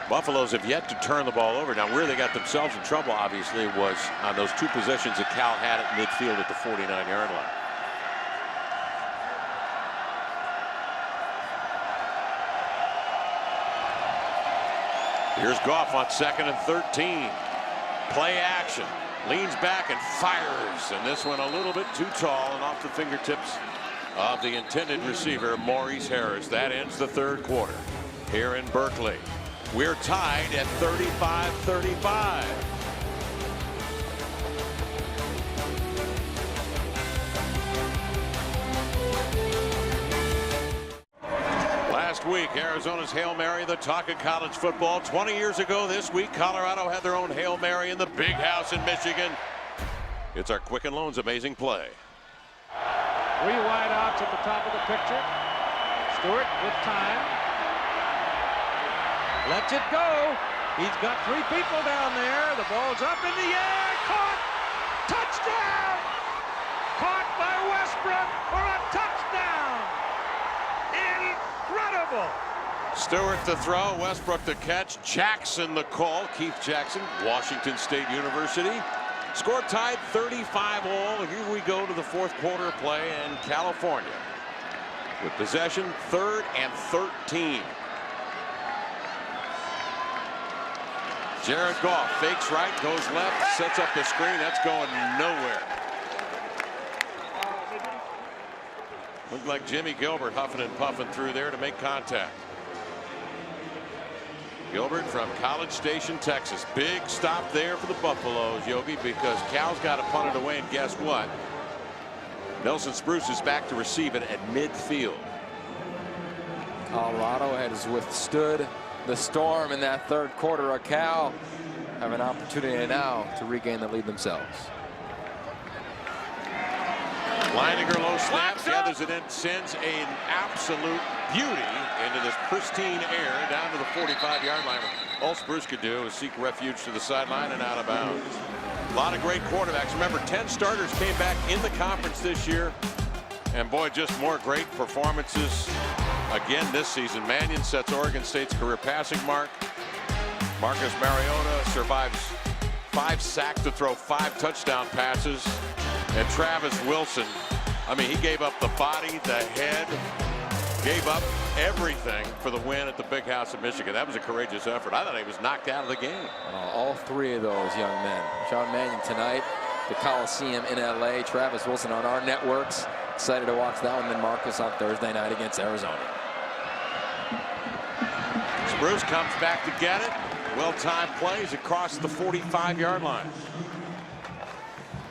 Buffaloes have yet to turn the ball over. Now, where they got themselves in trouble, obviously, was on those two possessions that Cal had at midfield at the 49-yard line. Here's Goff on 2nd and 13. Play action. Leans back and fires. And this one a little bit too tall and off the fingertips of the intended receiver, Maurice Harris. That ends the third quarter here in Berkeley. We're tied at 35-35. Last week, Arizona's Hail Mary, the talk of college football. 20 years ago this week, Colorado had their own Hail Mary in the big house in Michigan. It's our Quicken Loans amazing play. 3 wide outs at the top of the picture. Stewart with time. Lets it go. He's got 3 people down there. The ball's up in the air. Caught. Touchdown. Caught by Westbrook for a touchdown. Incredible. Stewart the throw. Westbrook the catch. Jackson the call. Keith Jackson, Washington State University. Score tied 35-all. Here we go to the fourth quarter play in California. With possession, 3rd and 13. Jared Goff fakes right, goes left, sets up the screen. That's going nowhere. Looked like Jimmy Gilbert huffing and puffing through there to make contact. Gilbert from College Station, Texas. Big stop there for the Buffaloes, Yogi, because Cal's got to punt it away, and guess what? Nelson Spruce is back to receive it at midfield. Colorado has withstood the storm in that third quarter. Cal have an opportunity now to regain the lead themselves. Leininger low snap, gathers it in, sends an absolute beauty into this pristine air down to the 45-yard line. All Spruce could do is seek refuge to the sideline and out of bounds. A lot of great quarterbacks. Remember, 10 starters came back in the conference this year. And boy, just more great performances again this season. Mannion sets Oregon State's career passing mark. Marcus Mariota survives 5 sacks to throw 5 touchdown passes. And Travis Wilson, I mean, he gave up the body, the head, gave up everything for the win at the big house in Michigan. That was a courageous effort. I thought he was knocked out of the game. All 3 of those young men. Sean Mannion tonight, the Coliseum in LA. Travis Wilson on our networks. Excited to watch that one. Then Marcus on Thursday night against Arizona. Spruce comes back to get it. Well-timed plays across the 45-yard line.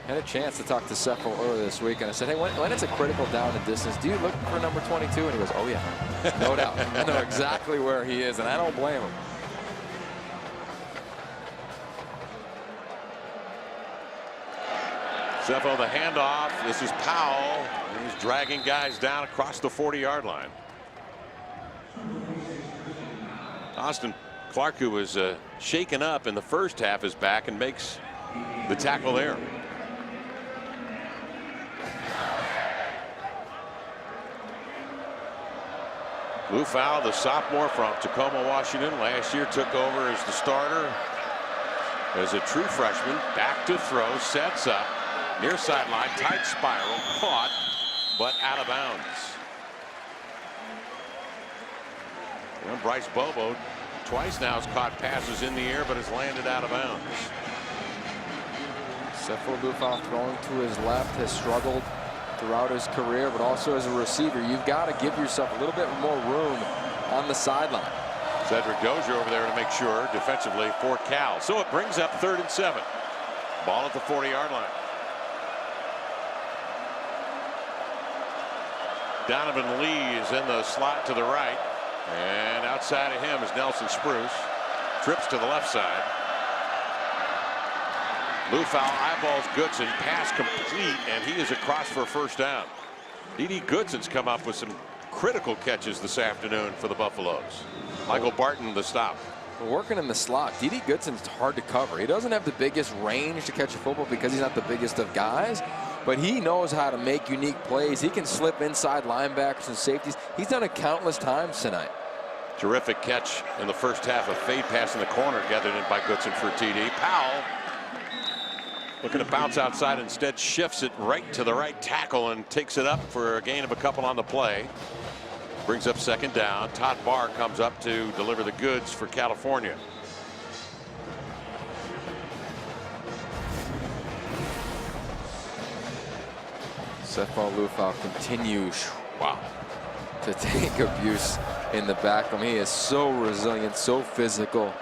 Had a chance to talk to Sefo earlier this week, and I said, hey, when it's a critical down and distance, do you look for number 22? And he goes, oh, yeah, no doubt. I know exactly where he is, and I don't blame him. Sefo the handoff. This is Powell. He's dragging guys down across the 40-yard line. Austin Clark, who was shaken up in the first half, is back and makes the tackle there. Liufau, the sophomore from Tacoma, Washington, last year took over as the starter as a true freshman. Back to throw, sets up, near sideline, tight spiral, caught, but out of bounds. Well, Bryce Bobo twice now has caught passes in the air, but has landed out of bounds. Sefo Liufau throwing to his left has struggled throughout his career, but also as a receiver, you've got to give yourself a little bit more room on the sideline. Cedric Dozier over there to make sure defensively for Cal. So it brings up 3rd and 7. Ball at the 40-yard line. Donovan Lee is in the slot to the right, and outside of him is Nelson Spruce. Trips to the left side. Liufau eyeballs Goodson, pass complete, and he is across for a first down. D.D. Goodson's come up with some critical catches this afternoon for the Buffaloes. Michael Barton the stop. Working in the slot, D.D. Goodson's hard to cover. He doesn't have the biggest range to catch a football because he's not the biggest of guys, but he knows how to make unique plays. He can slip inside linebackers and safeties. He's done it countless times tonight. Terrific catch in the first half. A fade pass in the corner gathered in by Goodson for TD. Powell looking to bounce outside, instead shifts it right to the right tackle and takes it up for a gain of a couple on the play. Brings up 2nd down. Todd Barr comes up to deliver the goods for California. Sefo Liufau continues to take abuse in the back. I mean, he is so resilient, so physical.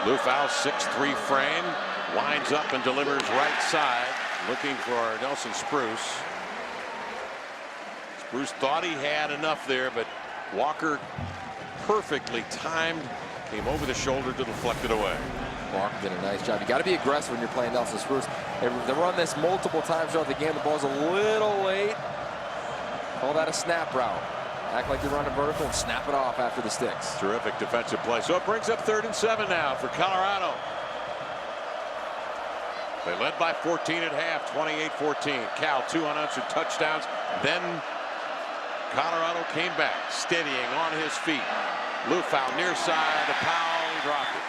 Liufau 6'3" frame, winds up and delivers right side, looking for Nelson Spruce. Spruce thought he had enough there, but Walker perfectly timed, came over the shoulder to deflect it away. Walker did a nice job. You got to be aggressive when you're playing Nelson Spruce. They run this multiple times throughout the game. The ball's a little late. Call that a snap route. Act like you're running vertical and snap it off after the sticks. Terrific defensive play. So it brings up 3rd and 7 now for Colorado. They led by 14 at half, 28-14. Cal 2 unanswered touchdowns. Then Colorado came back, steadying on his feet. Liufau near side to Powell, he dropped it.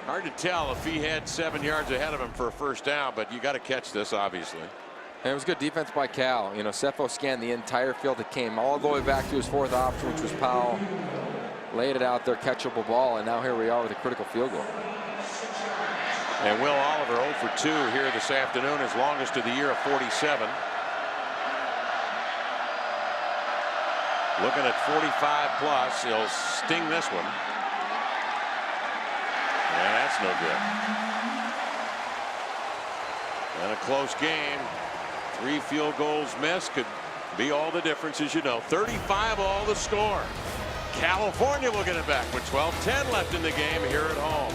Hard to tell if he had 7 yards ahead of him for a first down, but you got to catch this, obviously. And it was good defense by Cal. You know, Sefo scanned the entire field. It came all the way back to his 4th option, which was Powell. Laid it out there, catchable ball, and now here we are with a critical field goal. And Will Oliver 0 for 2 here this afternoon, his longest of the year of 47. Looking at 45 plus, he'll sting this one. And that's no good. And a close game. 3 field goals missed could be all the difference, as you know. 35 all the score. California will get it back with 12:10 left in the game here at home.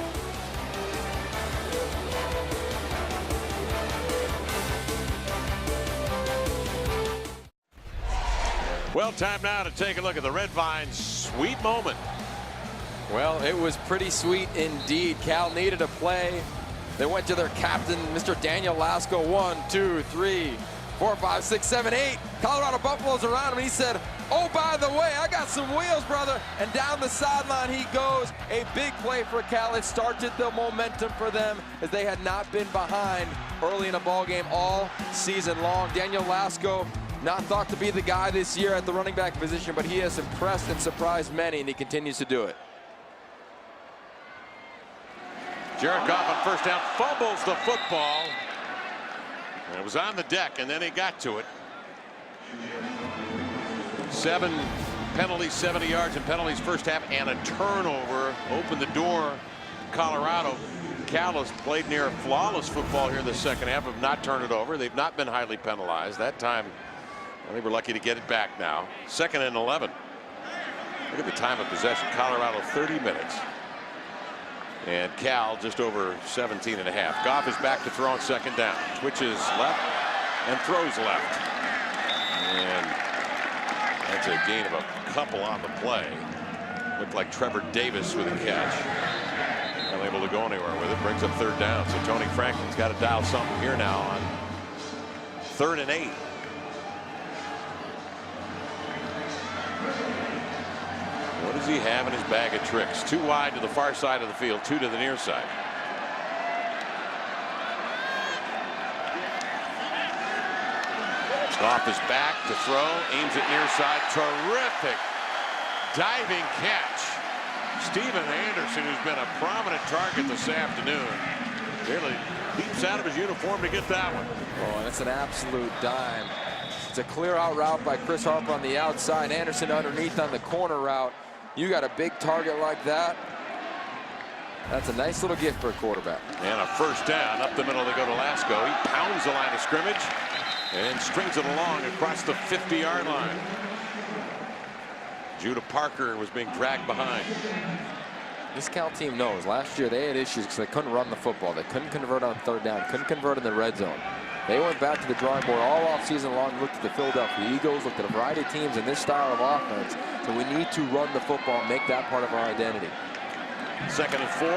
Well, time now to take a look at the Red Vines' sweet moment. Well, it was pretty sweet indeed. Cal needed a play. They went to their captain, Mr. Daniel Lasco. 1, 2, 3, 4, 5, 6, 7, 8. Colorado Buffalo's around him, and he said, oh, by the way, I got some wheels, brother. And down the sideline he goes. A big play for Cal. It started the momentum for them as they had not been behind early in a ball game all season long. Daniel Lasco, not thought to be the guy this year at the running back position, but he has impressed and surprised many, and he continues to do it. Jared Goff on first down fumbles the football. And it was on the deck, and then he got to it. 7 penalties, 70 yards in penalties first half, and a turnover opened the door. Colorado. Cal has played near flawless football here in the second half, have not turned it over. They've not been highly penalized. That time, I think we're lucky to get it back now. 2nd and 11. Look at the time of possession. Colorado 30 minutes. And Cal just over 17 and a half. Goff is back to throw on 2nd down. Twitches left and throws left. And that's a gain of a couple on the play. Looked like Trevor Davis with a catch. Unable to go anywhere with it. Brings up 3rd down. So Tony Franklin's got to dial something here now on 3rd and 8. What does he have in his bag of tricks? 2 wide to the far side of the field, 2 to the near side. Goff is back to throw, aims it near side. Terrific diving catch. Steven Anderson, who's been a prominent target this afternoon, really leaps out of his uniform to get that one. Oh, and it's an absolute dime. It's a clear out route by Chris Harper on the outside. Anderson underneath on the corner route. You got a big target like that. That's a nice little gift for a quarterback. And a first down up the middle. They go to Lasco. He pounds the line of scrimmage and strings it along across the 50-yard line. Judah Parker was being dragged behind. This Cal team knows last year they had issues because they couldn't run the football. They couldn't convert on third down, couldn't convert in the red zone. They went back to the drawing board all offseason long, looked at the Philadelphia Eagles, looked at a variety of teams in this style of offense. So we need to run the football, make that part of our identity. 2nd and 4.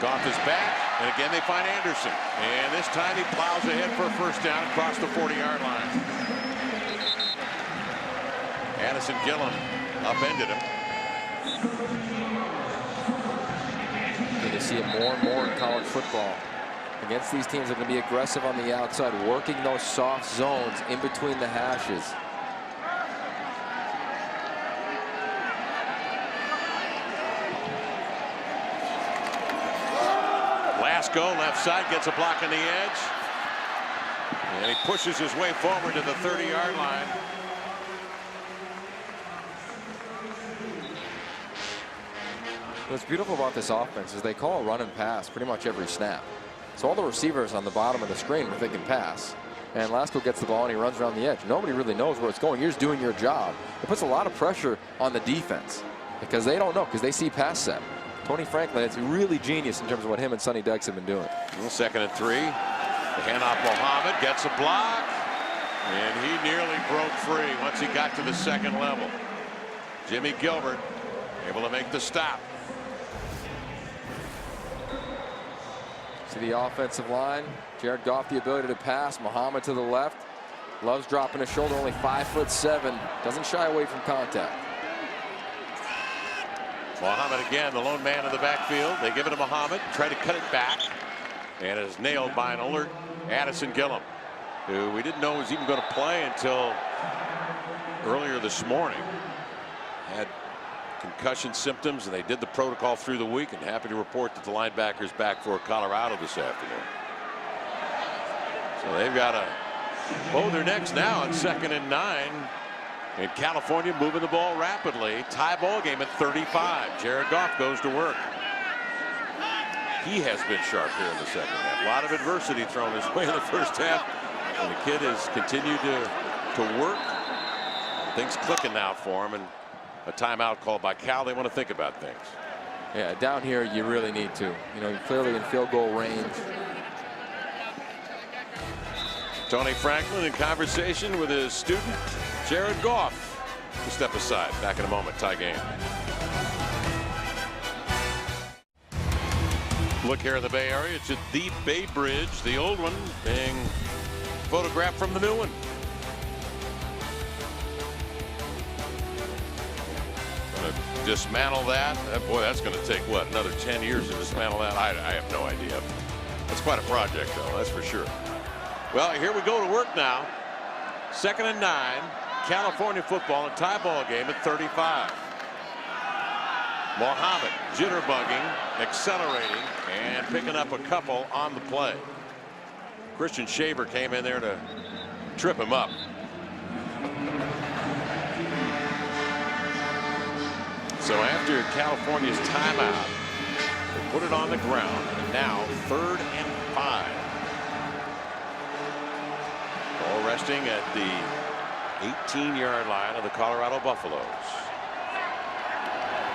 Goff is back, and again they find Anderson. And this time he plows ahead for a first down across the 40-yard line. Addison Gillum upended him. You see it more and more in college football. Against these teams, they're going to be aggressive on the outside, working those soft zones in between the hashes. Lasco, left side, gets a block on the edge. And he pushes his way forward to the 30-yard line. What's beautiful about this offense is they call a run and pass pretty much every snap. So all the receivers on the bottom of the screen if they can pass. And Lasco gets the ball and he runs around the edge. Nobody really knows where it's going. You're just doing your job. It puts a lot of pressure on the defense because they don't know, because they see pass set. Tony Franklin, it's really genius in terms of what him and Sonny Dykes have been doing. 2nd and 3. The handoff, Muhammad gets a block. And he nearly broke free once he got to the 2nd level. Jimmy Gilbert able to make the stop. See the offensive line. Jared Goff the ability to pass. Muhammad to the left. Loves dropping his shoulder. Only 5'7". Doesn't shy away from contact. Muhammad again, the lone man in the backfield. They give it to Muhammad. Try to cut it back. And it is nailed by an alert Addison Gillum, who we didn't know was even going to play until earlier this morning. Had concussion symptoms, and they did the protocol through the week, and happy to report that the linebacker's back for Colorado this afternoon. So they've got to bow their necks now on 2nd and 9. And California moving the ball rapidly. Tie ball game at 35. Jared Goff goes to work. He has been sharp here in the 2nd half. A lot of adversity thrown his way in the 1st half. And the kid has continued to work. Things clicking now for him. And a timeout called by Cal. They want to think about things. Yeah, down here you really need to. You know, you're clearly in field goal range. Tony Franklin in conversation with his student, Jared Goff. We'll step aside. Back in a moment. Tie game. Look here in the Bay Area. It's at the Bay Bridge, the old one, being photographed from the new one. Dismantle that. Boy, that's going to take what, another 10 years to dismantle that? I have no idea. That's quite a project, though, that's for sure. Well, here we go to work now. 2nd and 9. California football, a tie ball game at 35. Muhammad jitterbugging, accelerating, and picking up a couple on the play. Christian Shaver came in there to trip him up. So after California's timeout, they put it on the ground, and now 3rd and 5. All resting at the 18-yard line of the Colorado Buffaloes.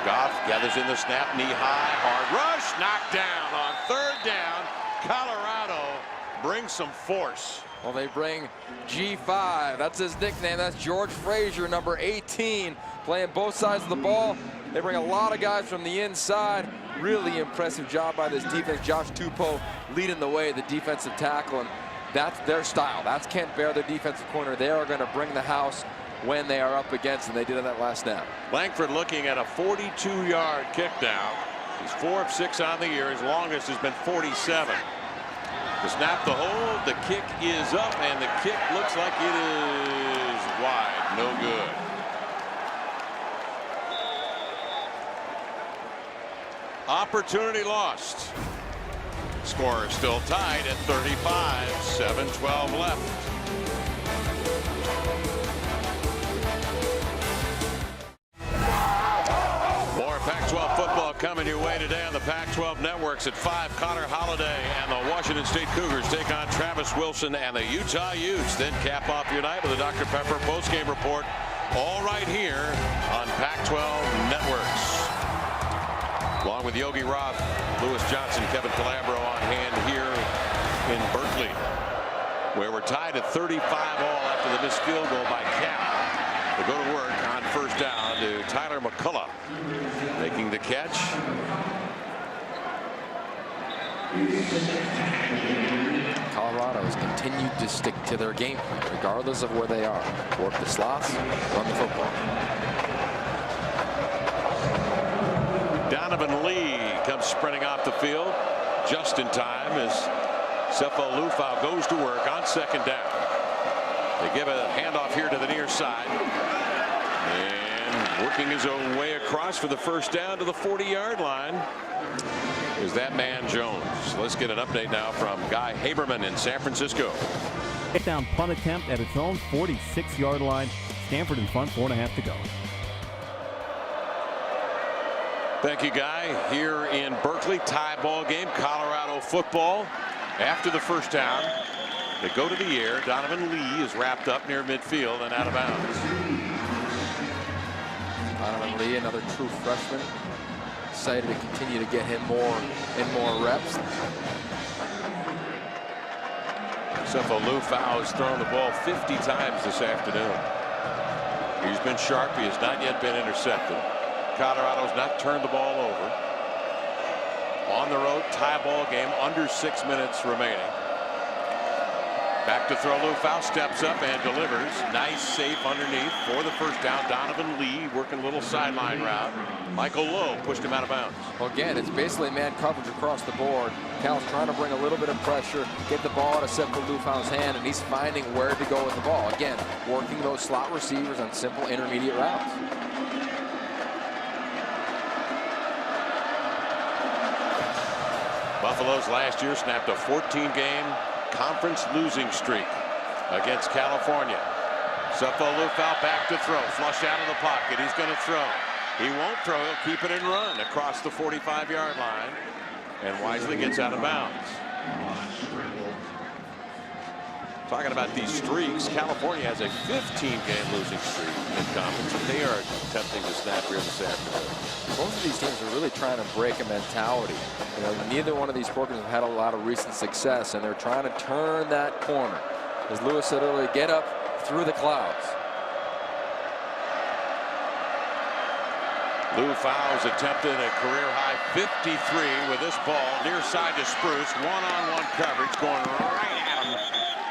Goff gathers in the snap, knee high, hard rush, knocked down on 3rd down. Colorado brings some force. Well, they bring G5. That's his nickname. That's George Frazier, number 18, playing both sides of the ball. They bring a lot of guys from the inside. Really impressive job by this defense. Josh Tupou leading the way, the defensive tackle, and that's their style. That's Kent Bear, their defensive corner. They are going to bring the house when they are up against, and they did on that last snap. Langford looking at a 42-yard kick down. He's 4 of 6 on the year. His longest has been 47. The snap, the hold, the kick is up, and the kick looks like it is wide. No good. Opportunity lost. Score is still tied at 35. 7:12 left. More Pac-12 football coming your way today on the Pac-12 networks at 5. Connor Holiday and the Washington State Cougars take on Travis Wilson and the Utah Utes. Then cap off your night with a Dr. Pepper postgame report. All right here on Pac-12 networks. Along with Yogi Roth, Lewis Johnson, Kevin Calabro on hand here in Berkeley, where we're tied at 35 all after the missed field goal by Cal. We'll go to work on first down to Tyler McCullough making the catch. Colorado has continued to stick to their game plan, regardless of where they are. Work the slots, run the football. Donovan Lee comes sprinting off the field just in time as Sefo Liufau goes to work on second down. They give a handoff here to the near side. And working his own way across for the first down to the 40-yard line is that man Jones. Let's get an update now from Guy Haberman in San Francisco. Down punt attempt at its own 46-yard line. Stanford in front, 4.5 to go. Thank you, Guy. Here in Berkeley, tie ball game, Colorado football. After the first down, they go to the air. Donovan Lee is wrapped up near midfield and out of bounds. Donovan Lee, another true freshman. Excited to continue to get him more and more reps. Sefo Liufau has thrown the ball 50 times this afternoon. He's been sharp. He has not yet been intercepted. Colorado's not turned the ball over. On the road, tie ball game, under 6 minutes remaining. Back to throw. Liufau steps up and delivers. Nice safe underneath for the first down. Donovan Lee working a little sideline route. Michael Lowe pushed him out of bounds. Well, again, it's basically man coverage across the board. Cal's trying to bring a little bit of pressure, get the ball out of Sefo Liufau's hand, and he's finding where to go with the ball. Again, working those slot receivers on simple intermediate routes. Buffaloes last year snapped a 14-game conference losing streak against California. Sefo Liufau back to throw. Flush out of the pocket. He's going to throw. He won't throw. He'll keep it and run across the 45-yard line. And wisely gets out of bounds. Talking about these streaks, California has a 15-game losing streak in conference, and they are attempting to snap here this afternoon. Both of these teams are really trying to break a mentality. You know, neither one of these programs have had a lot of recent success, and they're trying to turn that corner. As Lewis said earlier, get up through the clouds. Liufau's attempted a career-high 53 with this ball near side to Spruce. One-on-one coverage going right at him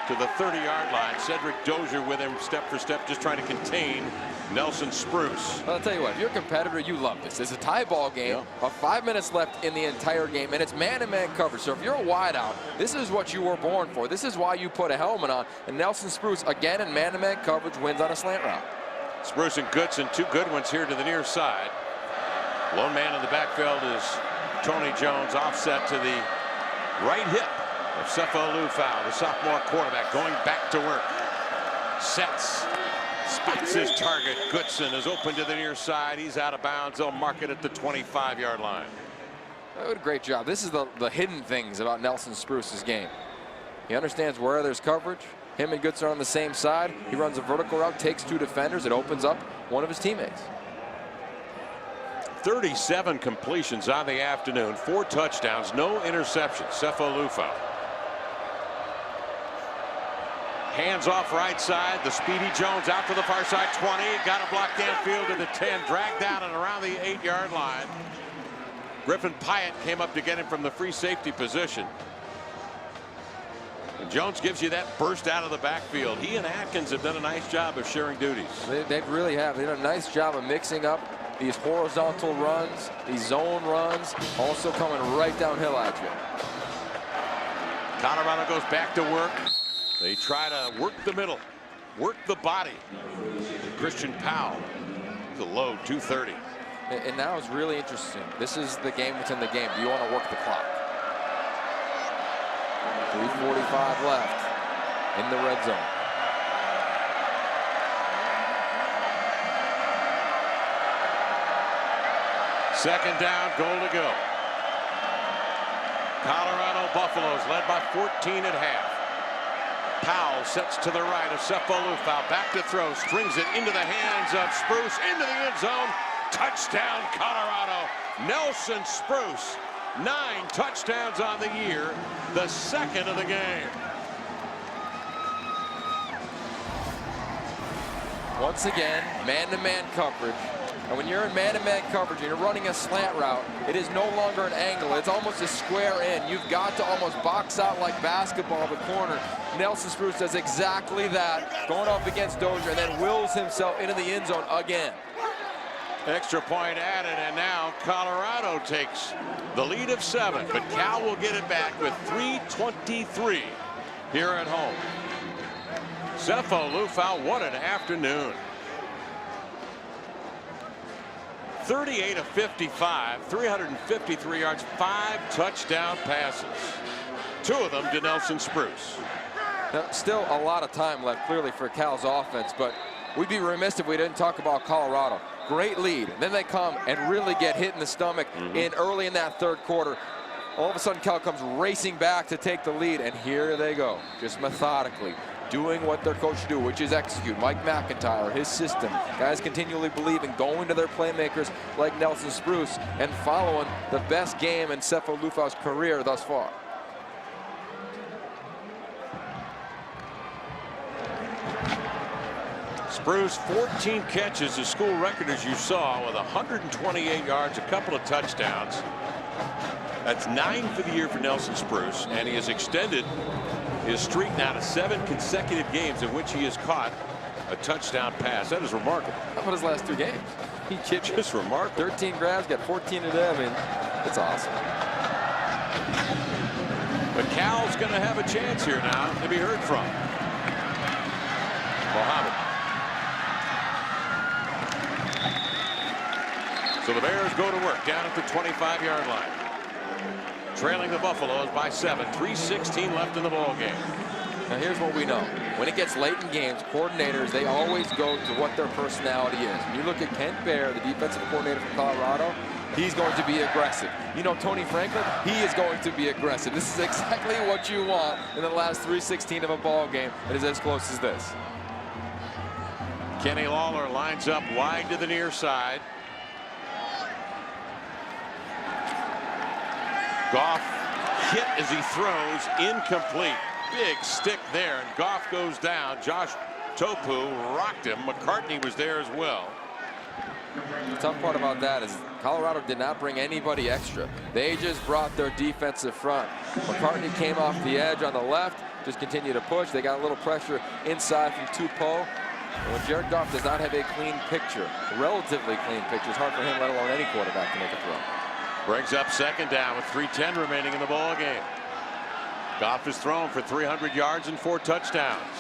to the 30-yard line. Cedric Dozier with him step for step, just trying to contain Nelson Spruce. Well, I'll tell you what, if you're a competitor, you love this. It's a tie ball game, about 5 minutes left in the entire game, and it's man-to-man coverage. So if you're a wideout, this is what you were born for. This is why you put a helmet on. And Nelson Spruce, again in man-to-man coverage, wins on a slant route. Spruce and Goodson, two good ones here to the near side. Lone man in the backfield is Tony Jones, offset to the right hip of Sefo Liufau, the sophomore quarterback, going back to work. Sets, spots his target. Goodson is open to the near side. He's out of bounds. They'll mark it at the 25-yard line. What a great job. This is the hidden things about Nelson Spruce's game. He understands where there's coverage. Him and Goodson are on the same side. He runs a vertical route, takes two defenders. It opens up one of his teammates. 37 completions on the afternoon, 4 touchdowns, no interceptions. Sefo Liufau. Hands off right side. The speedy Jones out to the far side. 20. Got a block downfield to the 10. Dragged down and around the 8-yard line. Griffin Pyatt came up to get him from the free safety position. And Jones gives you that burst out of the backfield. He and Atkins have done a nice job of sharing duties. They really have. They've done a nice job of mixing up these horizontal runs, these zone runs, also coming right downhill at you. Colorado goes back to work. They try to work the middle, work the body. Christian Powell, the low 230. And now it's really interesting. This is the game within the game. Do you want to work the clock? 3:45 left in the red zone. Second down, goal to go. Colorado Buffaloes led by 14 at half. Powell sets to the right of Sefo Liufau. Back to throw, strings it into the hands of Spruce, into the end zone. Touchdown, Colorado. Nelson Spruce, 9 touchdowns on the year, the second of the game. Once again, man-to-man coverage. And when you're in man-to-man coverage and you're running a slant route, it is no longer an angle. It's almost a square in. You've got to almost box out like basketball the corner. Nelson Spruce does exactly that, going up against Dozier, and then wills himself into the end zone again. Extra point added, and now Colorado takes the lead of 7, but Cal will get it back with 3:23 here at home. Sefo Liufau, what an afternoon. 38 of 55, 353 yards, 5 touchdown passes. 2 of them to Nelson Spruce. Now, still a lot of time left, clearly, for Cal's offense, but we'd be remiss if we didn't talk about Colorado. Great lead. Then they come and really get hit in the stomach early in that third quarter. All of a sudden, Cal comes racing back to take the lead, and here they go, just methodically, doing what their coach do, which is execute. Mike McIntyre, his system. Guys continually believe in going to their playmakers like Nelson Spruce and following the best game in Sefo Liufau's career thus far. Spruce, 14 catches, a school record as you saw, with 128 yards, a couple of touchdowns. That's 9 for the year for Nelson Spruce, and he has extended his streak now to 7 consecutive games in which he has caught a touchdown pass. That is remarkable. How about his last 2 games? He chipped just remarkable. 13 grabs, got 14 today. I mean, it's awesome. But Cal's going to have a chance here now to be heard from. Mohammed. So the Bears go to work down at the 25-yard line. Trailing the Buffaloes by 7. 3:16 left in the ball game. Now here's what we know. When it gets late in games, coordinators, they always go to what their personality is. When you look at Kent Baer, the defensive coordinator from Colorado, he's going to be aggressive. You know Tony Franklin, he is going to be aggressive. This is exactly what you want in the last 3:16 of a ball game. It is as close as this. Kenny Lawler lines up wide to the near side. Goff hit as he throws, incomplete. Big stick there, and Goff goes down. Josh Topu rocked him. McCartney was there as well. The tough part about that is Colorado did not bring anybody extra. They just brought their defensive front. McCartney came off the edge on the left, just continued to push. They got a little pressure inside from Tupou. And when Jared Goff does not have a clean picture, a relatively clean picture, it's hard for him, let alone any quarterback, to make a throw. Brings up second down with 3:10 remaining in the ball game. Goff is thrown for 300 yards and 4 touchdowns.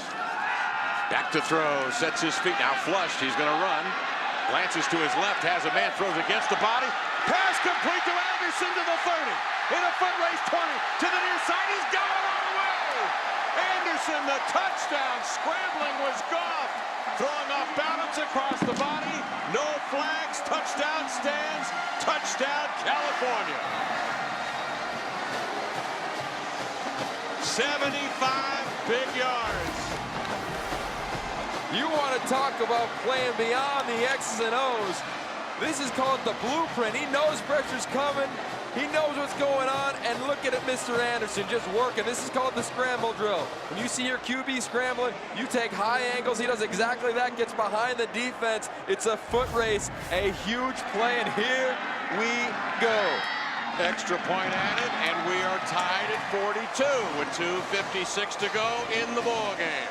Back to throw, sets his feet, now flushed, he's going to run. Glances to his left, has a man, throws against the body. Pass complete to Anderson to the 30. In a foot race, 20 to the near side, he's got it all the way. Anderson, the touchdown, scrambling was Goff. Throwing off balance across the body. No flags. Touchdown stands. Touchdown California. 75 big yards. You want to talk about playing beyond the X's and O's. This is called the blueprint. He knows pressure's coming. He knows what's going on, and look at it, Mr. Anderson, just working. This is called the scramble drill. When you see your QB scrambling, you take high angles. He does exactly that, gets behind the defense. It's a foot race, a huge play, and here we go. Extra point added, and we are tied at 42 with 2:56 to go in the ball game.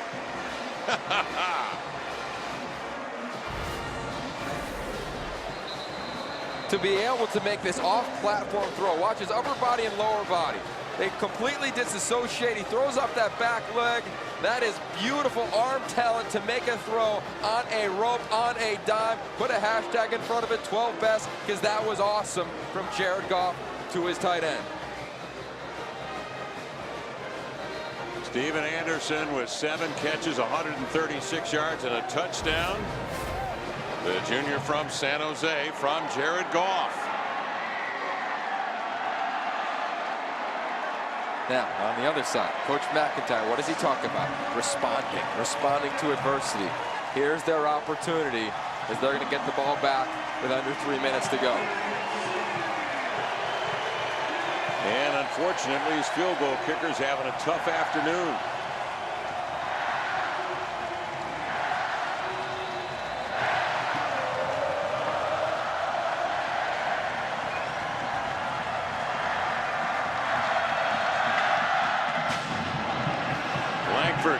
to be able to make this off-platform throw. Watch his upper body and lower body. They completely disassociate. He throws up that back leg. That is beautiful arm talent to make a throw on a rope, on a dime. Put a hashtag in front of it, 12 best, because that was awesome from Jared Goff to his tight end. Steven Anderson with 7 catches, 136 yards, and a touchdown. The junior from San Jose, from Jared Goff. Now, on the other side, Coach McIntyre, what does he talk about? Responding to adversity. Here's their opportunity as they're going to get the ball back with under 3 minutes to go. And unfortunately, his field goal kicker's having a tough afternoon.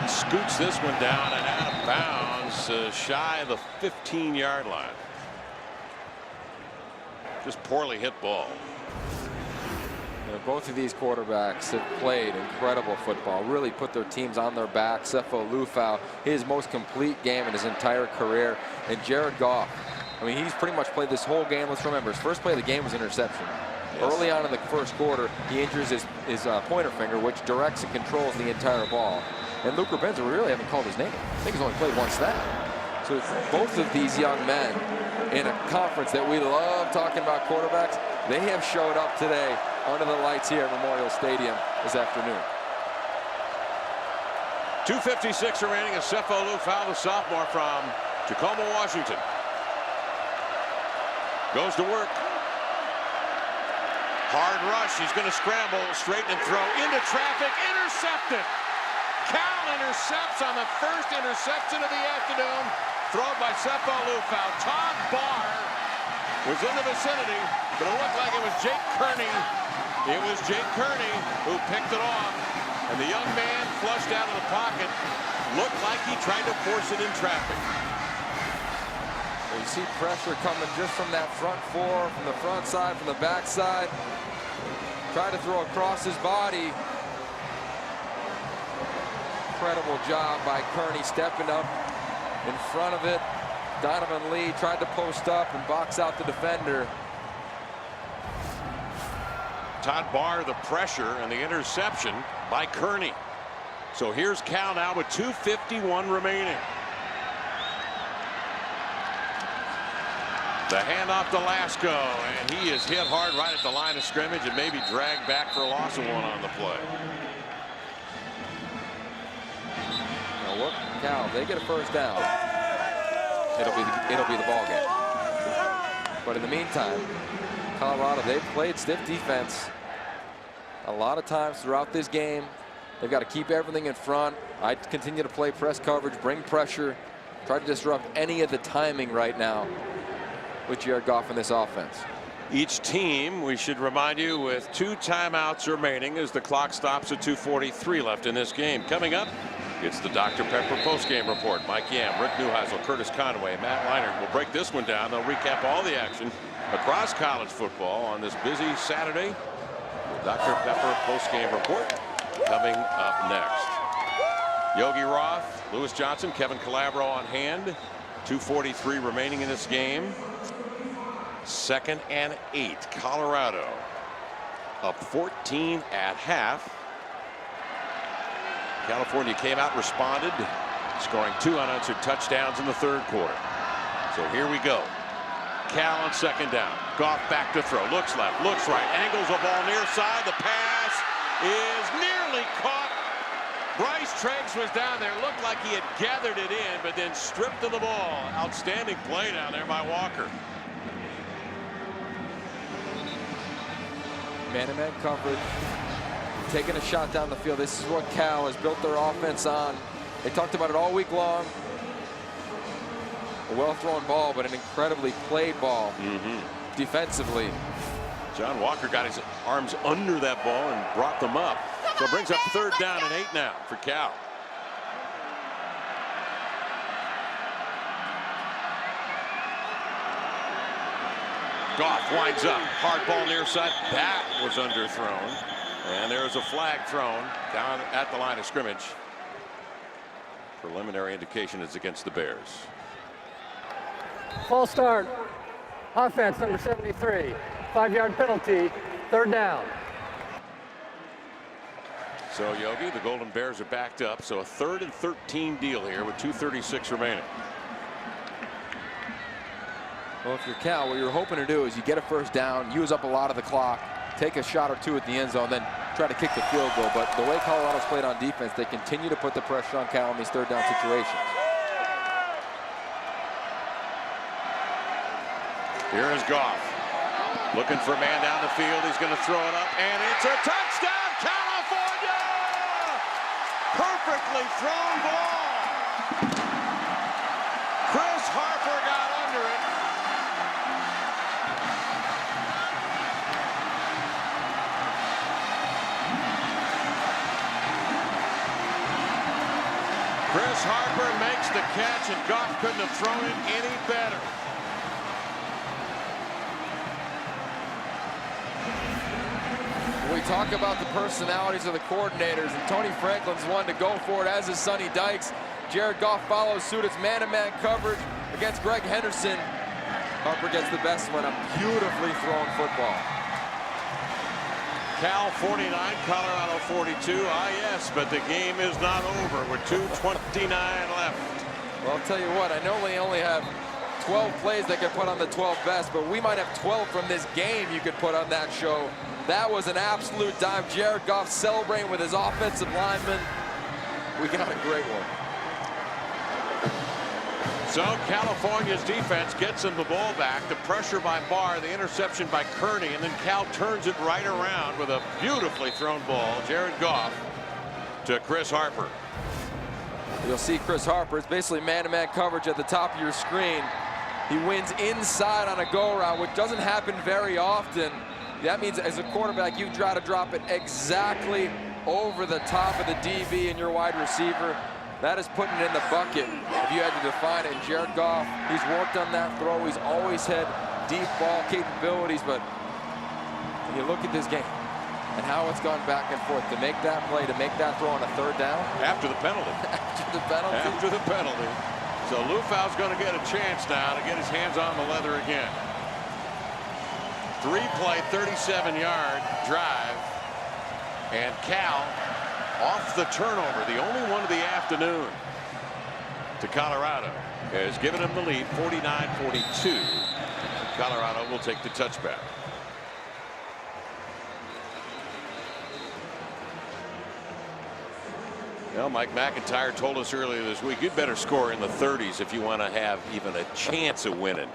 Scoots this one down and out of bounds, shy of the 15-yard line. Just poorly hit ball. You know, both of these quarterbacks have played incredible football, really put their teams on their back. Sefo Liufau, his most complete game in his entire career. And Jared Goff, I mean, he's pretty much played this whole game. Let's remember, his first play of the game was interception. Yes. Early on in the first quarter, he injures his pointer finger, which directs and controls the entire ball. And Luke Rebenza, we really haven't called his name. I think he's only played one snap. So both of these young men in a conference that we love talking about quarterbacks, they have showed up today under the lights here at Memorial Stadium this afternoon. 2:56 remaining as Sefo Liufau, the sophomore from Tacoma, Washington, goes to work. Hard rush. He's going to scramble, straighten and throw into traffic. Intercepted. Cal intercepts on the first interception of the afternoon. Thrown by Sefo Liufau. Todd Barr was in the vicinity, but it looked like it was Jake Kearney. It was Jake Kearney who picked it off. And the young man flushed out of the pocket. Looked like he tried to force it in traffic. You see pressure coming just from that front four, from the front side, from the back side. Tried to throw across his body. Incredible job by Kearney stepping up in front of it. Donovan Lee tried to post up and box out the defender. Todd Barr, the pressure and the interception by Kearney. So here's Cal now with 2:51 remaining. The handoff to Lasco, and he is hit hard right at the line of scrimmage and maybe dragged back for a loss of 1 on the play. Now look, Cal, they get a first down. It'll be the ball game. But in the meantime, Colorado, they've played stiff defense a lot of times throughout this game. They've got to keep everything in front. I continue to play press coverage, bring pressure, try to disrupt any of the timing right now with Jared Goff in this offense. Each team, we should remind you, with 2 timeouts remaining as the clock stops at 2:43 left in this game. Coming up, it's the Dr. Pepper postgame report. Mike Yam, Rick Neuheisel, Curtis Conway, Matt Leinart will break this one down. They'll recap all the action across college football on this busy Saturday. The Dr. Pepper postgame report coming up next. Yogi Roth, Lewis Johnson, Kevin Calabro on hand. 2:43 remaining in this game. 2nd and 8. Colorado up 14 at half. California came out, responded, scoring 2 unanswered touchdowns in the 3rd quarter. So here we go. Cal on 2nd down. Goff back to throw. Looks left, looks right, angles the ball near side. The pass is nearly caught. Bryce Treggs was down there. Looked like he had gathered it in, but then stripped of the ball. Outstanding play down there by Walker. Man-to-man coverage, taking a shot down the field. This is what Cal has built their offense on. They talked about it all week long. A well-thrown ball, but an incredibly played ball defensively. John Walker got his arms under that ball and brought them up. So it brings up 3rd down and 8 now for Cal. Goff winds up. Hard ball near side. That was underthrown. And there's a flag thrown down at the line of scrimmage. Preliminary indication is against the Bears. False start. Offense number 73. 5-yard penalty. 3rd down. So Yogi, the Golden Bears are backed up. So a 3rd and 13 deal here with 2:36 remaining. Well, if you're Cal, what you're hoping to do is you get a first down, use up a lot of the clock, take a shot or two at the end zone, then try to kick the field goal. But the way Colorado's played on defense, they continue to put the pressure on Cal in these 3rd down situations. Here is Goff. Looking for a man down the field. He's going to throw it up, and it's a touchdown, California! Perfectly thrown ball. Chris Harper got under it. Chris Harper makes the catch, and Goff couldn't have thrown it any better. We talk about the personalities of the coordinators, and Tony Franklin's one to go for it, as is Sonny Dykes. Jared Goff follows suit. It's man-to-man coverage against Greg Henderson. Harper gets the best one. A beautifully thrown football. Cal 49, Colorado 42. Ah, yes, but the game is not over with 2:29 left. Well, I'll tell you what, I know they only have 12 plays they could put on the 12 best, but we might have 12 from this game you could put on that show. That was an absolute dime. Jared Goff celebrating with his offensive lineman. We got a great one. So California's defense gets them the ball back. The pressure by Barr, the interception by Kearney, and then Cal turns it right around with a beautifully thrown ball. Jared Goff to Chris Harper. You'll see Chris Harper. It's basically man-to-man coverage at the top of your screen. He wins inside on a go route, which doesn't happen very often. That means as a quarterback, you try to drop it exactly over the top of the DB and your wide receiver. That is putting it in the bucket if you had to define it. And Jared Goff, he's worked on that throw. He's always had deep ball capabilities, but when you look at this game and how it's gone back and forth to make that play, to make that throw on a 3rd down. After the penalty. After the penalty. After the penalty. So Liufau's going to get a chance now to get his hands on the leather again. 3-play, 37-yard drive. And Cal off the turnover, the only one of the afternoon to Colorado, has given him the lead 49-42. Colorado will take the touchback. Well, Mike McIntyre told us earlier this week, you'd better score in the 30s if you want to have even a chance of winning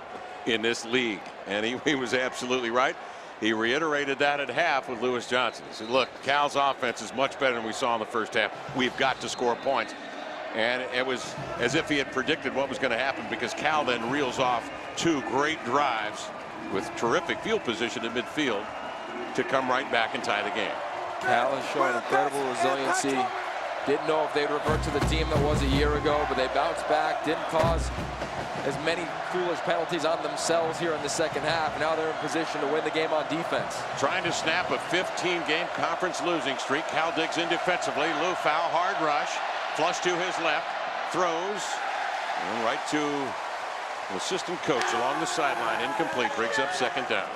in this league. And he was absolutely right. He reiterated that at half with Lewis Johnson. He said, look, Cal's offense is much better than we saw in the first half. We've got to score points. And it was as if he had predicted what was going to happen, because Cal then reels off 2 great drives with terrific field position in midfield to come right back and tie the game. Cal has shown incredible resiliency. Didn't know if they'd revert to the team that was a year ago, but they bounced back, didn't cause as many foolish penalties on themselves here in the second half. Now they're in position to win the game on defense. Trying to snap a 15-game conference losing streak. Cal digs in defensively. Liufau, hard rush. Flush to his left. Throws. And right to the assistant coach along the sideline. Incomplete. Breaks up 2nd down.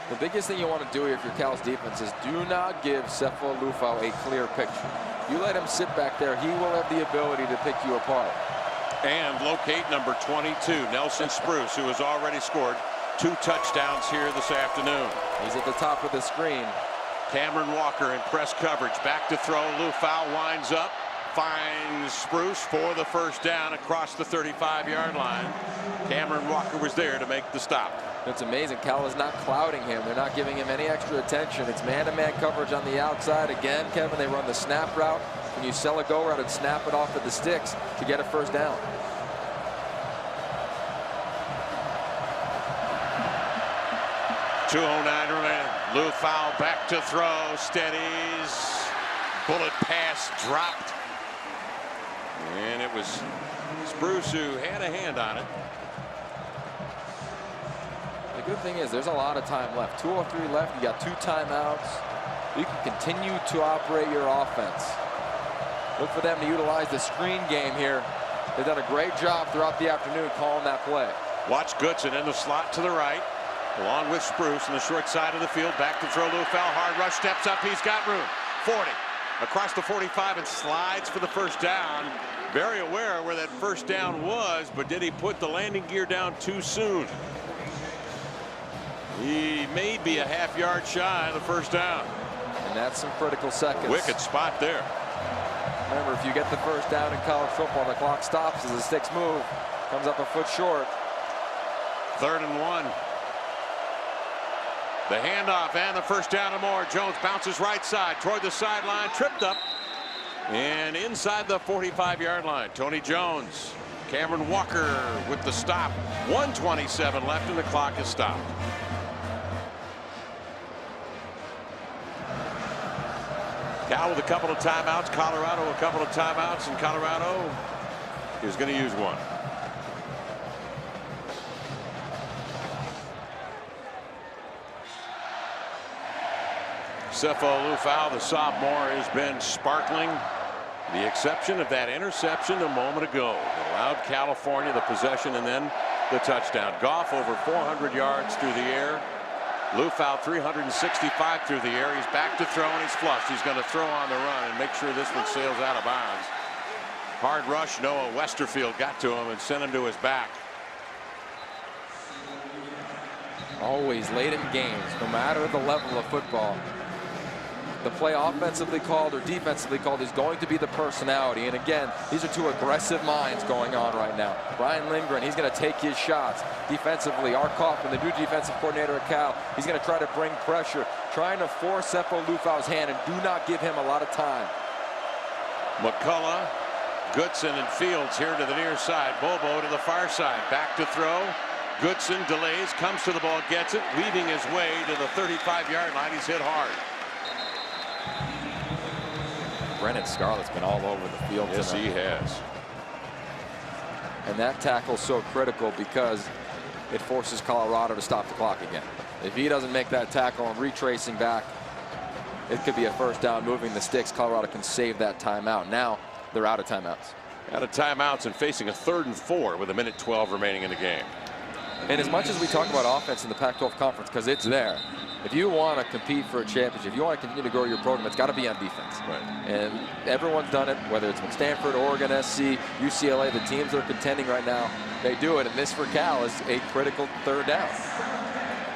The biggest thing you want to do if you're Cal's defense is do not give Sefo Liufau a clear picture. You let him sit back there, he will have the ability to pick you apart. And locate number 22, Nelson Spruce, who has already scored 2 touchdowns here this afternoon. He's at the top of the screen. Cameron Walker in press coverage. Back to throw. Liufau winds up. Finds Spruce for the 1st down across the 35-yard line. Cameron Walker was there to make the stop. It's amazing. Cal is not clouding him. They're not giving him any extra attention. It's man-to-man coverage on the outside. Again, Kevin, they run the snap route. When you sell a go route and snap it off at the sticks to get a 1st down. .209 remaining. Liufau back to throw. Steadies. Bullet pass dropped. And it was Spruce who had a hand on it. the good thing is there's a lot of time left. 2:03 left. You got 2 timeouts. You can continue to operate your offense. Look for them to utilize the screen game here. They've done a great job throughout the afternoon calling that play. Watch Goodson in the slot to the right, along with Spruce on the short side of the field. Back to throw. Liufau. Hard rush. Steps up. He's got room. 40. Across the 45 and slides for the first down. Very aware where that first down was, but did he put the landing gear down too soon? He may be a half-yard shy of the first down. And that's some critical seconds. Wicked spot there. Remember, if you get the first down in college football, the clock stops as the sticks move. Comes up a foot short. 3rd and 1. The handoff and the first down and more. Jones bounces right side toward the sideline, tripped up, and inside the 45-yard line. Tony Jones, Cameron Walker with the stop. 1:27 left and the clock is stopped. Cal with a couple of timeouts. Colorado a couple of timeouts, and Colorado is going to use one. Sefo Liufau, the sophomore, has been sparkling. The exception of that interception a moment ago. It allowed California the possession and then the touchdown. Goff over 400 yards through the air. Liufau 365 through the air. He's back to throw and he's flushed. He's going to throw on the run and make sure this one sails out of bounds. Hard rush. Noah Westerfield got to him and sent him to his back. Always late in games, no matter the level of football, the play offensively called or defensively called is going to be the personality. And again, these are 2 aggressive minds going on right now. Brian Lindgren, he's going to take his shots. Defensively, Arkoff, the new defensive coordinator at Cal, he's going to try to bring pressure, trying to force Sefo Liufau's hand and do not give him a lot of time. McCullough, Goodson, and Fields here to the near side. Bobo to the far side. Back to throw. Goodson delays, comes to the ball, gets it, weaving his way to the 35-yard line. He's hit hard. Brennan Scarlett's been all over the field Yes, tonight. he has. And that tackle's so critical because it forces Colorado to stop the clock again. If he doesn't make that tackle and retracing back, it could be a first down, moving the sticks. Colorado can save that timeout. Now they're out of timeouts. Out of timeouts and facing a 3rd and 4 with 1:12 remaining in the game. And as much as we talk about offense in the Pac-12 conference, because it's there, if you want to compete for a championship, if you want to continue to grow your program, it's got to be on defense. Right. And everyone's done it, whether it's with Stanford, Oregon, SC, UCLA, the teams that are contending right now, they do it. And this for Cal is a critical 3rd down.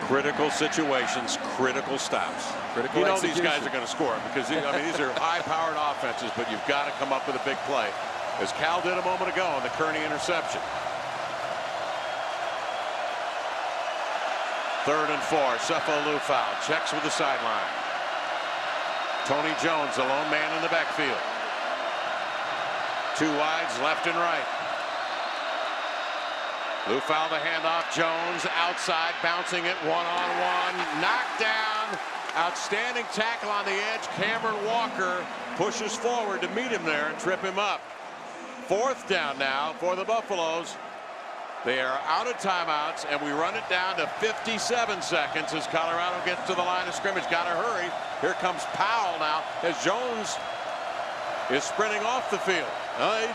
Critical situations, critical stops. Critical you know execution. these guys are going to score because I mean these are high-powered offenses, but you've got to come up with a big play, as Cal did a moment ago on the Kearney interception. 3rd and 4. Sefo Liufau checks with the sideline. Tony Jones, a lone man in the backfield. 2 wides, left and right. Liufau the handoff. Jones outside, bouncing it one-on-one. Knocked down. Outstanding tackle on the edge. Cameron Walker pushes forward to meet him there and trip him up. 4th down now for the Buffaloes. They are out of timeouts, and we run it down to 57 seconds as Colorado gets to the line of scrimmage. Got to hurry. Here comes Powell now as Jones is sprinting off the field.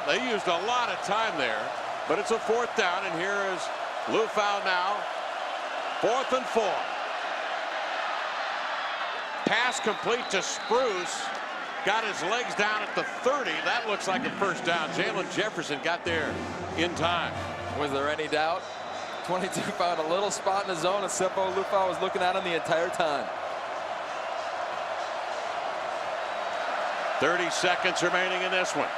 They used a lot of time there, but it's a 4th down, and here is Liufau now. 4th and 4. Pass complete to Spruce. Got his legs down at the 30. That looks like a first down. Jalen Jefferson got there in time. Was there any doubt? 22 found a little spot in the zone, and Sefo Liufau was looking at him the entire time. 30 seconds remaining in this one.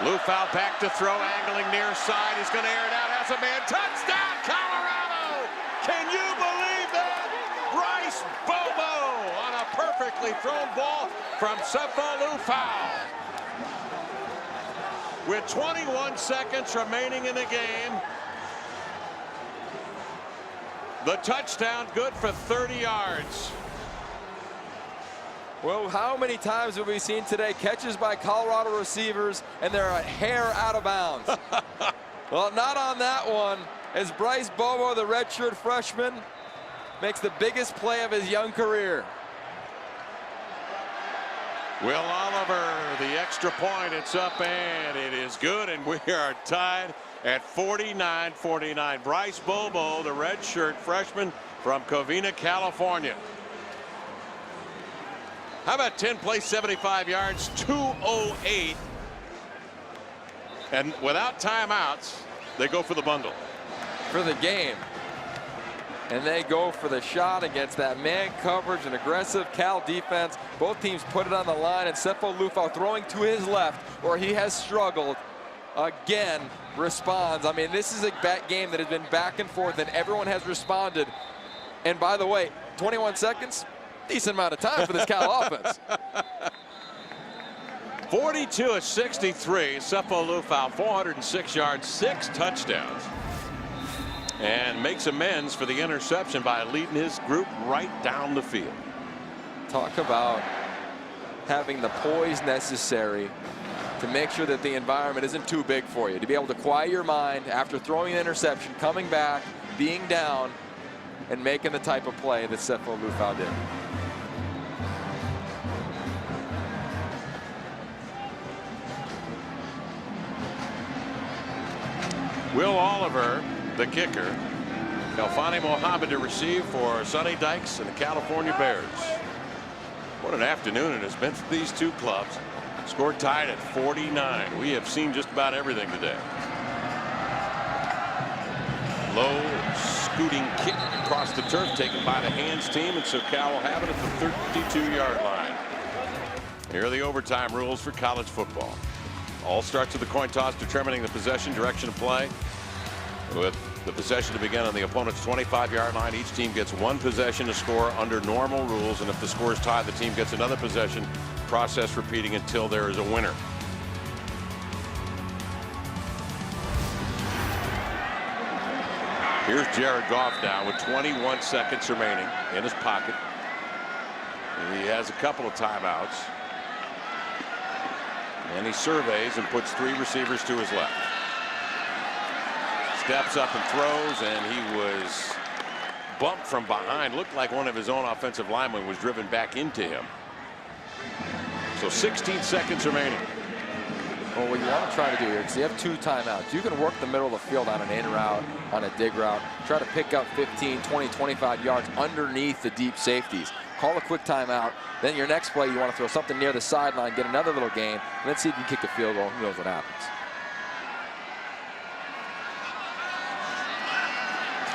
Liufau back to throw, angling near side. He's going to air it out. Has a man. Touchdown, Colorado! Can you believe that? Bryce Bobo on a perfectly thrown ball from Sefo Liufau. With 21 seconds remaining in the game, the touchdown good for 30 yards. Well, how many times have we seen today catches by Colorado receivers and they're a hair out of bounds? Well, not on that one. as Bryce Bobo, the redshirt freshman, makes the biggest play of his young career. Will Oliver, the extra point, it's up and it is good, and we are tied at 49-49. Bryce Bobo, the redshirt freshman from Covina, California. How about 10 plays, 75 yards, 208, and without timeouts, they go for the bundle. For the game. And they go for the shot against that man coverage and aggressive Cal defense. Both teams put it on the line, and Sefo Liufau, throwing to his left where he has struggled, again responds. I mean, this is a game that has been back and forth, and everyone has responded. And by the way, 21 seconds, decent amount of time for this Cal offense. 42 of 63. Sefo Liufau, 406 yards, 6 touchdowns. And makes amends for the interception by leading his group right down the field. Talk about having the poise necessary to make sure that the environment isn't too big for you. To be able to quiet your mind after throwing an interception, coming back, being down, and making the type of play that Sefo Liufau did. Will Oliver, the kicker. Elfani Mohammed to receive for Sonny Dykes and the California Bears. What an afternoon it has been for these two clubs. Score tied at 49. We have seen just about everything today. Low scooting kick across the turf taken by the hands team, and so Cal will have it at the 32-yard line. Here are the overtime rules for college football. All starts with the coin toss determining the possession, direction of play. With the possession to begin on the opponent's 25-yard line, each team gets one possession to score under normal rules, and if the score is tied, the team gets another possession, process repeating until there is a winner. Here's Jared Goff now with 21 seconds remaining in his pocket. He has a couple of timeouts. And he surveys and puts 3 receivers to his left. Steps up and throws, and he was bumped from behind. Looked like one of his own offensive linemen was driven back into him. So 16 seconds remaining. Well, what you want to try to do here, because you have 2 timeouts, you can work the middle of the field on an in route, on a dig route, try to pick up 15, 20, 25 yards underneath the deep safeties. Call a quick timeout. Then your next play, you want to throw something near the sideline, get another little gain, and then see if you can kick a field goal. Who knows what happens.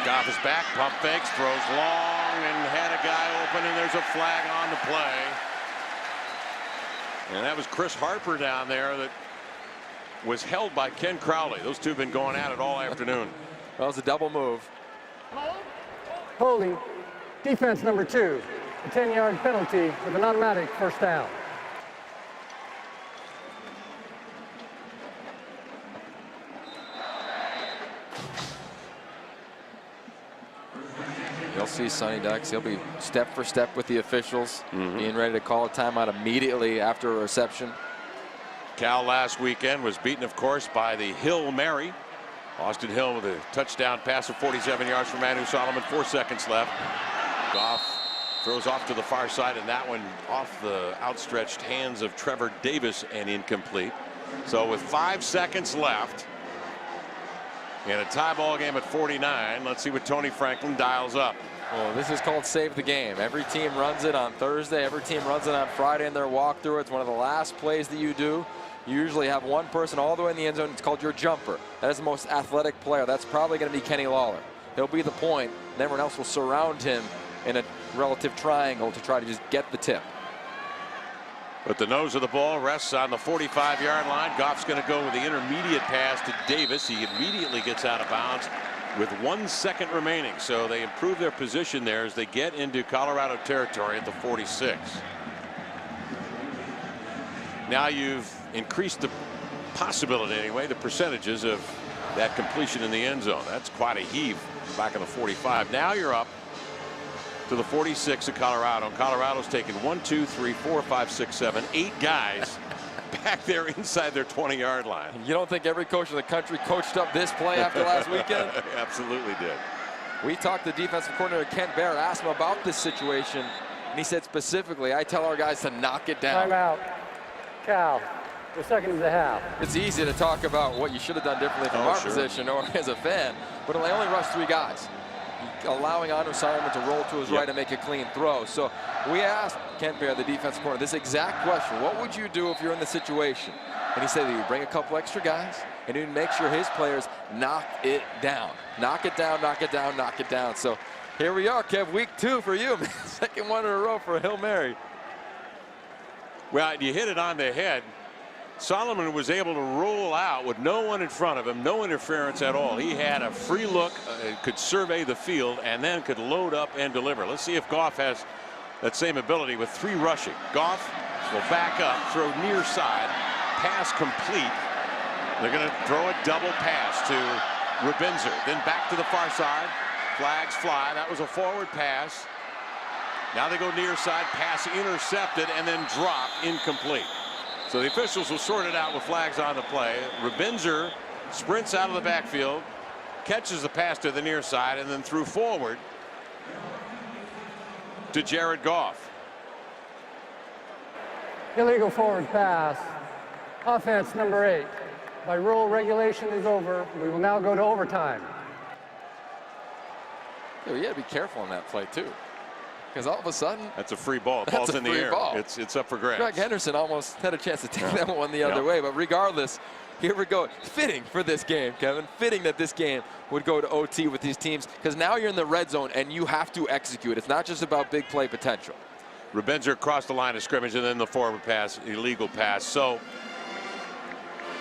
Goff is back, pump fakes, throws long, and had a guy open, and there's a flag on the play. And that was Chris Harper down there that was held by Ken Crowley. Those two have been going at it all afternoon. That was a double move. Holding, defense number 2, a 10-yard penalty with an automatic first down. You'll see Sonny Dykes. He'll be step for step with the officials, being ready to call a timeout immediately after a reception. Cal last weekend was beaten, of course, by the Hill Mary. Austin Hill with a touchdown pass of 47 yards from Manu Solomon. 4 seconds left. Goff throws off to the far side, and that one off the outstretched hands of Trevor Davis and incomplete. So with 5 seconds left in a tie ball game at 49, let's see what Tony Franklin dials up. Well, this is called save the game. Every team runs it on Thursday. Every team runs it on Friday in their walkthrough. It's one of the last plays that you do. You usually have one person all the way in the end zone. It's called your jumper. That is the most athletic player. That's probably going to be Kenny Lawler. He'll be the point, and everyone else will surround him in a relative triangle to try to just get the tip. But the nose of the ball rests on the 45-yard line. Goff's going to go with the intermediate pass to Davis. He immediately gets out of bounds with 1 second remaining. So they improve their position there as they get into Colorado territory at the 46. Now you've increased the possibility, anyway, the percentages of that completion in the end zone. That's quite a heave back in the 45. Now you're up to the 46 of Colorado. And Colorado's taken 1, 2, 3, 4, 5, 6, 7, 8 guys back there inside their 20-yard line. You don't think every coach in the country coached up this play after last weekend? Absolutely did. We talked to defensive coordinator Kent Barrett, asked him about this situation, and he said specifically, I tell our guys to knock it down. Timeout. Cal, the second of the half. It's easy to talk about what you should have done differently from our position or as a fan, but they only rushed 3 guys, allowing Andrew Solomon to roll to his right and make a clean throw. So we asked Kent Barrett, the defensive coordinator, this exact question: what would you do if you're in the situation? And he said he would bring a couple extra guys and he would make sure his players knock it down. Knock it down, knock it down, knock it down. So here we are, Kev, week 2 for you, man. Second one in a row for a Hail Mary. Well, you hit it on the head. Solomon was able to roll out with no one in front of him, no interference at all. He had a free look, could survey the field, and then could load up and deliver. Let's see if Goff has that same ability with 3 rushing. Goff will back up, throw near side, pass complete. They're going to throw a double pass to Rubinzer, then back to the far side. Flags fly. That was a forward pass. Now they go near side, pass intercepted, and then drop, incomplete. So the officials will sort it out with flags on the play. Rubinzer sprints out of the backfield, catches the pass to the near side, and then threw forward to Jared Goff. Illegal forward pass. Offense number 8. By rule, regulation is over. We will now go to overtime. Yeah, you got to be careful on that play too, because all of a sudden that's a free ball. Ball's in the air. It's up for grabs. Greg Henderson almost had a chance to take that one the other way, but regardless, here we go. Fitting for this game, Kevin. Fitting that this game would go to OT with these teams, because now you're in the red zone and you have to execute. It's not just about big play potential. Rubinzer across the line of scrimmage, and then the forward pass, illegal pass. So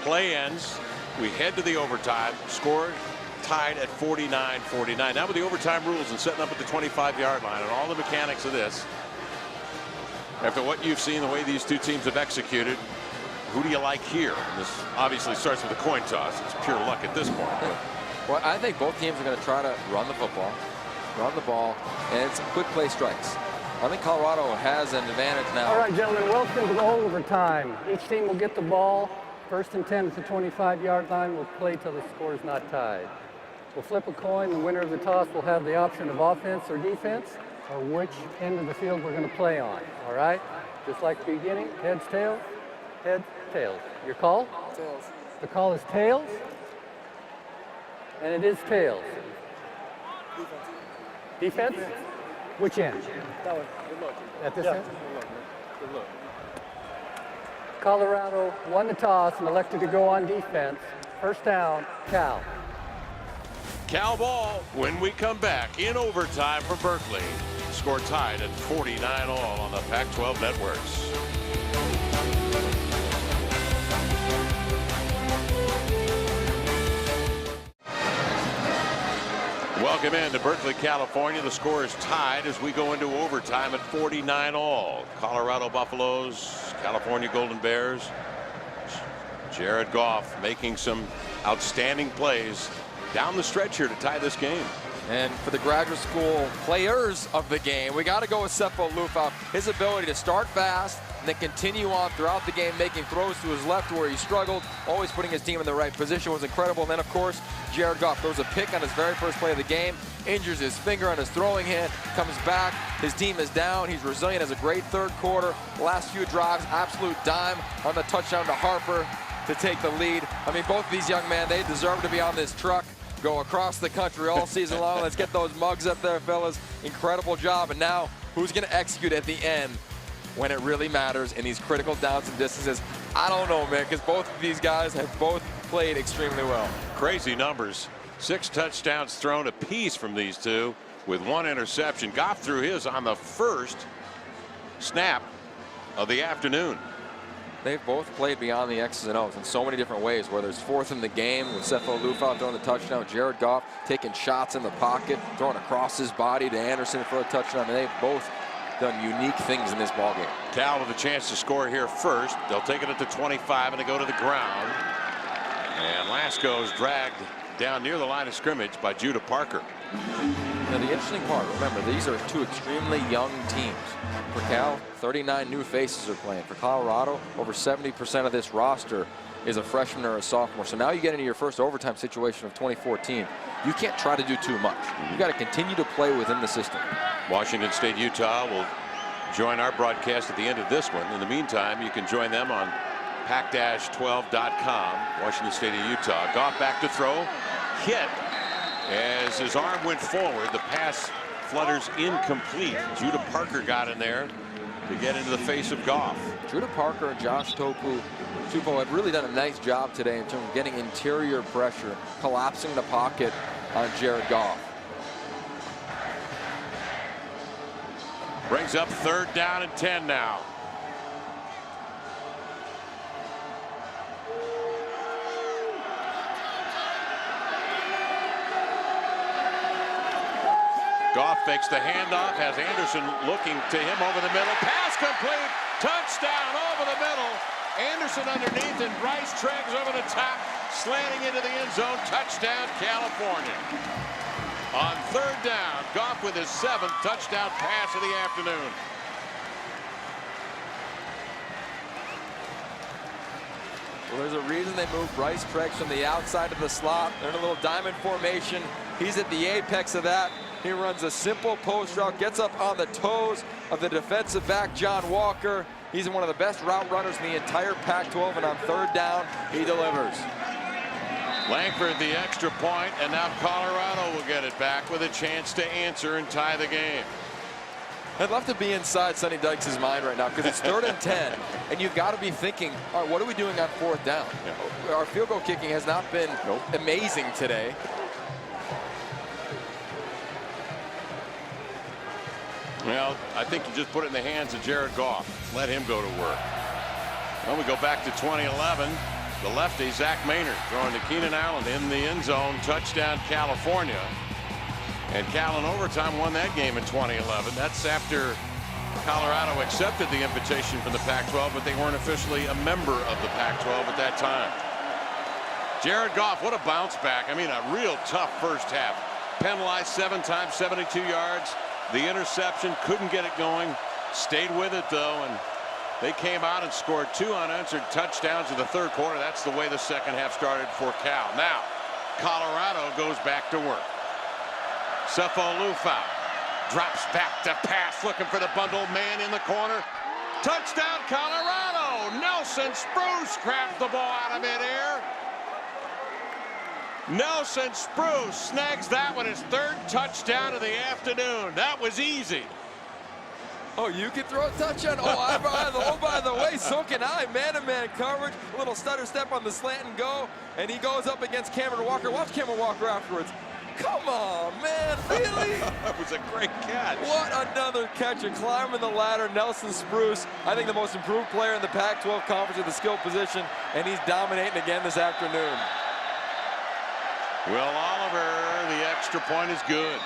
play ends. We head to the overtime. Score tied at 49-49. Now with the overtime rules and setting up at the 25-yard line and all the mechanics of this, after what you've seen, the way these two teams have executed, who do you like here? This obviously starts with a coin toss. It's pure luck at this point. Well, I think both teams are going to try to run the ball, and it's quick play strikes. I think Colorado has an advantage now. All right, gentlemen, welcome to the overtime. Each team will get the ball. First and 10 at the 25-yard line. We'll play till the score is not tied. We'll flip a coin. The winner of the toss will have the option of offense or defense, or which end of the field we're going to play on. All right? Just like the beginning, heads, tails, heads, tails. Your call? Tails. The call is tails, and it is tails. Defense? Which end? That one. Good luck. At this end? Good luck. Colorado won the toss and elected to go on defense. First down, Cal. Cal ball when we come back in overtime from Berkeley. Score tied at 49 all on the Pac-12 networks. Welcome in to Berkeley, California. The score is tied as we go into overtime at 49 all. Colorado Buffaloes, California Golden Bears. Jared Goff making some outstanding plays down the stretch here to tie this game. And for the graduate school players of the game, we got to go with Sefo Liufau. His ability to start fast and then continue on throughout the game, making throws to his left where he struggled, always putting his team in the right position was incredible. And then, of course, Jared Goff throws a pick on his very first play of the game, injures his finger on his throwing hand, comes back. His team is down. He's resilient, has a great third quarter. Last few drives, absolute dime on the touchdown to Harper to take the lead. I mean, both of these young men, they deserve to be on this truck, go across the country all season long. Let's get those mugs up there, fellas. Incredible job. And now, who's going to execute at the end when it really matters in these critical downs and distances? I don't know, man, because both of these guys have both played extremely well. Crazy numbers. 6 touchdowns thrown apiece from these two with 1 interception. Goff threw his on the first snap of the afternoon. They've both played beyond the X's and O's in so many different ways, whether it's fourth in the game with Sefo Liufau throwing the touchdown, Jared Goff taking shots in the pocket, throwing across his body to Anderson for a touchdown. And they've both done unique things in this ballgame. Cal with a chance to score here first. They'll take it at the 25 and they go to the ground. And Lasco's dragged down near the line of scrimmage by Judah Parker. Now the interesting part, remember, these are two extremely young teams. For Cal, 39 new faces are playing. For Colorado, over 70% of this roster is a freshman or a sophomore. So now you get into your first overtime situation of 2014. You can't try to do too much. You got to continue to play within the system. Washington State, Utah will join our broadcast at the end of this one. In the meantime, you can join them on pac-12.com. Washington State and Utah. Goff back to throw. Hit as his arm went forward. The pass flutters incomplete. Judah Parker got in there to get into the face of Goff. Judah Parker and Josh Tupou have really done a nice job today in terms of getting interior pressure, collapsing the pocket on Jared Goff. Brings up 3rd down and 10 now. Goff fakes the handoff, has Anderson looking to him over the middle. Pass complete. Touchdown over the middle. Anderson underneath and Bryce Treggs over the top, slanting into the end zone. Touchdown, California. On 3rd down, Goff with his 7th touchdown pass of the afternoon. Well, there's a reason they moved Bryce Treggs from the outside of the slot. They're in a little diamond formation. He's at the apex of that. He runs a simple post route, gets up on the toes of the defensive back, John Walker. He's one of the best route runners in the entire Pac-12, and on 3rd down, he delivers. Langford the extra point, and now Colorado will get it back with a chance to answer and tie the game. I'd love to be inside Sonny Dykes' mind right now, because it's 3rd and 10, and you've got to be thinking, all right, what are we doing on 4th down? Yeah. Our field goal kicking has not been amazing today. Well, I think you just put it in the hands of Jared Goff. Let him go to work. Well, we go back to 2011. The lefty, Zach Maynard, throwing to Keenan Allen in the end zone. Touchdown, California. And Cal in overtime won that game in 2011. That's after Colorado accepted the invitation from the Pac-12, but they weren't officially a member of the Pac-12 at that time. Jared Goff, what a bounce back. I mean, a real tough first half. Penalized 7 times, 72 yards. The interception, couldn't get it going. Stayed with it, though, and they came out and scored 2 unanswered touchdowns in the 3rd quarter. That's the way the second half started for Cal. Now, Colorado goes back to work. Sefo Liufau drops back to pass, looking for the bundled man in the corner. Touchdown, Colorado! Nelson Spruce grabs the ball out of midair. Nelson Spruce snags that one, his 3rd touchdown of the afternoon. That was easy. Oh, you can throw a touchdown? Oh, by the way, so can I. Man-to-man coverage, a little stutter step on the slant and go, and he goes up against Cameron Walker. Watch Cameron Walker afterwards. Come on, man, really? That was a great catch. What another catch, and climbing the ladder, Nelson Spruce, I think the most improved player in the Pac-12 conference at the skill position, and he's dominating again this afternoon. Will Oliver, the extra point is good.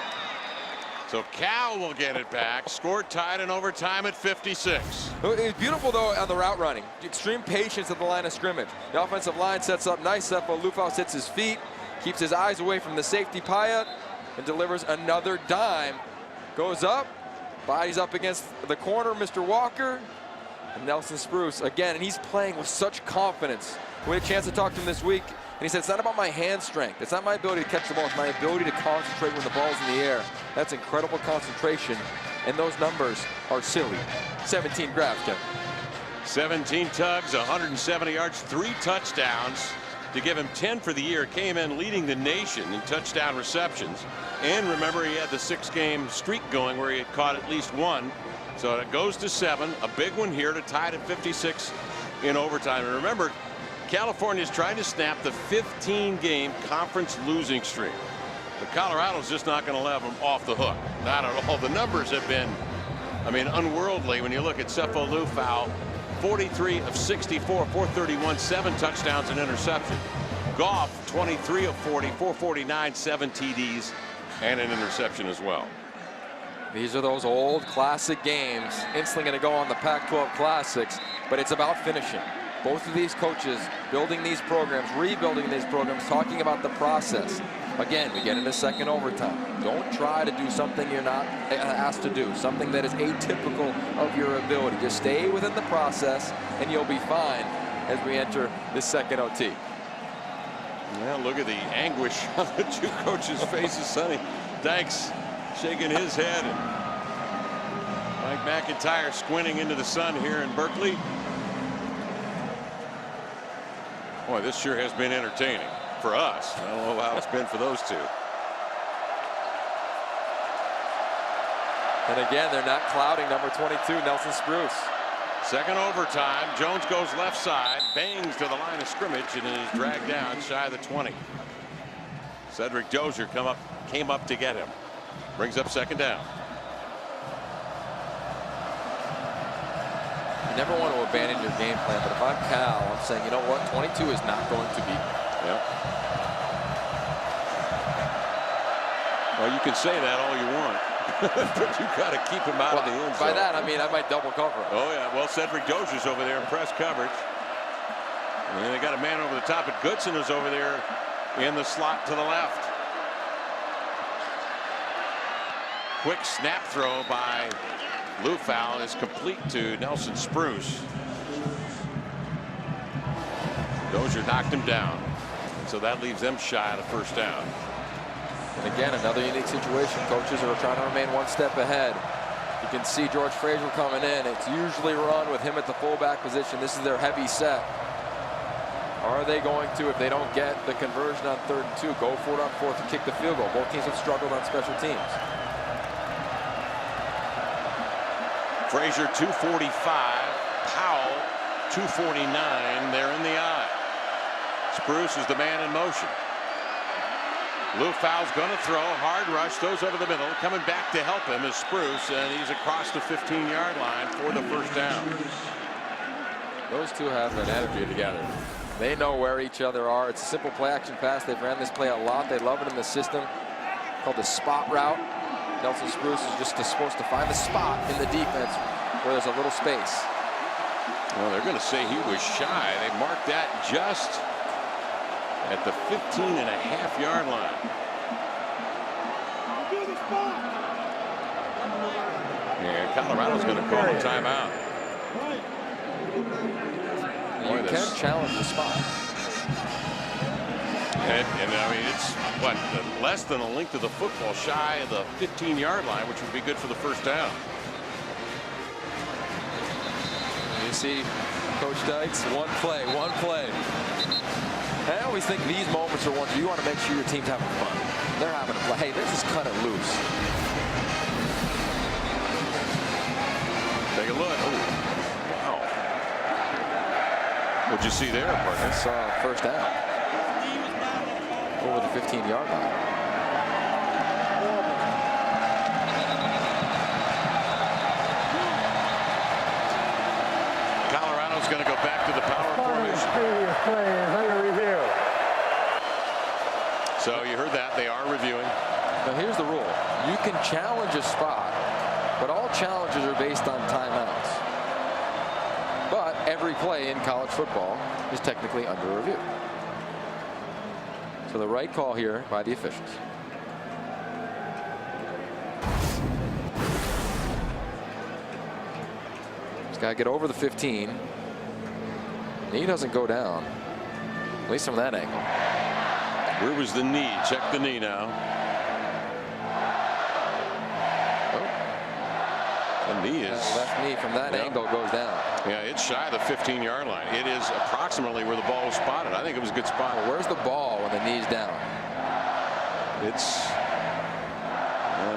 So Cal will get it back. Score tied in overtime at 56. It's beautiful, though, on the route running. Extreme patience at the line of scrimmage. The offensive line sets up nice. Sefo Liufau sits his feet, keeps his eyes away from the safety Pyatt, and delivers another dime. Goes up, bodies up against the corner, Mr. Walker, and Nelson Spruce again, and he's playing with such confidence. We had a chance to talk to him this week, and he said, it's not about my hand strength. It's not my ability to catch the ball. It's my ability to concentrate when the ball's in the air. That's incredible concentration, and those numbers are silly. 17 grabs, Kevin. 17 tugs, 170 yards, 3 touchdowns to give him 10 for the year. Came in leading the nation in touchdown receptions. And remember, he had the 6-game streak going where he had caught at least 1. So it goes to 7. A big one here to tie it at 56 in overtime. And remember, California's trying to snap the 15-game conference losing streak. But Colorado's just not going to let them off the hook. Not at all. The numbers have been, I mean, unworldly when you look at Sefo Liufau. 43 of 64, 431, 7 touchdowns and interception. Goff, 23 of 40, 449, 7 TDs and an interception as well. These are those old classic games. Instantly going to go on the Pac-12 Classics, but it's about finishing. Both of these coaches building these programs, rebuilding these programs, talking about the process. Again, we get into second overtime. Don't try to do something you're not asked to do, something that is atypical of your ability. Just stay within the process, and you'll be fine as we enter the second OT. Well, look at the anguish on the two coaches' faces. Sonny Dykes shaking his head, and Mike McIntyre squinting into the sun here in Berkeley. Boy, this sure has been entertaining for us. I don't know how it's been for those two. And again, they're not clouding number 22, Nelson Spruce. Second overtime. Jones goes left side, bangs to the line of scrimmage, and is dragged down shy of the 20. Cedric Dozier came up to get him. Brings up second down. You never want to abandon your game plan, but if I'm Cal, I'm saying, you know what, 22 is not going to beat me. Yep. Well, you can say that all you want, but you got to keep him out of the end zone. By that, I mean I might double cover him. Oh yeah, well, Cedric Dozier's over there in press coverage, and then they got a man over the top, but Goodson is over there in the slot to the left. Quick snap throw by Liufau is complete to Nelson Spruce. Dozier knocked him down, so that leaves them shy of the first down. And again, another unique situation. Coaches are trying to remain one step ahead. You can see George Frazier coming in. It's usually run with him at the fullback position. This is their heavy set. Are they going to, if they don't get the conversion on 3rd and 2, go for it on 4th and kick the field goal? Both teams have struggled on special teams. Frazier 245, Powell 249. They're in the eye. Spruce is the man in motion. Liufau's going to throw, hard rush, throws over the middle. Coming back to help him is Spruce, and he's across the 15-yard line for the first down. Those two have an attitude together. They know where each other are. It's a simple play action pass. They've ran this play a lot. They love it in the system called the spot route. Nelson Spruce is just supposed to find the spot in the defense where there's a little space. Well, they're going to say he was shy. They marked that just at the 15.5-yard line. Yeah, Colorado's going to call a timeout. You can challenge the spot. And I mean, it's what, less than the length of the football, shy of the 15-yard line, which would be good for the first down. You see Coach Dykes, one play. I always think these moments are ones where you want to make sure your team's having fun. They're having a play. Hey, they're just cut it loose. Take a look. Oh, wow. What'd you see there, partner? It's first down. Over the 15-yard line. Colorado's going to go back to the power formation. Previous play is under review. So you heard that. They are reviewing. Now here's the rule. You can challenge a spot, but all challenges are based on timeouts. But every play in college football is technically under review. So the right call here by the officials. He's got to get over the 15. Knee doesn't go down, at least from that angle. Where was the knee? Check the knee now. Oh. The knee is. Left knee from that angle goes down. Yeah, it's shy of the 15-yard line. It is approximately where the ball was spotted. I think it was a good spot. Well, where's the ball when the knee's down? It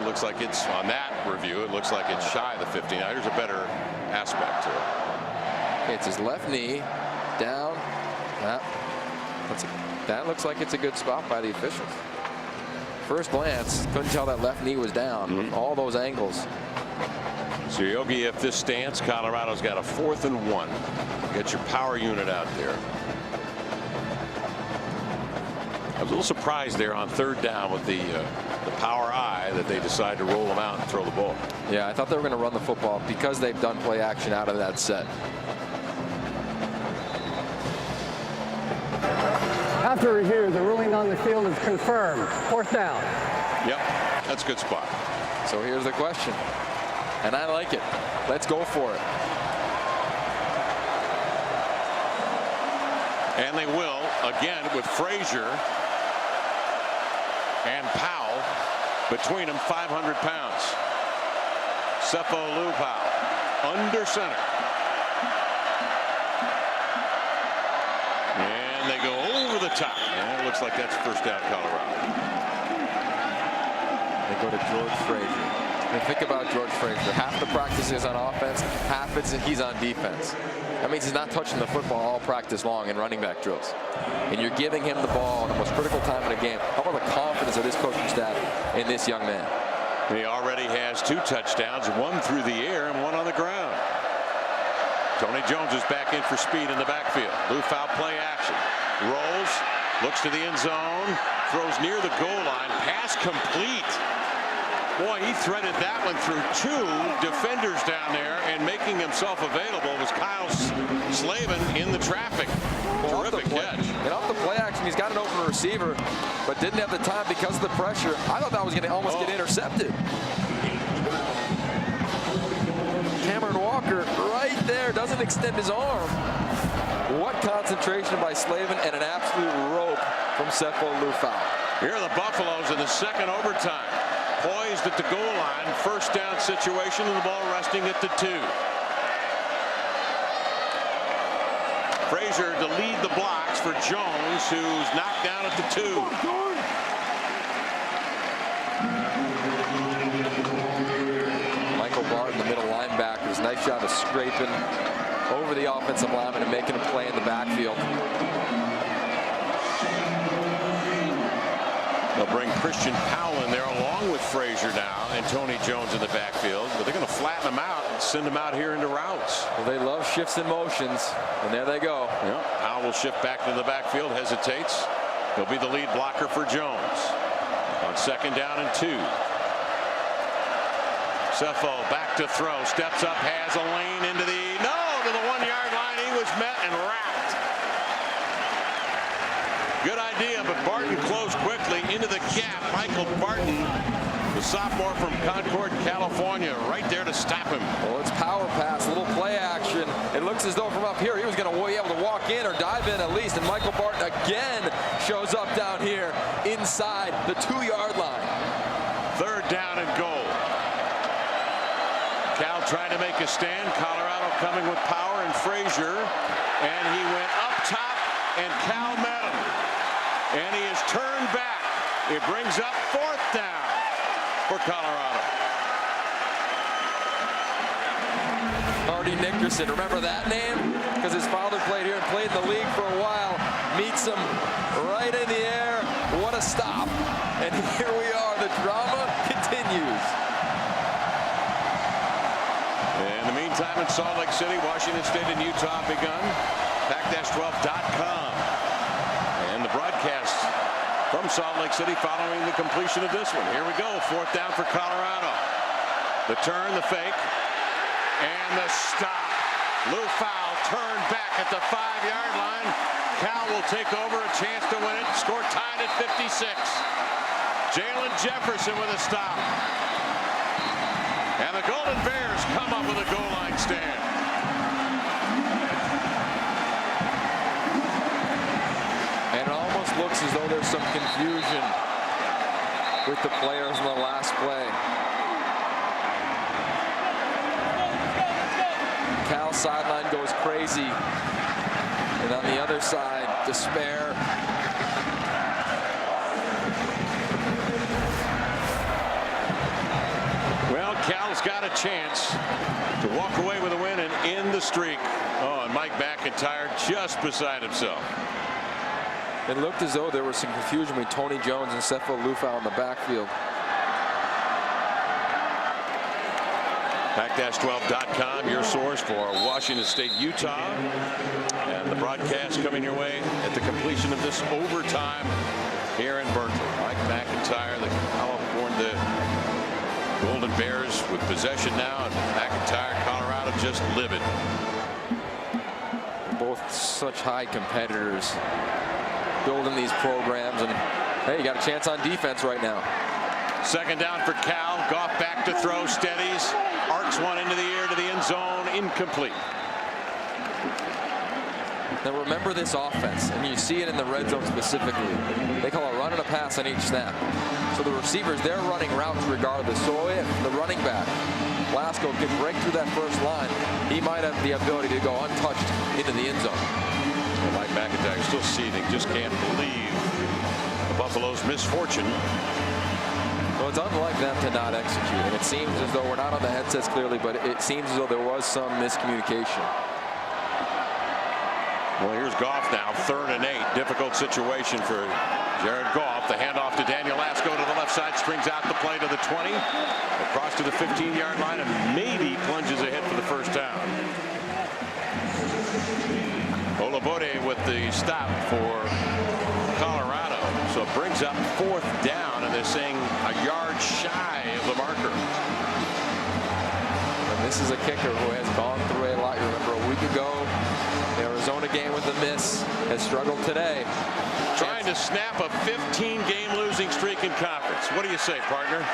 looks like it's on that review. It looks like it's shy of the 15. There's a better aspect to it. It's his left knee down. That looks like it's a good spot by the officials. First glance, couldn't tell that left knee was down. All those angles. So Yogi, if this stance, Colorado's got a 4th and 1. Get your power unit out there. I was a little surprised there on 3rd down with the power eye that they decided to roll them out and throw the ball. Yeah, I thought they were going to run the football because they've done play action out of that set. After review, the ruling on the field is confirmed. 4th down. Yep, that's a good spot. So here's the question, and I like it. Let's go for it. And they will, again, with Frazier and Powell between them, 500 pounds. Sefo Liufau under center. And they go over the top. And it looks like that's first down, Colorado. They go to George Frazier. And think about George Frazier. Half the practice is on offense, half he's on defense. That means he's not touching the football all practice long in running back drills. And you're giving him the ball in the most critical time in a game. How about the confidence of this coaching staff in this young man? He already has 2 touchdowns, 1 through the air and 1 on the ground. Tony Jones is back in for speed in the backfield. Liufau play action. Rolls, looks to the end zone, throws near the goal line. Pass complete. Boy, he threaded that one through 2 defenders down there, and making himself available was Kyle Slavin in the traffic. Terrific catch. And off the play action, he's got an open receiver, but didn't have the time because of the pressure. I thought that was going to almost get intercepted. Cameron Walker right there, doesn't extend his arm. What concentration by Slavin, and an absolute rope from Sefo Liufau. Here are the Buffaloes in the second overtime. Poised at the goal line, first down situation, and the ball resting at the 2. Frazier to lead the blocks for Jones, who's knocked down at the 2. Michael Barton, the middle linebackers, nice job of scraping over the offensive lineman and making a play in the backfield. They'll bring Christian Powell in there along with Frazier now and Tony Jones in the backfield, but they're going to flatten them out and send them out here into routes. Well, they love shifts and motions, and there they go. Yep. Powell will shift back to the backfield, hesitates. He'll be the lead blocker for Jones on 2nd down and 2. Sefo back to throw, steps up, has a lane into the to the 1-yard line. He was met and wrapped. Good idea, but Barton closed quickly into the gap. Michael Barton, the sophomore from Concord, California, right there to stop him. Well, it's power pass, a little play action. It looks as though from up here he was going to be able to walk in or dive in at least, and Michael Barton again shows up down here inside the 2-yard line. 3rd down and goal. Cal trying to make a stand. Colorado coming with power and Frazier, and he went up top, and Cal met him. And he is turned back. It brings up 4th down for Colorado. Marty Nickerson, remember that name? Because his father played here and played in the league for a while. Meets him right in the air. What a stop. And here we are. The drama continues. In the meantime, in Salt Lake City, Washington State and Utah have begun. Pac-12.com. And the broadcast from Salt Lake City following the completion of this one. Here we go. 4th down for Colorado. The turn, the fake, and the stop. Liufau turned back at the 5-yard line. Cal will take over, a chance to win it. Score tied at 56. Jalen Jefferson with a stop. And the Golden Bears come up with a goal line stand. And it almost looks as though there's some confusion with the players in the last play. Cal sideline goes crazy. And on the other side, despair. Well, Cal's got a chance to walk away with a win and end the streak. Oh, and Mike McIntyre just beside himself. It looked as though there was some confusion between Tony Jones and Sefo Liufau in the backfield. Pac-12.com, your source for Washington State, Utah. And the broadcast coming your way at the completion of this overtime here in Berkeley. Mike McIntyre, the Golden Bears with possession now, and McIntyre, Colorado, just livid. Both such high competitors. building these programs, and hey, you got a chance on defense right now. Second down for Cal. Goff back to throw, steadies, arcs one into the air to the end zone, incomplete. Now remember this offense, and you see it in the red zone specifically. They call a run and a pass on each snap. So the receivers, they're running routes regardless. So if the running back, Lasco, can break through that first line, he might have the ability to go untouched into the end zone. Well, Mike McIntyre still seething, just can't believe the Buffalo's misfortune. Well, it's unlike them to not execute. And it seems as though we're not on the headsets clearly, but it seems as though there was some miscommunication. Well, here's Goff now, 3rd and 8. Difficult situation for Jared Goff. The handoff to Daniel Lasco to the left side, strings out the play to the 20, across to the 15-yard line, and maybe plunges ahead for the first down. Olabode with the stop for Colorado. So it brings up 4th down, and they're saying a yard shy of the marker. And this is a kicker who has gone through a lot. You remember a week ago, the Arizona game with the miss, has struggled today. Trying to snap a 15-game losing streak in conference. What do you say, partner?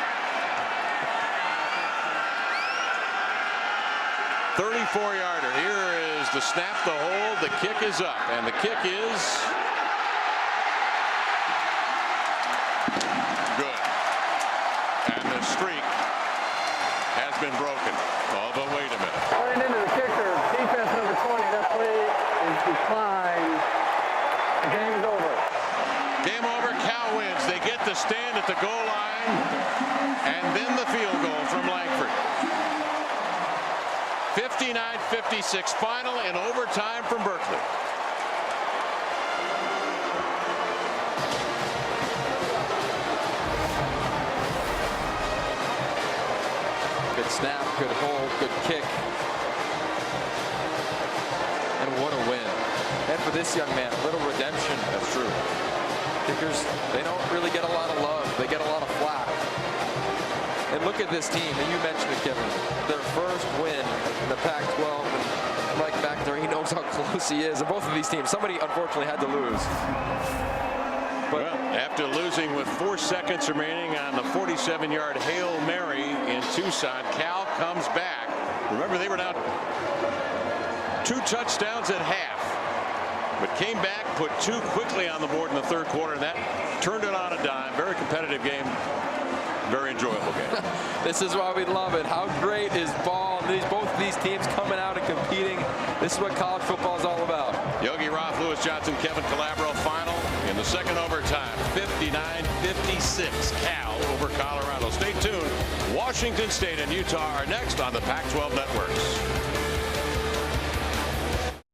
34-yarder. Here is the snap, the hold, the kick is up, and the kick is good. And the streak has been broken. Oh, but wait a minute. Running into the kicker, defense number 20. That play is declined. The game is over. Game over. Cal wins. They get the stand at the goal line, and then the field goal from Langford. 59-56 final in overtime from Berkeley. Good snap, good hold, good kick. And what a win. And for this young man, a little redemption. That's true. Kickers, they don't really get a lot of love. They get a lot of flack. And look at this team, and you mentioned it, Kevin. Their first win in the Pac-12, and Mike McIntyre, he knows how close he is. And both of these teams, somebody unfortunately had to lose. But well, after losing with 4 seconds remaining on the 47-yard Hail Mary in Tucson, Cal comes back. Remember, they were down 2 touchdowns at half, but came back, put 2 quickly on the board in the 3rd quarter, and that turned it on a dime. Very competitive game. Very enjoyable game. This is why we love it. How great is ball? Both of these teams coming out and competing. This is what college football is all about. Yogi Roth, Lewis Johnson, Kevin Calabro final in the second overtime. 59-56 Cal over Colorado. Stay tuned. Washington State and Utah are next on the Pac-12 networks.